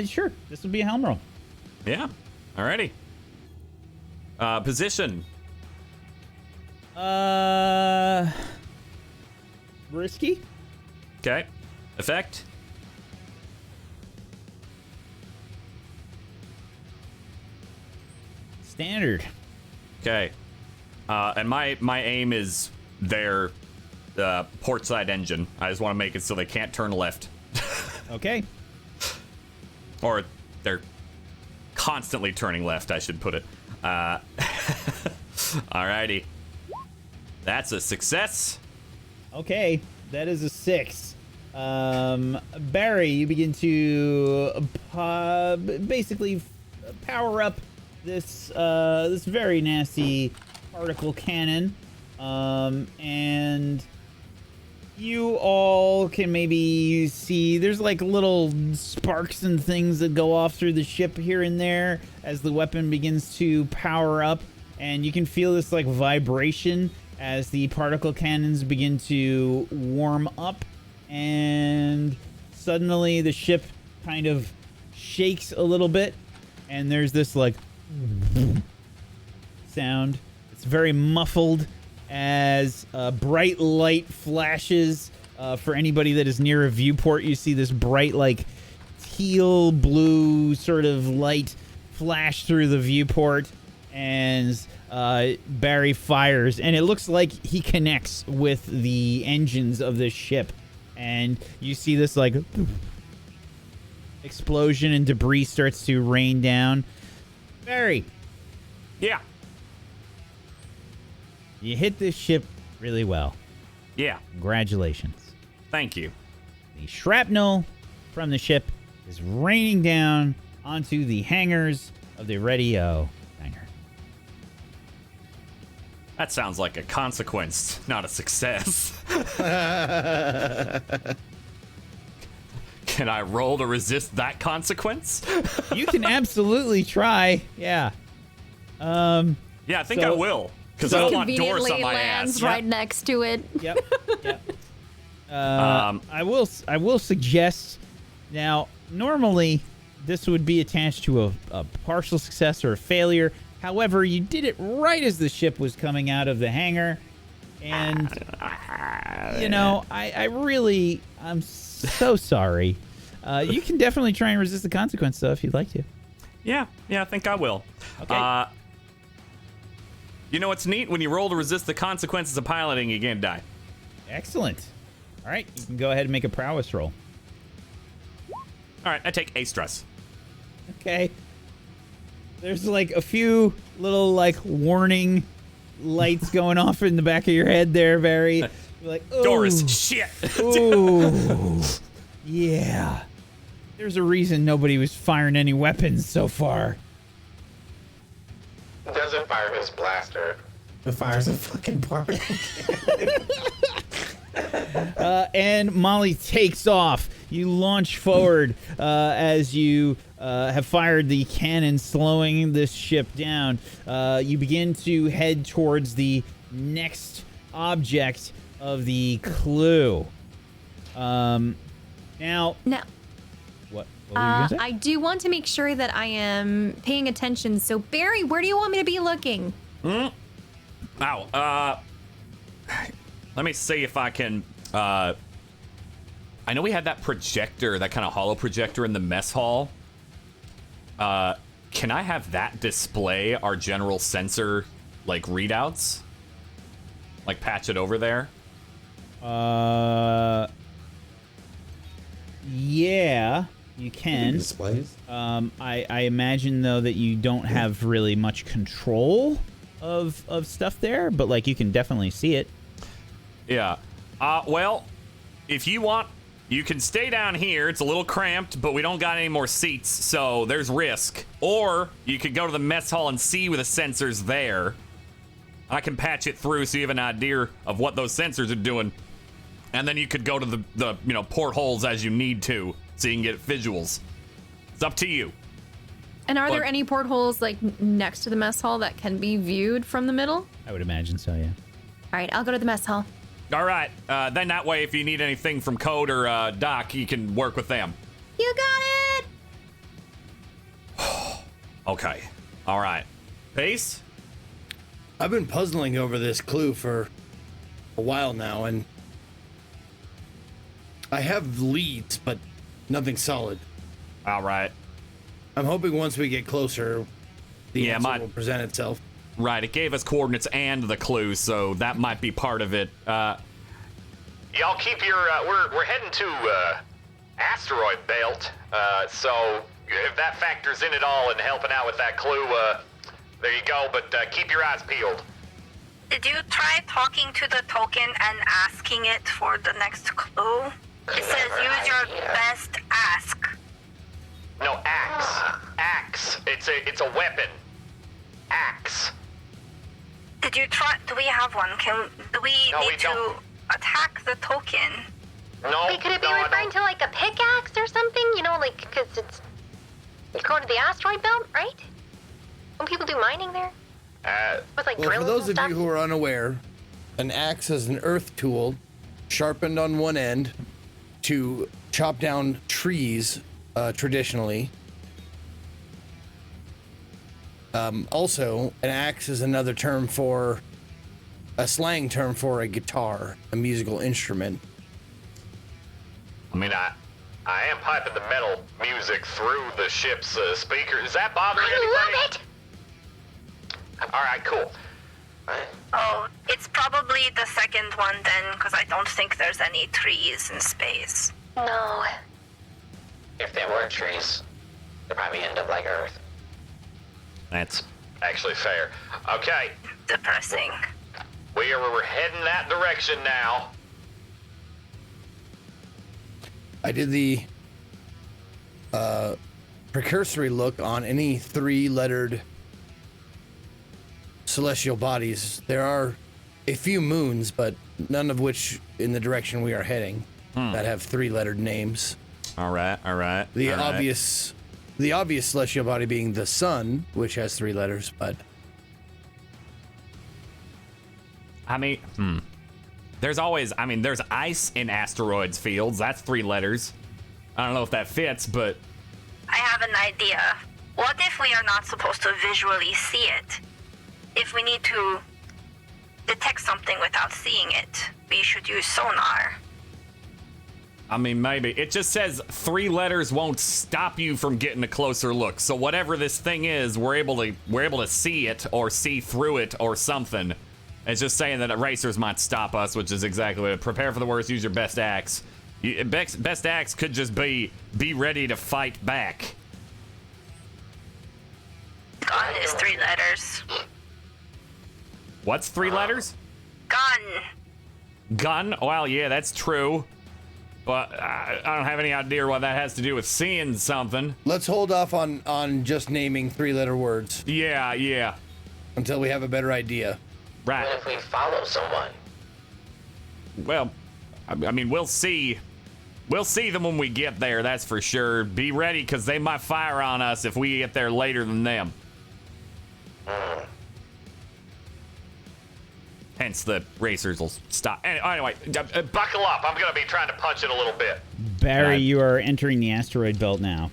Sure. This will be a helm roll. Yeah. Alrighty. Position. Risky? Okay. Effect. Standard. Okay. And my aim is their port side engine. I just want to make it so they can't turn left. Okay. Or they're constantly turning left, I should put it. Alrighty. That's a success. Okay. That is a 6. Barry, you begin to basically power up this very nasty particle cannon, and you all can maybe see there's like little sparks and things that go off through the ship here and there as the weapon begins to power up, and you can feel this like vibration as the particle cannons begin to warm up, and suddenly the ship kind of shakes a little bit, and there's this like sound. It's very muffled as bright light flashes. For anybody that is near a viewport, you see this bright like teal blue sort of light flash through the viewport, and Barry fires, and it looks like he connects with the engines of this ship, and you see this like explosion and debris starts to rain down. Barry. Yeah. You hit this ship really well. Yeah. Congratulations. Thank you. The shrapnel from the ship is raining down onto the hangars of the Radio hangar. That sounds like a consequence, not a success. Can I roll to resist that consequence? You can absolutely try. Yeah. Yeah, I think I will. Because I don't want doors on my lands ass. right next to it. Yep. Yep. I will suggest now. Normally, this would be attached to a partial success or a failure. However, you did it right as the ship was coming out of the hangar, and you know, I'm so sorry. You can definitely try and resist the consequence, though, if you'd like to. Yeah, I think I will. Okay. You know what's neat? When you roll to resist the consequences of piloting, you can't die. Excellent. All right, you can go ahead and make a prowess roll. All right, I take a stress. Okay. There's like a few little like warning lights going off in the back of your head there, Barry. You're like, oh, Doris, shit. Ooh, yeah. There's a reason nobody was firing any weapons so far. Doesn't fire his blaster. It fires a fucking particle. And Molly takes off. You launch forward as you have fired the cannon, slowing this ship down. You begin to head towards the next object of the clue. Now, what were you gonna say? I do want to make sure that I am paying attention. So, Barry, where do you want me to be looking? Let me see if I can. I know we had that projector, that kind of holo projector in the mess hall. Can I have that display our general sensor, like, readouts? Like, patch it over there? Yeah, you can. Displays? I imagine, though, that you don't have really much control of stuff there, but, like, you can definitely see it. Yeah. Well, if you want, you can stay down here. It's a little cramped, but we don't got any more seats, so there's risk. Or you could go to the mess hall and see with the sensors there. I can patch it through so you have an idea of what those sensors are doing. And then you could go to the portholes as you need to, so you can get visuals. It's up to you. And are there But- any portholes like next to the mess hall that can be viewed from the middle? I would imagine so, yeah. All right, I'll go to the mess hall. All right. Then that way, if you need anything from Code or Doc, you can work with them. You got it. Okay. All right. Pace? I've been puzzling over this clue for a while now, and I have leads, but nothing solid. All right. I'm hoping once we get closer, the answer will present itself. Right, it gave us coordinates and the clue, so that might be part of it. Y'all keep your, we're heading to, asteroid belt, so if that factors in at all and helping out with that clue, there you go, but keep your eyes peeled. Did you try talking to the token and asking it for the next clue? It says use your best ask. No, axe. Axe. It's a weapon. Axe. Did you try? Do we have one? Do we No, need we to don't. attack the token? No. Wait, could it be referring to like a pickaxe or something? You know, like, because it's going to the asteroid belt, right? When people do mining there? With like Well, drills for those and of stuff? you who are unaware, an axe is an earth tool sharpened on one end to chop down trees traditionally. Also, an axe is another term for a slang term for a guitar, a musical instrument. I mean, I am piping the metal music through the ship's speaker. Is that bothering anybody? I love it! All right, cool. Oh, it's probably the second one then, because I don't think there's any trees in space. No. If there were trees, they'd probably end up like Earth. That's actually fair. Okay. Depressing. We're heading that direction now. I did the precursory look on any three-lettered celestial bodies. There are a few moons, but none of which in the direction we are heading that have three-lettered names. All right. The obvious celestial body being the sun, which has three letters, but I mean, there's ice in asteroids fields. That's 3 letters. I don't know if that fits, but I have an idea. What if we are not supposed to visually see it? If we need to detect something without seeing it, we should use sonar. I mean, maybe. It just says 3 letters won't stop you from getting a closer look. So whatever this thing is, we're able to see it or see through it or something. It's just saying that racers might stop us, which is exactly what. Prepare for the worst, use your best axe. Best axe could just be ready to fight back. Gun is 3 letters. What's 3 letters? Gun. Gun? Well, yeah, that's true. But I don't have any idea what that has to do with seeing something. let's hold off on just naming three-letter words Yeah. until we have a better idea. What Right. if we follow someone? Well, I mean, we'll see. We'll see them when we get there, that's for sure. Be ready, because they might fire on us if we get there later than them. Hence, the racers will stop. Anyway, Buckle up. I'm going to be trying to punch it a little bit. Barry, Right. you are entering the asteroid belt now.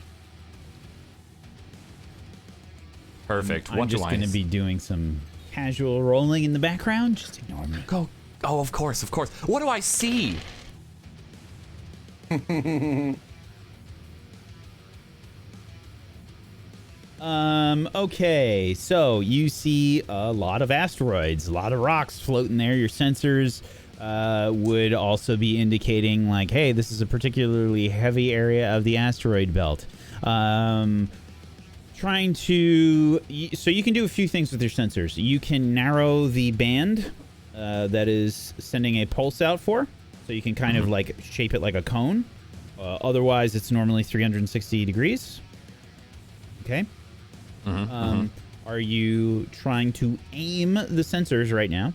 perfect. I'm What do just I going to be doing some casual rolling in the background. Just ignore me. go? Oh, of course. What do I see? Okay, so you see a lot of asteroids, a lot of rocks floating there. Your sensors would also be indicating, like, hey, this is a particularly heavy area of the asteroid belt. So you can do a few things with your sensors. You can narrow the band that is sending a pulse out for, so you can kind of like shape it like a cone. Otherwise, it's normally 360 degrees. Okay. Are you trying to aim the sensors right now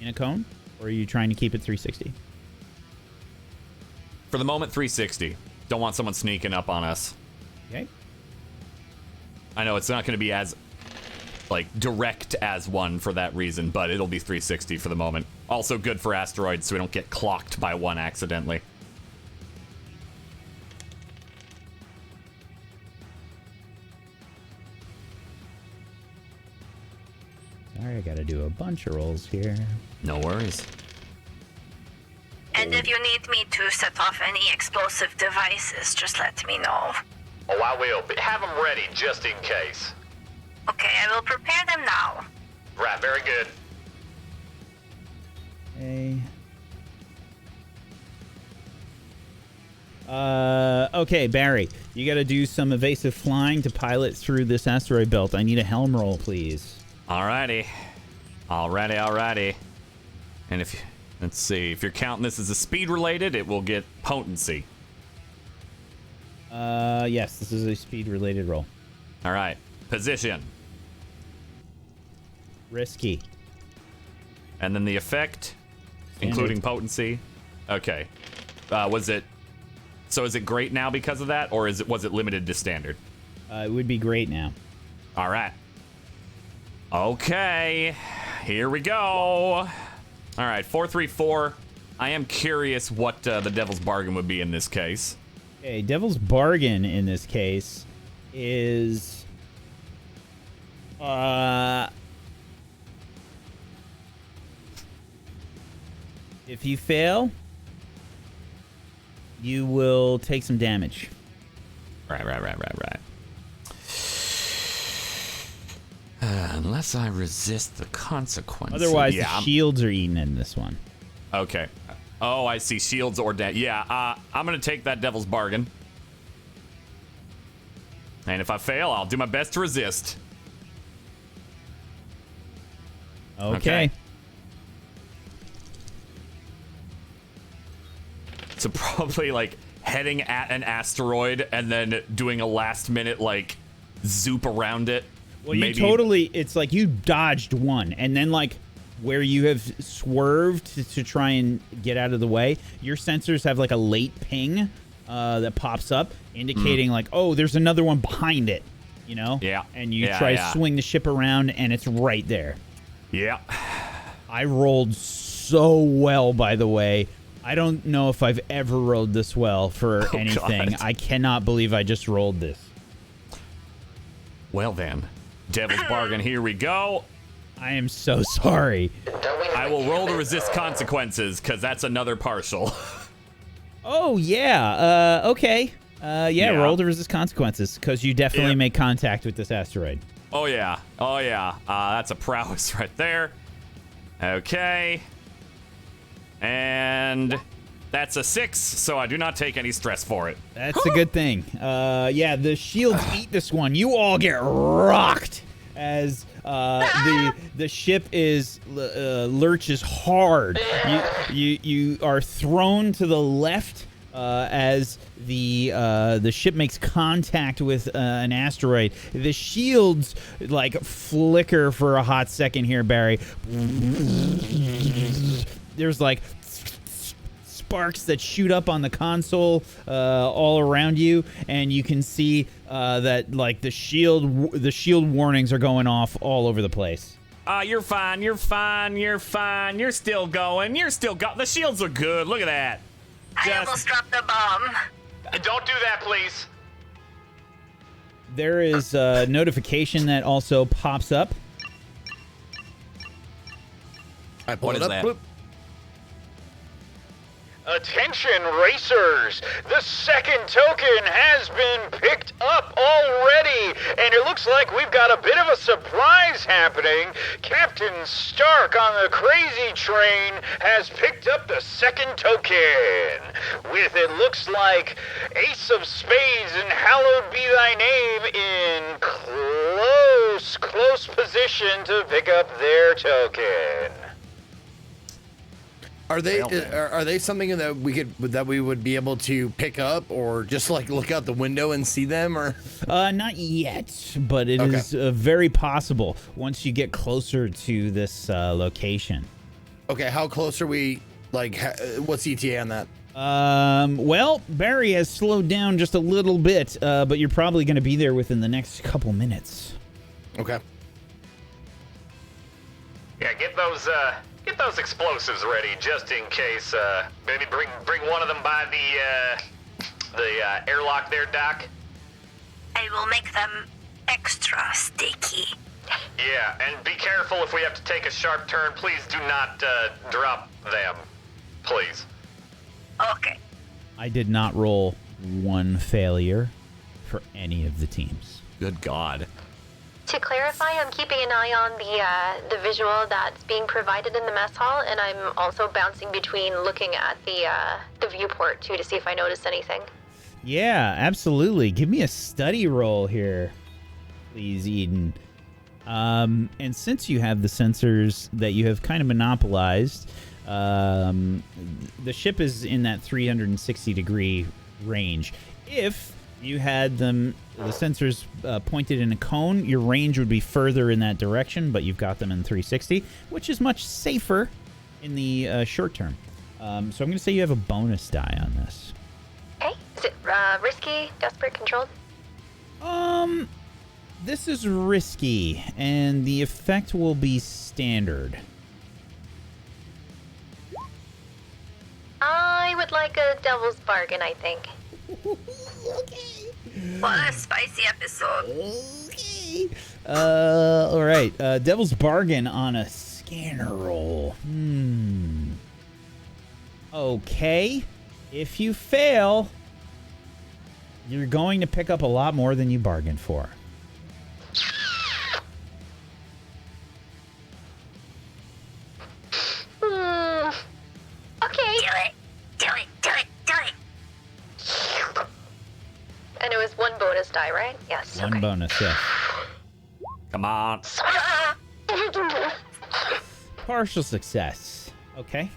in a cone, or are you trying to keep it 360? For the moment, 360. Don't want someone sneaking up on us. Okay. I know it's not going to be as like direct as one for that reason, but it'll be 360 for the moment. Also good for asteroids so we don't get clocked by one accidentally. Sorry, I gotta do a bunch of rolls here. No worries. And if you need me to set off any explosive devices, just let me know. Oh, I will. But have them ready just in case. Okay, I will prepare them now. Right, very good. Okay, Barry, you gotta do some evasive flying to pilot through this asteroid belt. I need a helm roll, please. Alrighty. And let's see, if you're counting this as a speed related, it will get potency. Yes, this is a speed related roll. Alright. Position. Risky. And then the effect, Standard. including potency. Okay. Is it great now because of that, or was it limited to standard? It would be great now. Alright. Okay. Here we go. Alright, 434. I am curious what the Devil's Bargain would be in this case. Okay, Devil's Bargain in this case is if you fail, you will take some damage. Right. Unless I resist the consequences. Otherwise, the shields are eaten in this one. Okay. Oh, I see. Shields or death. Yeah, I'm going to take that Devil's Bargain. And if I fail, I'll do my best to resist. Okay. So probably like heading at an asteroid and then doing a last minute like zoop around it. Well, it's like you dodged one, and then like where you have swerved to try and get out of the way, your sensors have like a late ping that pops up indicating like, oh, there's another one behind it, you know? Yeah. And you try to swing the ship around, and it's right there. Yeah. I rolled so well, by the way. I don't know if I've ever rolled this well for anything. God. I cannot believe I just rolled this. Well then, Devil's Bargain, here we go. I am so sorry. I will roll to resist consequences, because that's another partial. Oh, yeah. Okay. Roll to resist consequences, because you definitely make contact with this asteroid. Oh, yeah. That's a prowess right there. Okay. And that's a 6, so I do not take any stress for it. That's a good thing. The shields eat this one. You all get rocked as the ship lurches hard. You are thrown to the left as the ship makes contact with an asteroid. The shields like flicker for a hot second here, Barry. There's like sparks that shoot up on the console all around you, and you can see that like the shield warnings are going off all over the place. You're fine. You're still going. The shields are good. Look at that. I almost dropped the bomb. Don't do that, please. There is a notification that also pops up. I pull What it is up. that? Bloop. Attention racers, the second token has been picked up already, and it looks like we've got a bit of a surprise happening. Captain Stark on the crazy train has picked up the second token, with it looks like Ace of Spades and Hallowed Be Thy Name in close position to pick up their token. Are they something that we would be able to pick up, or just like look out the window and see them, or? Not yet, but it is very possible once you get closer to this location. Okay, how close are we? Like, what's ETA on that? Well, Barry has slowed down just a little bit, but you're probably going to be there within the next couple minutes. Okay. Yeah, get those explosives ready just in case. Maybe bring one of them by the airlock there, Doc. I will make them extra sticky. Yeah, and be careful if we have to take a sharp turn. Please do not drop them. Please. Okay. I did not roll one failure for any of the teams. Good God. To clarify, I'm keeping an eye on the visual that's being provided in the mess hall, and I'm also bouncing between looking at the viewport too to see if I notice anything. Yeah, absolutely. Give me a study roll here, please, Eden. And since you have the sensors that you have kind of monopolized, the ship is in that 360-degree range. If you had the sensors pointed in a cone, your range would be further in that direction, but you've got them in 360, which is much safer in the short term. So I'm going to say you have a bonus die on this. Okay. Is it risky, desperate, controlled? This is risky, and the effect will be standard. I would like a devil's bargain, I think. Okay. What a spicy episode. Okay. All right. Devil's bargain on a scanner roll. Okay. If you fail, you're going to pick up a lot more than you bargained for. Okay. Do it. And it was one bonus die, right? Yes. One bonus, yeah. Come on. Partial success. Okay.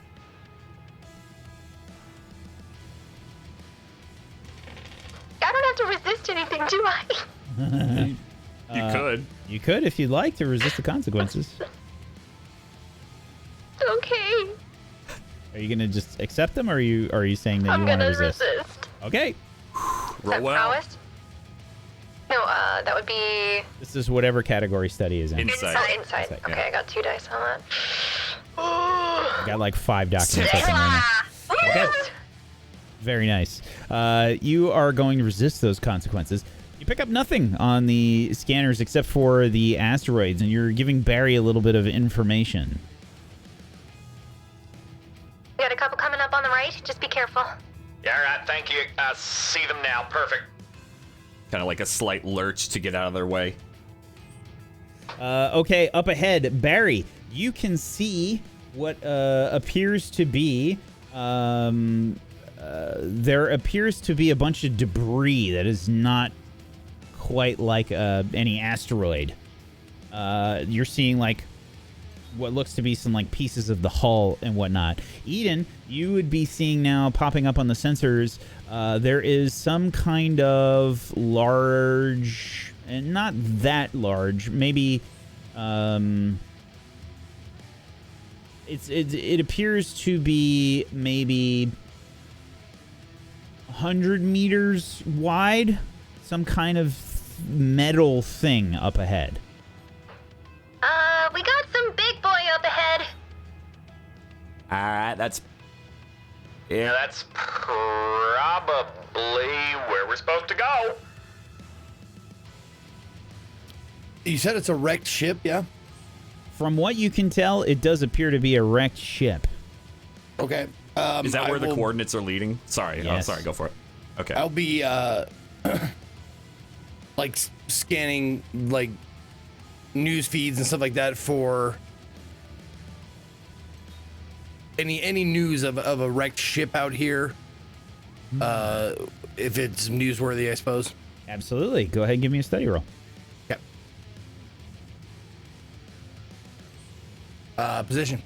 I don't have to resist anything, do I? You could. You could if you'd like to resist the consequences. Okay. Are you gonna just accept them, or are you saying that I'm you want to gonna resist? resist. Okay. Roll well. Prowess? No, that would be This is whatever category study is in. Insight. inside. Insight, Okay, yeah. I got 2 dice on that. I got like 5 documents open right now. Okay. Very nice. You are going to resist those consequences. You pick up nothing on the scanners except for the asteroids, and you're giving Barry a little bit of information. We got a couple coming up on the right. Just be careful. Yeah, all right, thank you. I see them now. Perfect. Kind of like a slight lurch to get out of their way. Okay, up ahead, Barry, you can see what appears to be there appears to be a bunch of debris that is not quite like any asteroid. You're seeing like what looks to be some like pieces of the hull and whatnot. Eden, you would be seeing now popping up on the sensors. There is some kind of large, and not that large, maybe. It appears to be maybe 100 meters wide. Some kind of metal thing up ahead. We got some big boy up ahead. All right, that's Yeah, that's probably where we're supposed to go. You said it's a wrecked ship, yeah? From what you can tell, it does appear to be a wrecked ship. Okay. is that where the coordinates are leading? Sorry, Yes. sorry, go for it. Okay. I'll be like scanning like news feeds and stuff like that for any news of a wrecked ship out here. If it's newsworthy, I suppose. Absolutely. Go ahead and give me a study roll. Okay. Position.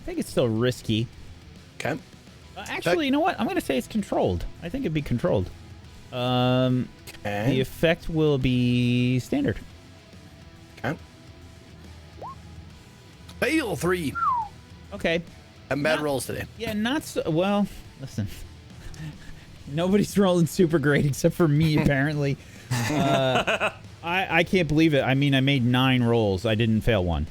I think it's still risky. Okay. Actually, you know what? I'm going to say it's controlled. I think it'd be controlled. The effect will be standard. Okay. Fail 3. Okay. Having bad rolls today. Yeah, not so well. Listen, nobody's rolling super great except for me apparently. I can't believe it. I mean, I made 9 rolls. I didn't fail one.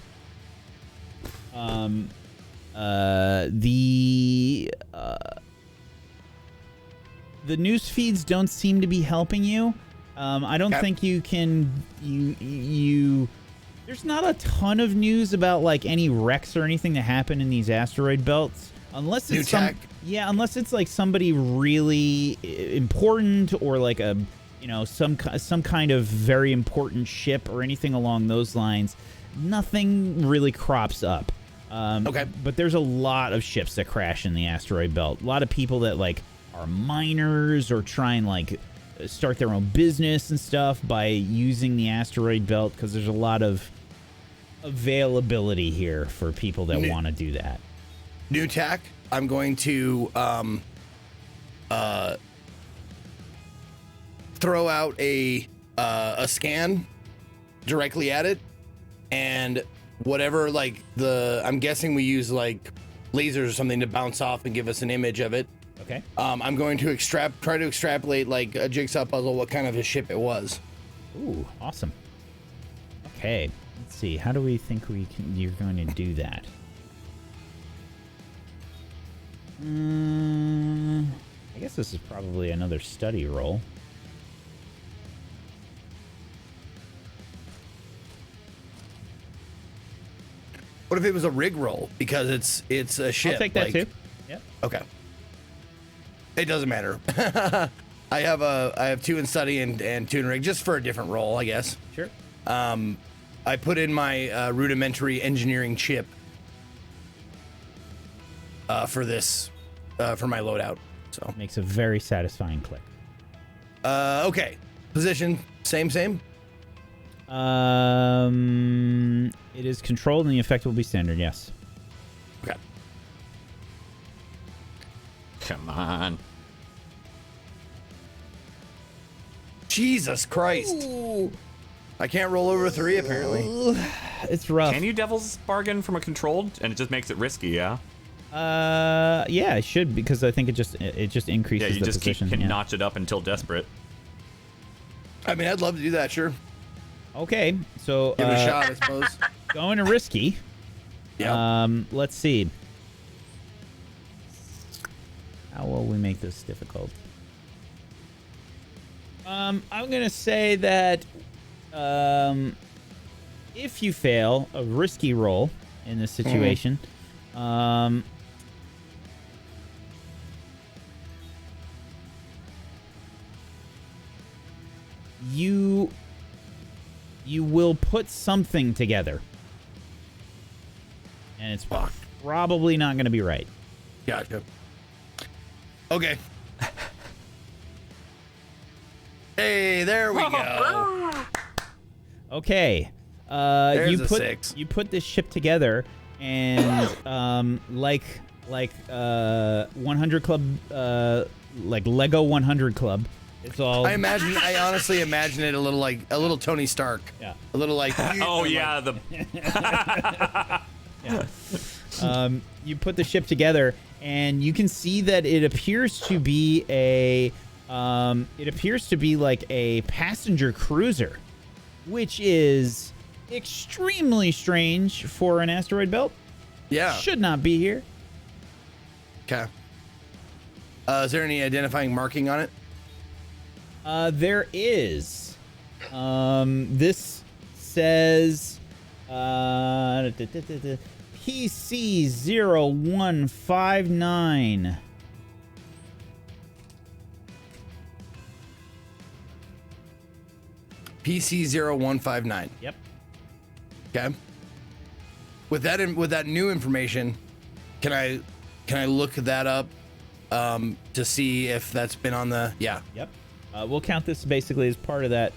The news feeds don't seem to be helping you. I don't think you can. There's not a ton of news about like any wrecks or anything that happen in these asteroid belts, unless it's unless it's like somebody really important or like a some kind of very important ship or anything along those lines. Nothing really crops up. But there's a lot of ships that crash in the asteroid belt. A lot of people that like are miners or try and like start their own business and stuff by using the asteroid belt because there's a lot of availability here for people that want to do that. New tack. I'm going to throw out a scan directly at it, and whatever like I'm guessing we use like lasers or something to bounce off and give us an image of it. Okay. I'm going to try to extrapolate like a jigsaw puzzle what kind of a ship it was. Ooh, awesome. Okay, let's see. How do we think you're going to do that? I guess this is probably another study roll. What if it was a rig roll because it's a ship? I'll take that too. Yeah. Okay. It doesn't matter. I have 2 in study and 2 in rig just for a different role, I guess. Sure. I put in my rudimentary engineering chip for this for my loadout. So makes a very satisfying click. Okay. Position same. It is controlled and the effect will be standard. Yes. Okay. Come on. Jesus Christ. Ooh. I can't roll over 3 apparently. It's rough. Can you devil's bargain from a controlled and it just makes it risky, yeah? Yeah, it should because I think it just increases yeah, you the just position. can notch it up until desperate. I mean, I'd love to do that, sure. Okay, so give it a shot, I suppose. Going to risky. Yeah. Let's see. How will we make this difficult? I'm gonna say that if you fail a risky roll in this situation, you will put something together, and it's probably not going to be right. Gotcha. Okay. Hey, there we go. Okay. You put this ship together, and like 100 Club, like Lego 100 Club. It's all. I honestly imagine it a little Tony Stark. Yeah. A little like. Oh yeah, yeah. You put the ship together, and you can see that it appears to be like a passenger cruiser, which is extremely strange for an asteroid belt. Yeah. Should not be here. Okay. Is there any identifying marking on it? There is. This says PC0159. PC0159. Yep. Okay. With that new information, can I look that up to see if that's been on the Yep. We'll count this basically as part of that.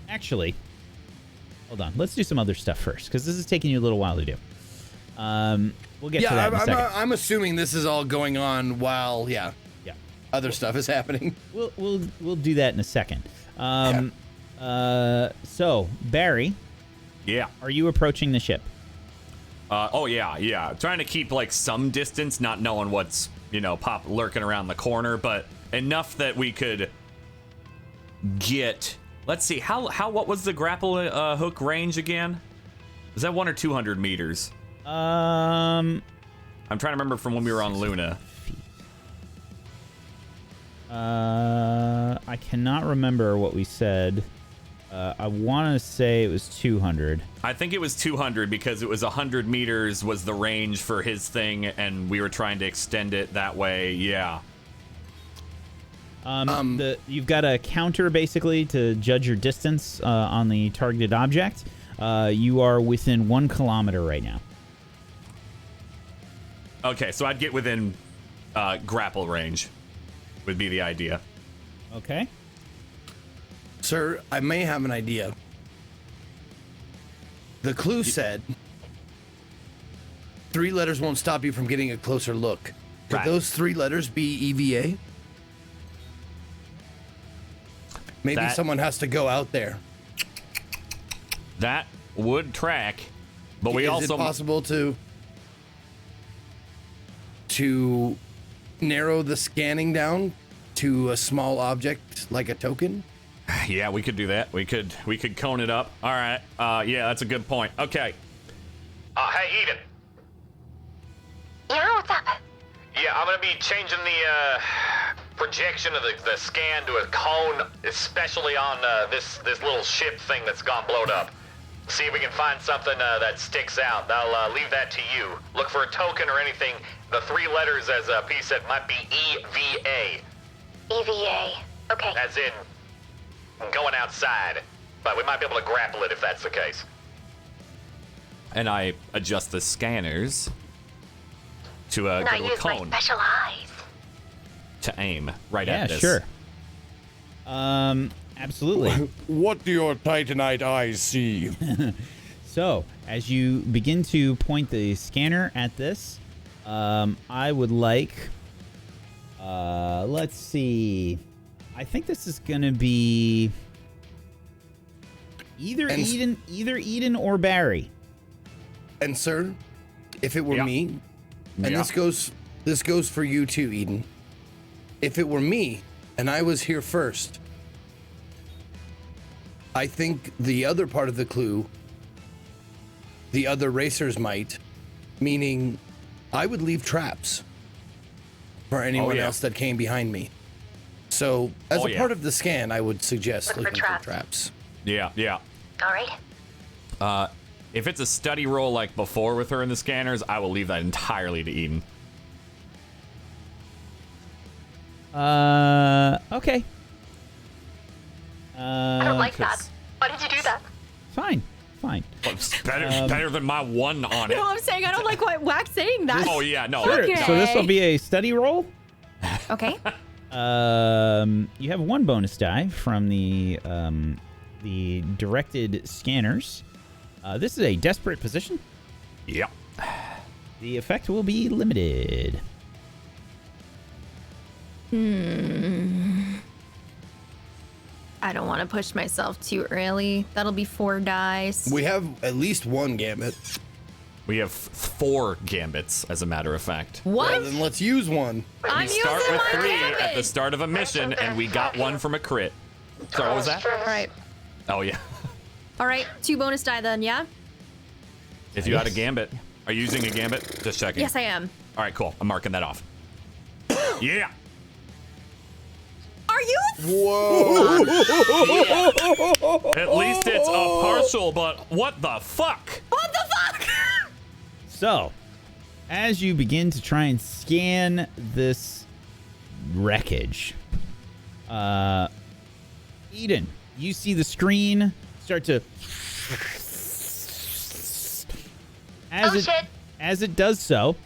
Actually, hold on. Let's do some other stuff first, because this is taking you a little while to do. We'll get to that in a second. I'm assuming this is all going on while other stuff is happening. We'll do that in a second. So Barry, Yeah. Are you approaching the ship? Oh, yeah. Trying to keep, like, some distance, not knowing what's, lurking around the corner, but enough that we could get... Let's see, what was the grapple hook range again? Is that 100 or 200 meters? I'm trying to remember from when we were on Luna. I cannot remember what we said. I want to say it was 200. I think it was 200 because it was 100 meters was the range for his thing, and we were trying to extend it that way. Yeah. You've got a counter basically to judge your distance on the targeted object. You are within 1 kilometer right now. Okay, so I'd get within grapple range would be the idea. Okay. Sir, I may have an idea. The clue said 3 letters won't stop you from getting a closer look. Could those 3 letters be EVA? Maybe someone has to go out there. That would track, but we also... Is it possible to narrow the scanning down to a small object like a token? Yeah, we could do that. We could cone it up. All right. Yeah, that's a good point. Okay. Hey, Eden. Yeah, what's up? Yeah, I'm gonna be changing the projection of the scan to a cone, especially on this little ship thing that's gone blowed up. See if we can find something that sticks out. I'll leave that to you. Look for a token or anything. The 3 letters, as P said, might be EVA. EVA. Okay. As in going outside, but we might be able to grapple it if that's the case. And I adjust the scanners to a Not little use cone my special eyes. to aim right at this. Yeah, sure. Absolutely. What do your Titanite eyes see? So, as you begin to point the scanner at this, I would like... let's see... I think this is gonna be either Eden or Barry. And sir, if it were me, and this goes for you too, Eden. If it were me and I was here first, I think the other part of the clue, the other racers might, meaning I would leave traps for anyone else that came behind me. So, as a part of the scan, I would suggest looking for traps. Yeah. All right. If it's a study roll like before with her in the scanners, I will leave that entirely to Eden. Okay. I don't like that. Why did you do that? Fine. Well, it's better than my 1 on it. No, I'm saying I don't like Wax saying that. Oh, yeah, no. Sure. Okay. So this will be a study roll. Okay. You have 1 bonus die from the directed scanners. This is a desperate position. Yep. The effect will be limited. I don't want to push myself too early. That'll be 4 dice. We have at least 1 gambit. We have 4 gambits, as a matter of fact. What? Well, then let's use one. We start with 3 at the start of a mission, and we got 1 from a crit. So what was that? All right. Oh, yeah. All right. 2 bonus die then, yeah? If you had a gambit. Are you using a gambit? Just checking. Yes, I am. All right, cool. I'm marking that off. Yeah. Are you? Whoa! At least it's a partial, but what the fuck? What the fuck? So, as you begin to try and scan this wreckage, Eden, you see the screen start to... As it does so,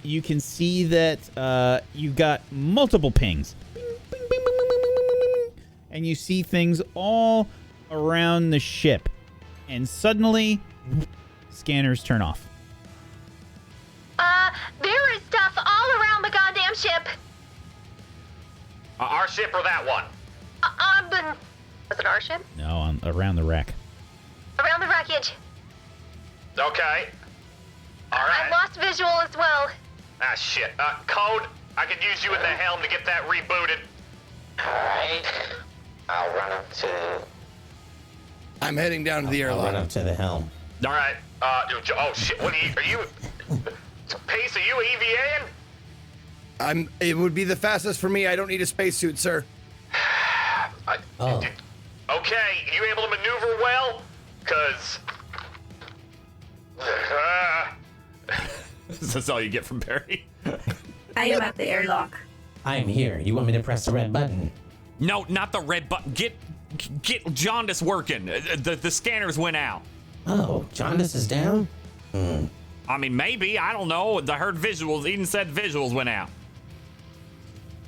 you can see that you've got multiple pings. Bing, bing, bing, bing, bing, bing, bing, bing, and you see things all around the ship. And suddenly, scanners turn off. There is stuff all around the goddamn ship. Our ship or that one? Was it our ship? No, around the wreck. Around the wreckage. Okay. All right. I lost visual as well. Ah, shit. Code, I could use you in the helm to get that rebooted. Alright. I'll run up to... I'm heading down to the I'll airlock. run up to the helm. All right. Oh, shit. What are you... Pace, are you EVAing? It would be the fastest for me. I don't need a spacesuit, sir. Oh. Okay, you able to maneuver well? Cause... That's all you get from Barry. I am at the airlock. I'm here. You want me to press the red button? No, not the red button. Get Jaundice working. The scanners went out. Oh, Jaundice is down? I mean, maybe. I don't know. I heard visuals. Eden said visuals went out.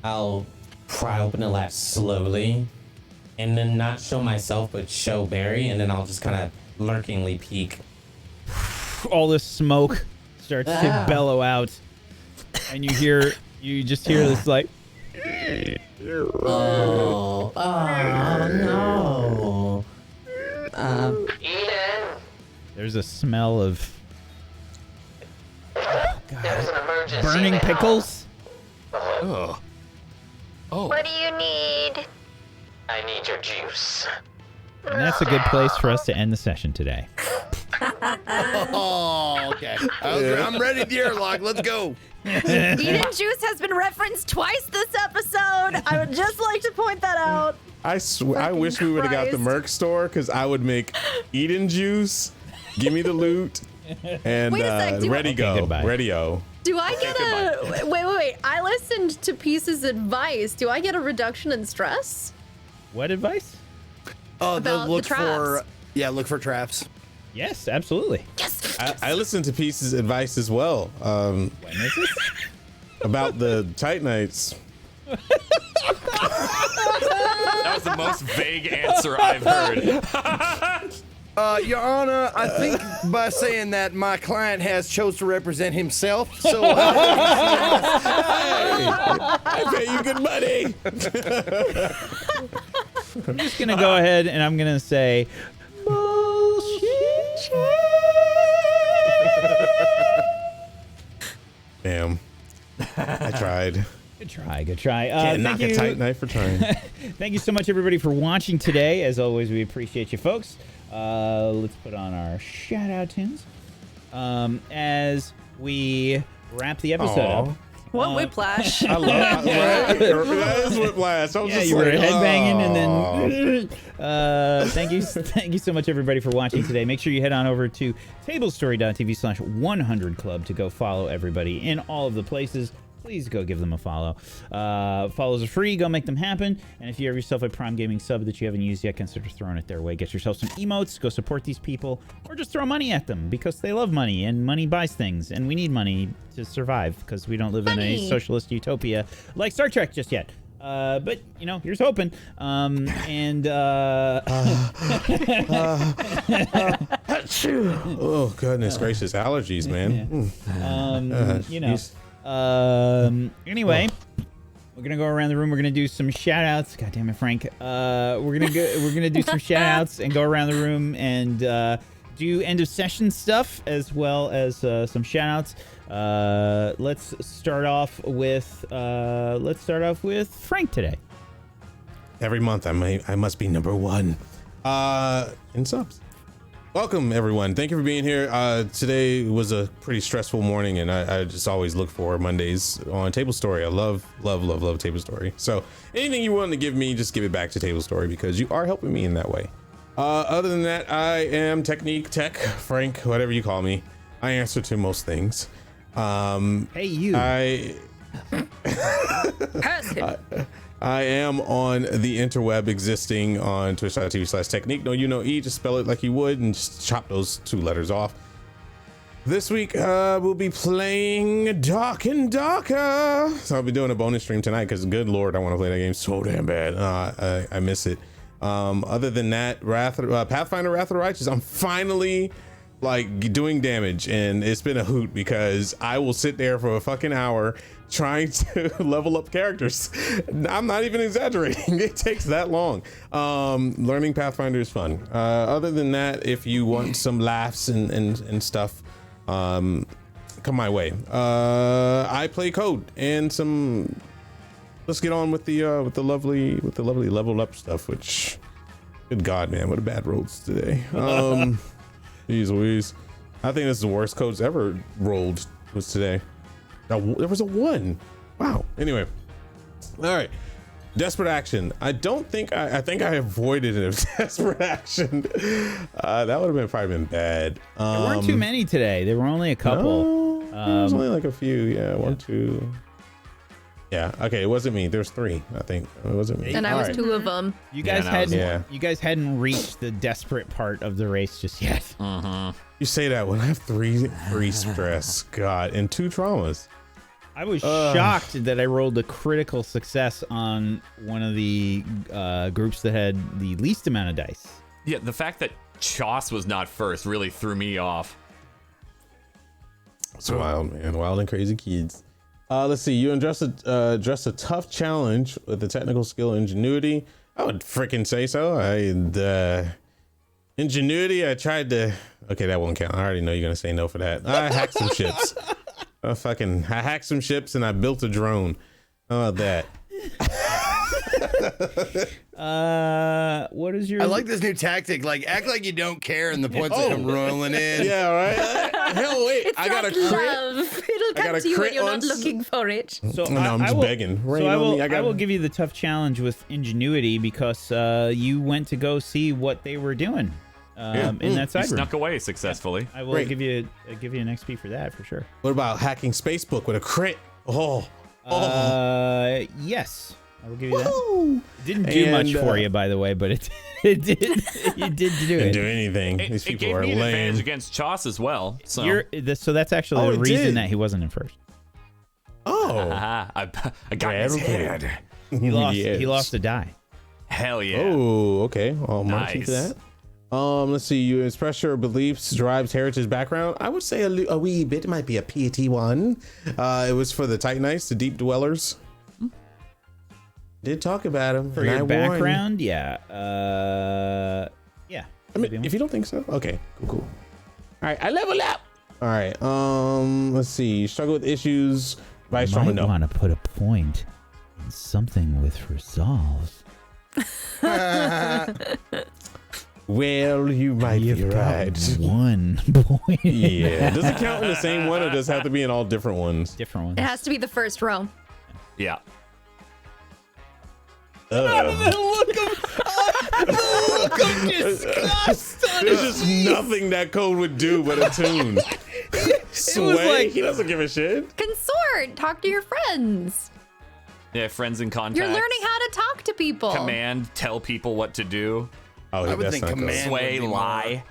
I'll pry open the latch slowly and then not show myself, but show Barry, and then I'll just kind of lurkingly peek. All this smoke starts to bellow out, and you just hear this like, Oh no. Eden! there's a smell of There's an emergency burning now. pickles. Oh. What do you need? I need your juice. And that's a good place for us to end the session today. Oh, okay. I'm ready at the airlock. Let's go. Eden juice has been referenced twice this episode. I would just like to point that out. I wish we would have got the Christ. Merc store, because I would make Eden juice, give me the loot, and Wait a sec, ready Okay, go. goodbye. Radio. Do I get a wait? I listened to Peace's advice. Do I get a reduction in stress? What advice? Oh, About look the traps. look for traps. Yes, absolutely. Yes. I listened to Peace's advice as well When is this? about the Titanites. That was the most vague answer I've heard. Your Honor, I think by saying that my client has chose to represent himself, so I pay you good money. I'm just gonna go ahead and I'm gonna say Damn. I tried. Good try. Can't knock thank a you. Titanite for trying. Thank you so much, everybody, for watching today. As always, we appreciate you, folks. Let's put on our shout-out tunes as we wrap the episode up. What whiplash? I love right? That is whiplash. I was Yeah, just you were like, headbanging, oh. and then thank you so much, everybody, for watching today. Make sure you head on over to tablestory.tv/100 Club to go follow everybody in all of the places. Please go give them a follow. Follows are free. Go make them happen. And if you have yourself a Prime Gaming sub that you haven't used yet, consider throwing it their way. Get yourself some emotes. Go support these people. Or just throw money at them because they love money. And money buys things. And we need money to survive because we don't live in a socialist utopia like Star Trek just yet. But, you know, here's hoping. Oh, goodness gracious. Allergies, man. you know. Anyway, we're gonna go around the room. We're gonna do some shout outs. God damn it, Frank. We're gonna do some shout outs and go around the room and do end of session stuff as well as some shout outs. Let's start off with Frank today. Every month I must be number one in subs. Welcome everyone. Thank you for being here. Today was a pretty stressful morning, and I just always look for Mondays on Tablestory. I love Tablestory. So anything you want to give me, just give it back to Tablestory because you are helping me in that way. Other than that, I am Technique Tech, Frank, whatever you call me. I answer to most things. Hey you. I am on the interweb, existing on twitch.tv/technique. No, you know E, just spell it like you would and just chop those two letters off. This week, we'll be playing Dark and Darker. So I'll be doing a bonus stream tonight because, good lord, I want to play that game so damn bad. I miss it. Other than that, Pathfinder Wrath of the Righteous, I'm finally like doing damage, and it's been a hoot because I will sit there for a fucking hour trying to level up characters. I'm not even exaggerating. It takes that long. Learning Pathfinder is fun. Other than that, if you want some laughs and stuff, come my way. I play Code and some. Let's get on with the lovely level up stuff. Which, good God, man, what a bad rolls today. Jeez Louise. I think this is the worst Codes ever rolled was today. Now, there was a 1. Wow. Anyway. All right. Desperate action. I don't think I think I avoided a desperate action. That would have probably been bad. There weren't too many today. There were only a couple. No, there was only like a few. Yeah, 1, 2. Yeah. Okay. It wasn't me. There's 3. I think it wasn't me. And I was 2 of them. You guys you guys hadn't reached the desperate part of the race just yet. You say that when I have 3 stress, God, and 2 traumas. I was shocked that I rolled a critical success on one of the groups that had the least amount of dice. Yeah, the fact that Choss was not first really threw me off. It's wild, man. Wild and crazy kids. Let's see. You address a tough challenge with the technical skill ingenuity. I would freaking say so. Ingenuity. I tried to. Okay, that won't count. I already know you're gonna say no for that. I hacked some ships. I hacked some ships and I built a drone. How about that? What is your? I like this new tactic. Like, act like you don't care, and the points will come rolling in. Yeah, right. Hell, wait. It's I got a like crit. love. It'll come to you when you're not looking for it. So no, I'm just begging. So I will give you the tough challenge with ingenuity because you went to go see what they were doing in that side room. Snuck away successfully. I will give you an XP for that for sure. What about hacking Spacebook with a crit? Yes. I will give you that. It didn't do much for you, by the way, but it did. You did do it. Didn't do anything. These people gave are me an lame. advantage against Choss as well. So, so that's actually the reason that he wasn't in first. I got his head. He lost a die. Hell yeah. Oh, okay. I'll mark you for that. Let's see. You express your beliefs drives heritage background. I would say a wee bit. It might be a PT1. It was for the Titanites, the Deep Dwellers. Did talk about him For your background, yeah. Yeah. I mean, if you don't think so, okay, cool. All right, I level up. All right. Let's see. You struggle with issues. Vice trauma. You might want to put a point in something with resolve. Well, you might be right. 1 point. Yeah. Does it count in the same one, or does it have to be in all different ones? Different ones. It has to be the first row. Yeah. The look of disgust on There's just nothing that Code would do but a tune. Sway, he doesn't give a shit. Consort, talk to your friends. Yeah, friends and contacts. You're learning how to talk to people. Command, tell people what to do. Oh, I would think command. Sway, lie.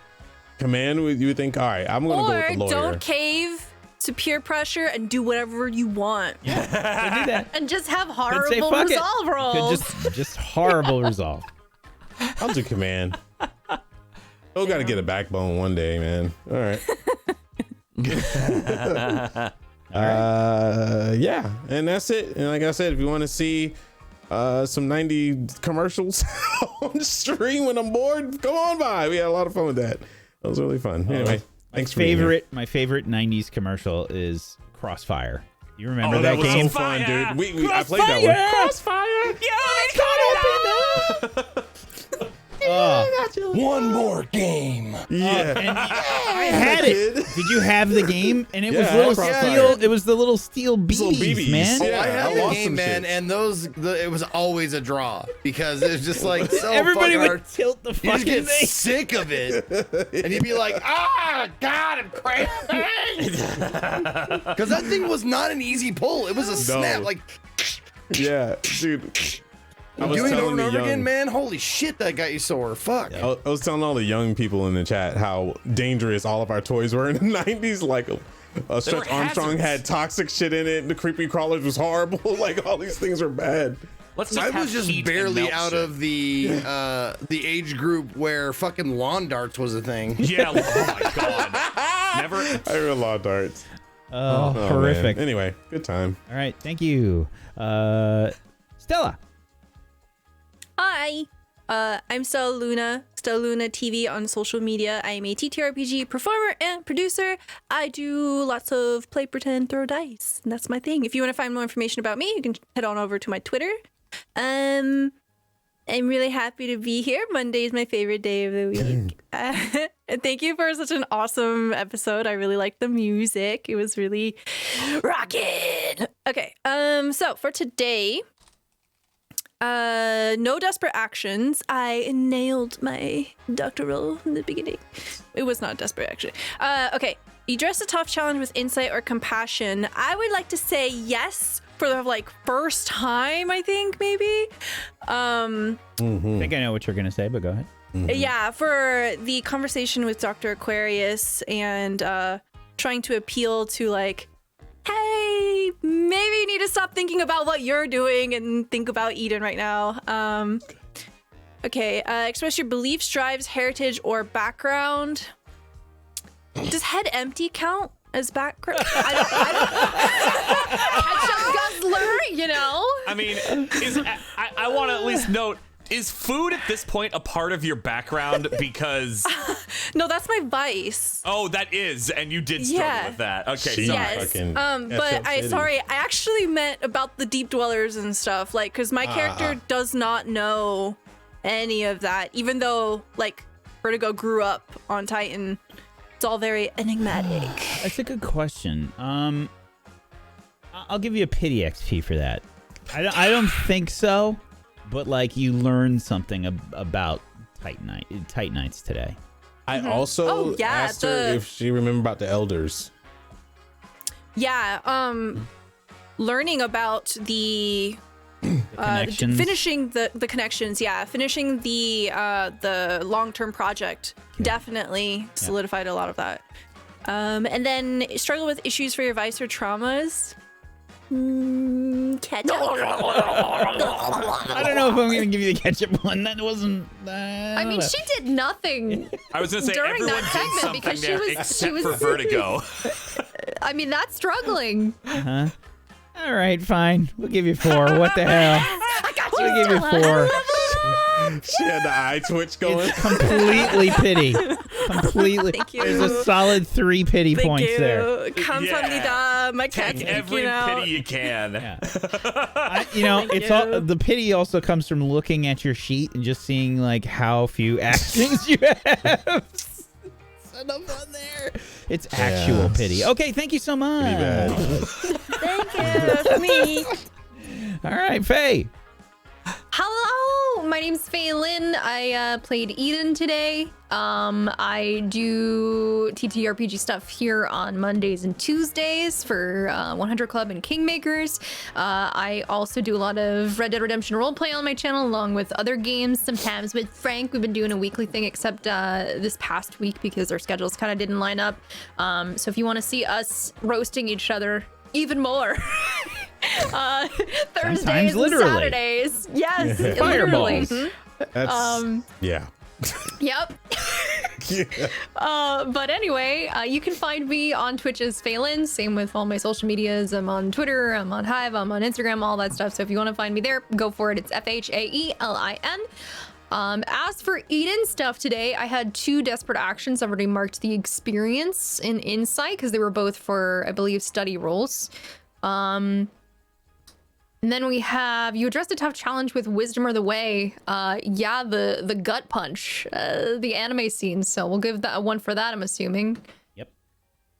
Command, you would think, all right, I'm going to go with the lawyer. Don't cave to peer pressure and do whatever you want. Yeah, do that. And just have Could horrible say, fuck resolve it. rolls. Could just horrible resolve. I'll do command. Oh, got to get a backbone one day, man. All right. Yeah, and that's it. And like I said, if you want to see some 90s commercials on stream when I'm bored, come on by. We had a lot of fun with that. That was really fun. Anyway, thanks for being here. My favorite 90s commercial is Crossfire. You remember that was game? So fun, dude. I played that one. Crossfire. One more game. Yeah. I had it. Did you have the game? And it was little steel. It was the little steel BBs, man. Oh, I had the game, man, and it was always a draw because it was just like so everybody fucking would hard. tilt the fucking You just get thing. sick of it, and you'd be like, "Ah, God, I'm cramping," because that thing was not an easy pull. It was a snap, like. Yeah, dude. I was doing it over telling and the over young, again, man. Holy shit, that got you sore. Fuck. I was telling all the young people in the chat how dangerous all of our toys were in the 90s. Like Stretch Armstrong had toxic shit in it. The creepy crawlers was horrible. Like all these things were bad. Let's just I have was just heat and barely melt out shit. of the age group where fucking lawn darts was a thing. Yeah. Oh my god. Never. I read law darts. Oh, horrific. Man. Anyway, good time. All right, thank you. Stella. Hi. I'm Stella Luna TV on social media. I am a TTRPG performer and producer. I do lots of play, pretend, throw dice. And that's my thing. If you want to find more information about me, you can head on over to my Twitter. I'm really happy to be here. Monday is my favorite day of the week. And thank you for such an awesome episode. I really liked the music. It was really rocking. Okay. So for today, no desperate actions. I nailed my doctoral in the beginning. It was not a desperate action. Okay. You address a tough challenge with insight or compassion. I would like to say yes for the first time, I think, maybe. I think I know what you're going to say, but go ahead. Yeah, for the conversation with Dr. Aquarius and trying to appeal to hey, maybe you need to stop thinking about what you're doing and think about Eden right now. Okay, express your beliefs, drives, heritage, or background. Does head empty count as background? Ketchup guzzler, you know? I mean, I want to at least note, is food at this point a part of your background? Because No, that's my vice. oh, that is, and you did struggle with that. Okay, She sorry. Yes. fucking But I actually meant about the deep dwellers and stuff. Because my character does not know any of that, even though Vertigo grew up on Titan. It's all very enigmatic. That's a good question. I'll give you a pity XP for that. I don't think so, but you learned something about Titanites today. I also Oh, yeah, asked her if she remembered about the elders. Yeah, learning about the connections. finishing the connections. Yeah, finishing the long-term project definitely solidified a lot of that. And then struggle with issues for your vice or traumas. Ketchup. I don't know if I'm going to give you the ketchup one. That wasn't. I mean, she did nothing. I was gonna say during everyone that did segment something because there she except was for Vertigo. I mean, that's struggling. Huh? All right, fine. We'll give you 4. What the hell? I got you. We'll give you 4. She had the eye twitch going. It's completely pity. Completely. Thank you. There's a solid 3 pity Thank points you. there. Kamsahamnida. My cat's Take every freaking out. pity you can. Yeah. It's all the pity also comes from looking at your sheet and just seeing how few actions you have. Set up on there. It's actual pity. Okay, thank you so much. Pretty bad. Thank you. That's me. All right, Faye. Hello, my name's Faye Lynn. I played Eden today. I do TTRPG stuff here on Mondays and Tuesdays for 100 Club and Kingmakers. I also do a lot of Red Dead Redemption roleplay on my channel, along with other games. Sometimes with Frank, we've been doing a weekly thing, except this past week because our schedules kind of didn't line up. So if you want to see us roasting each other even more. Thursdays and literally. Saturdays. Yes, literally. Fireballs. That's, yeah. Yep. But anyway, you can find me on Twitch as Phelan. Same with all my social medias. I'm on Twitter, I'm on Hive, I'm on Instagram, all that stuff. So if you want to find me there, go for it. It's FHAELIN. As for Eden stuff today, I had 2 desperate actions. I've already marked the experience in Insight because they were both for, I believe, study roles. And then we have, you addressed a tough challenge with Wisdom or the Way. Yeah, the gut punch, the anime scene. So we'll give that a 1 for that, I'm assuming. Yep.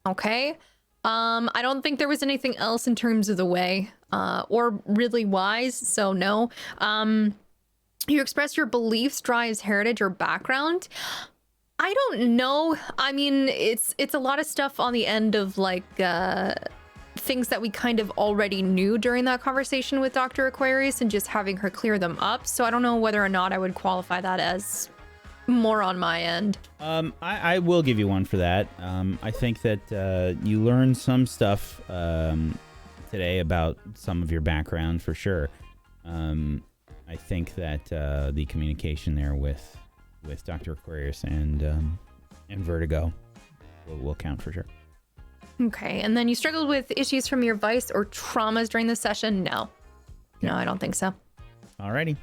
Okay. I don't think there was anything else in terms of the way, or really wise, so no. You express your beliefs, drives, heritage, or background. I don't know. I mean, it's a lot of stuff on the end of things that we kind of already knew during that conversation with Dr. Aquarius and just having her clear them up. So I don't know whether or not I would qualify that as more on my end. I will give you 1 for that. I think that you learned some stuff today about some of your background for sure. I think that the communication there with Dr. Aquarius and Vertigo will count for sure. Okay, and then you struggled with issues from your vice or traumas during the session? No, I don't think so. Alrighty,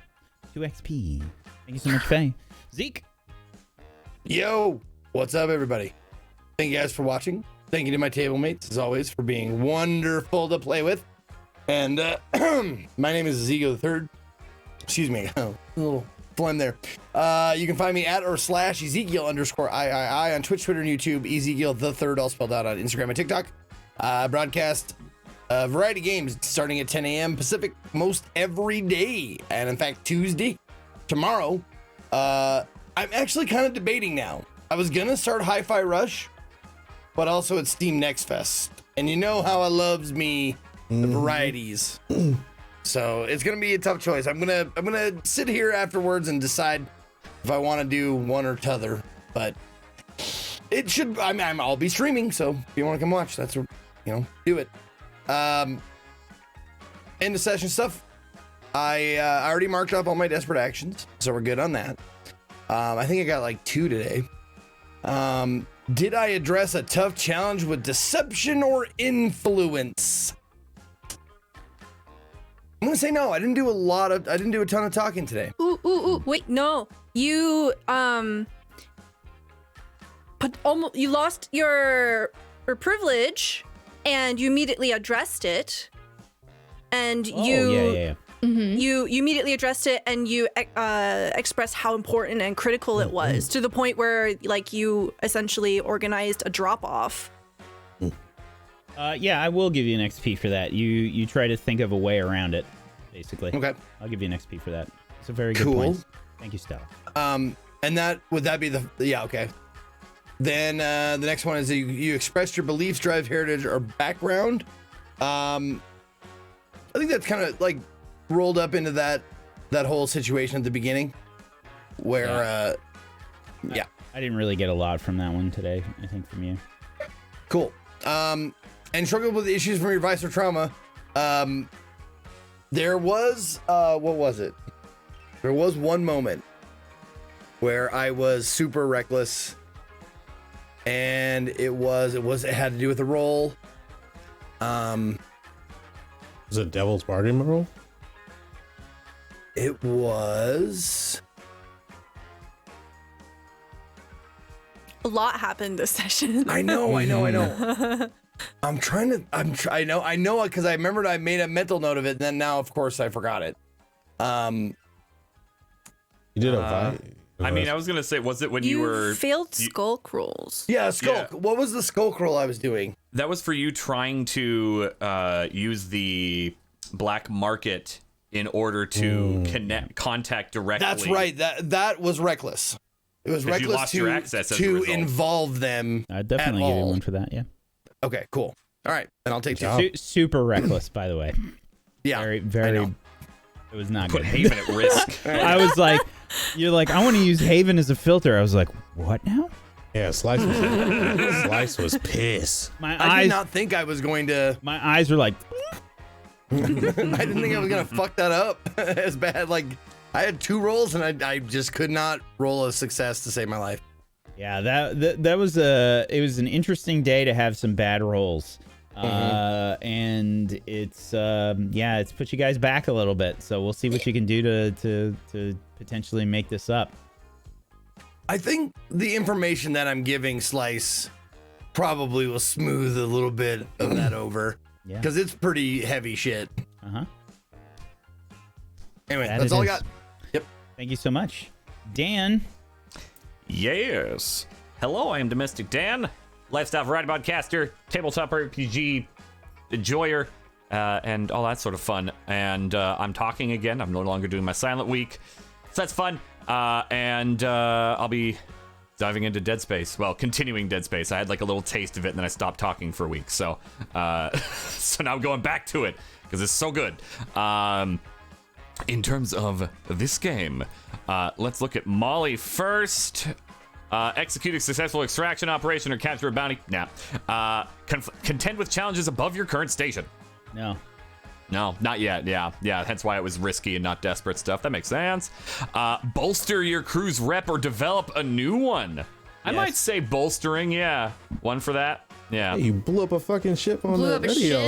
2 XP. Thank you so much, Faye. Zeke. Yo, what's up, everybody? Thank you guys for watching. Thank you to my table mates, as always, for being wonderful to play with. And my name is Ezekiel III. Excuse me, a little phlegm there. You can find me at or / Ezekiel_III on Twitch, Twitter, and YouTube. Ezekiel the Third, all spelled out on Instagram and TikTok. Broadcast a variety of games starting at 10 a.m. Pacific most every day. And in fact, Tuesday, tomorrow, I'm actually kind of debating now. I was gonna start Hi-Fi Rush, but also at Steam Next Fest. And you know how I loves me the varieties. So it's gonna be a tough choice. I'm gonna sit here afterwards and decide if I want to do one or t'other. But it should. I'll be streaming, so if you want to come watch, that's do it. End of session stuff. I already marked up all my desperate actions, so we're good on that. I think I got like 2 today. Did I address a tough challenge with deception or influence? I'm gonna say no. I didn't do a ton of talking today. Ooh. Wait, no. You you lost your privilege, and you immediately addressed it. And you immediately addressed it, and you expressed how important and critical it was, to the point where like you essentially organized a drop off. Yeah, I will give you an XP for that. You try to think of a way around it, basically. Okay. I'll give you an XP for that. It's a very good point. Thank you, Stella. And would that be yeah, okay. Then the next one is that you expressed your beliefs, drive, heritage, or background. I think that's kind of like rolled up into that whole situation at the beginning, where yeah. I didn't really get a lot from that one today, I think, from you. Cool. And struggled with issues from your vice or trauma. There was what was it? There was one moment where I was super reckless, and it had to do with the roll. Was it Devil's Bargain roll? It was. A lot happened this session. I know. I know because I remembered I made a mental note of it, and then now, of course, I forgot it. You did a I was gonna say, was it when you were failed skulk rolls? Yeah, skulk. Yeah. What was the skulk roll I was doing? That was for you trying to use the black market in order to contact directly. That's right. That was reckless. It was reckless you lost your access to involve them. I'd definitely give you one for that. Yeah. Okay. Cool. All right, and I'll take 2. Super reckless, by the way. Yeah. Very. It was not Put good. Haven at risk. I was like, you're like, I want to use Haven as a filter. I was like, what now? Yeah, Slice was pissed. I did not think I was going to. My eyes were like. I didn't think I was gonna fuck that up as bad. Like, I had 2 rolls and I just could not roll a success to save my life. Yeah, that was it was an interesting day to have some bad rolls. And it's put you guys back a little bit. So we'll see what you can do to potentially make this up. I think the information that I'm giving Slice probably will smooth a little bit of that over. Yeah. Because it's pretty heavy shit. Anyway, that's all I got. Yep. Thank you so much. Dan. Yes. Hello, I am Domestic Dan, lifestyle variety podcaster, tabletop RPG enjoyer, and all that sort of fun. And I'm talking again. I'm no longer doing my silent week. So that's fun. And I'll be diving into Dead Space. Well, continuing Dead Space. I had like a little taste of it, and then I stopped talking for a week. So, so now I'm going back to it because it's so good. In terms of this game, let's look at Molly first. Execute a successful extraction operation or capture a bounty. Nah. Contend with challenges above your current station. No. No, not yet. Yeah. Hence why it was risky and not desperate stuff. That makes sense. Bolster your crew's rep or develop a new one. I might say bolstering. Yeah, one for that. Yeah. Hey, you blew up a fucking ship on the video.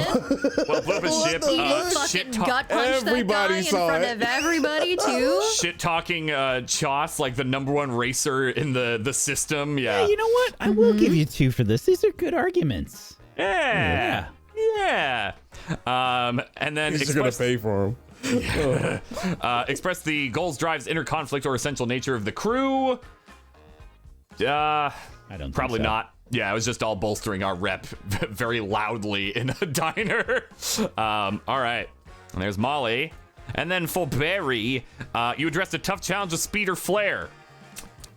Well, blew up a ship. Fucking gut punched that guy in front of everybody too. Shit talking Choss, like the #1 racer in the system. Yeah. Hey, you know what? I will give you 2 for this. These are good arguments. Yeah. And then He's gonna pay for them. Express the goals, drives, inner conflict, or essential nature of the crew. I don't. Probably think so. not. Yeah, it was just all bolstering our rep very loudly in a diner. All right. And there's Molly. And then for Barry, you addressed a tough challenge with speed or flair.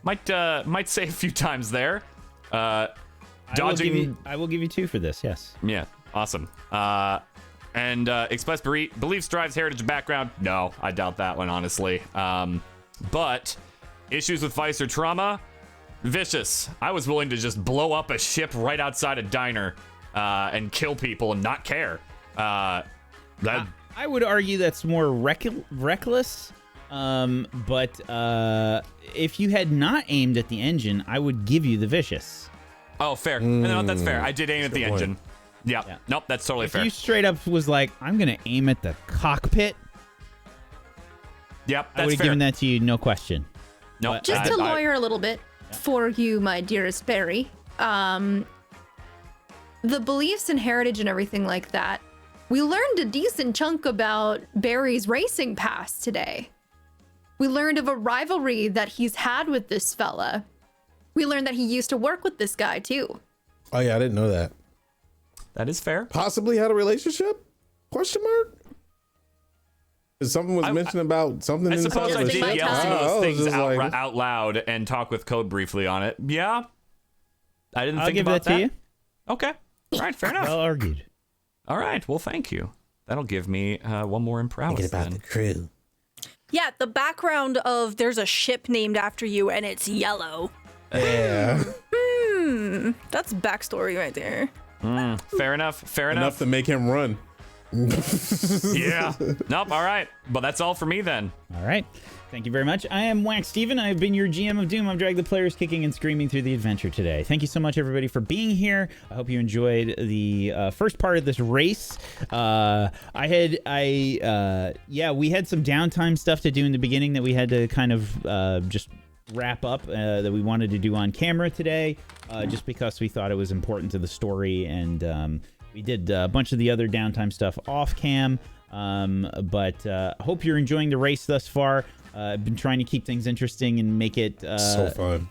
Might say a few times there. Dodging. I will give you 2 for this. Yes. Yeah. Awesome. And Express beliefs, drives, heritage, background. No, I doubt that one, honestly. But issues with vice or trauma. Vicious. I was willing to just blow up a ship right outside a diner and kill people and not care. I would argue that's more reckless. But if you had not aimed at the engine, I would give you the vicious. Oh, fair. No, that's fair. I did aim at the engine. Yeah. Nope, that's totally fair. If you straight up was like, I'm going to aim at the cockpit. Yep, I would have given that to you, no question. Nope. Just to lawyer a little bit for you, my dearest Barry. The beliefs and heritage and everything like that. We learned a decent chunk about Barry's racing past today. We learned of a rivalry that he's had with this fella. We learned that he used to work with this guy too. Oh yeah, I didn't know that. That is fair. Possibly had a relationship? Question mark? Something was mentioned about something. I suppose I did yell some of those things like, out loud and talk with Code briefly on it. Yeah. I didn't I'll think give about that to you. Okay. All right, fair enough. Well argued. All right, well, thank you. That'll give me one more in prowess. Think about the crew. Yeah, the background of there's a ship named after you and it's yellow. Yeah. That's backstory right there. Fair enough. Enough to make him run. Yeah. Nope. All right. Well, that's all for me then. All right. Thank you very much. I am Wax Steven. I've been your GM of Doom. I've dragged the players kicking and screaming through the adventure today. Thank you so much, everybody, for being here. I hope you enjoyed the first part of this race. We had some downtime stuff to do in the beginning that we had to kind of just wrap up that we wanted to do on camera today, just because we thought it was important to the story, and we did a bunch of the other downtime stuff off cam. But hope you're enjoying the race thus far. I've been trying to keep things interesting and make it so fun.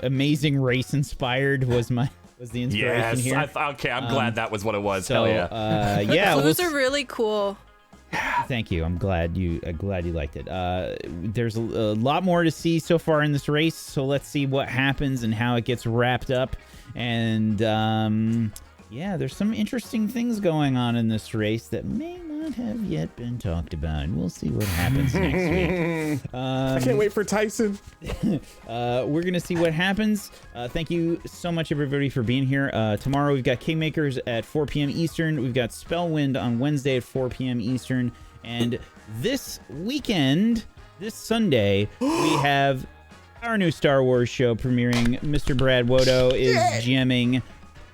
Amazing race inspired was the inspiration here. Okay, I'm glad that was what it was. So, Hell yeah. Yeah. Those are really cool. Thank you. I'm glad you liked it. There's a lot more to see so far in this race, so let's see what happens and how it gets wrapped up. And there's some interesting things going on in this race that may not have yet been talked about. We'll see what happens next week. I can't wait for Tyson. We're gonna see what happens. Thank you so much, everybody, for being here. Tomorrow we've got Kingmakers at 4 p.m. Eastern. We've got Spellwind on Wednesday at 4 p.m. Eastern. And this weekend, this Sunday, we have our new Star Wars show premiering. Mr. Brad Wodo is GMing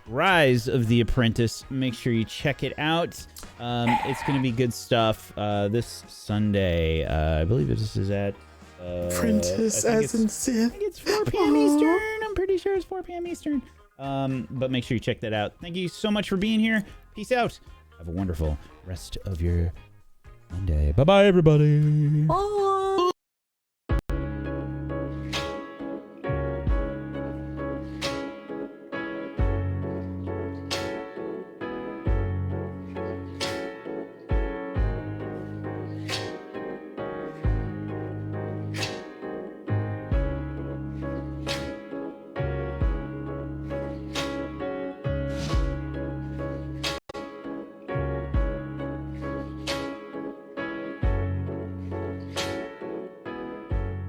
Rise of the Apprentice. Make sure you check it out. It's going to be good stuff this Sunday. I believe this is at Apprentice as in Sith. I think it's 4 p.m. Eastern. I'm pretty sure it's 4 p.m. Eastern. But make sure you check that out. Thank you so much for being here. Peace out. Have a wonderful rest of your Monday. Bye-bye, everybody. Bye.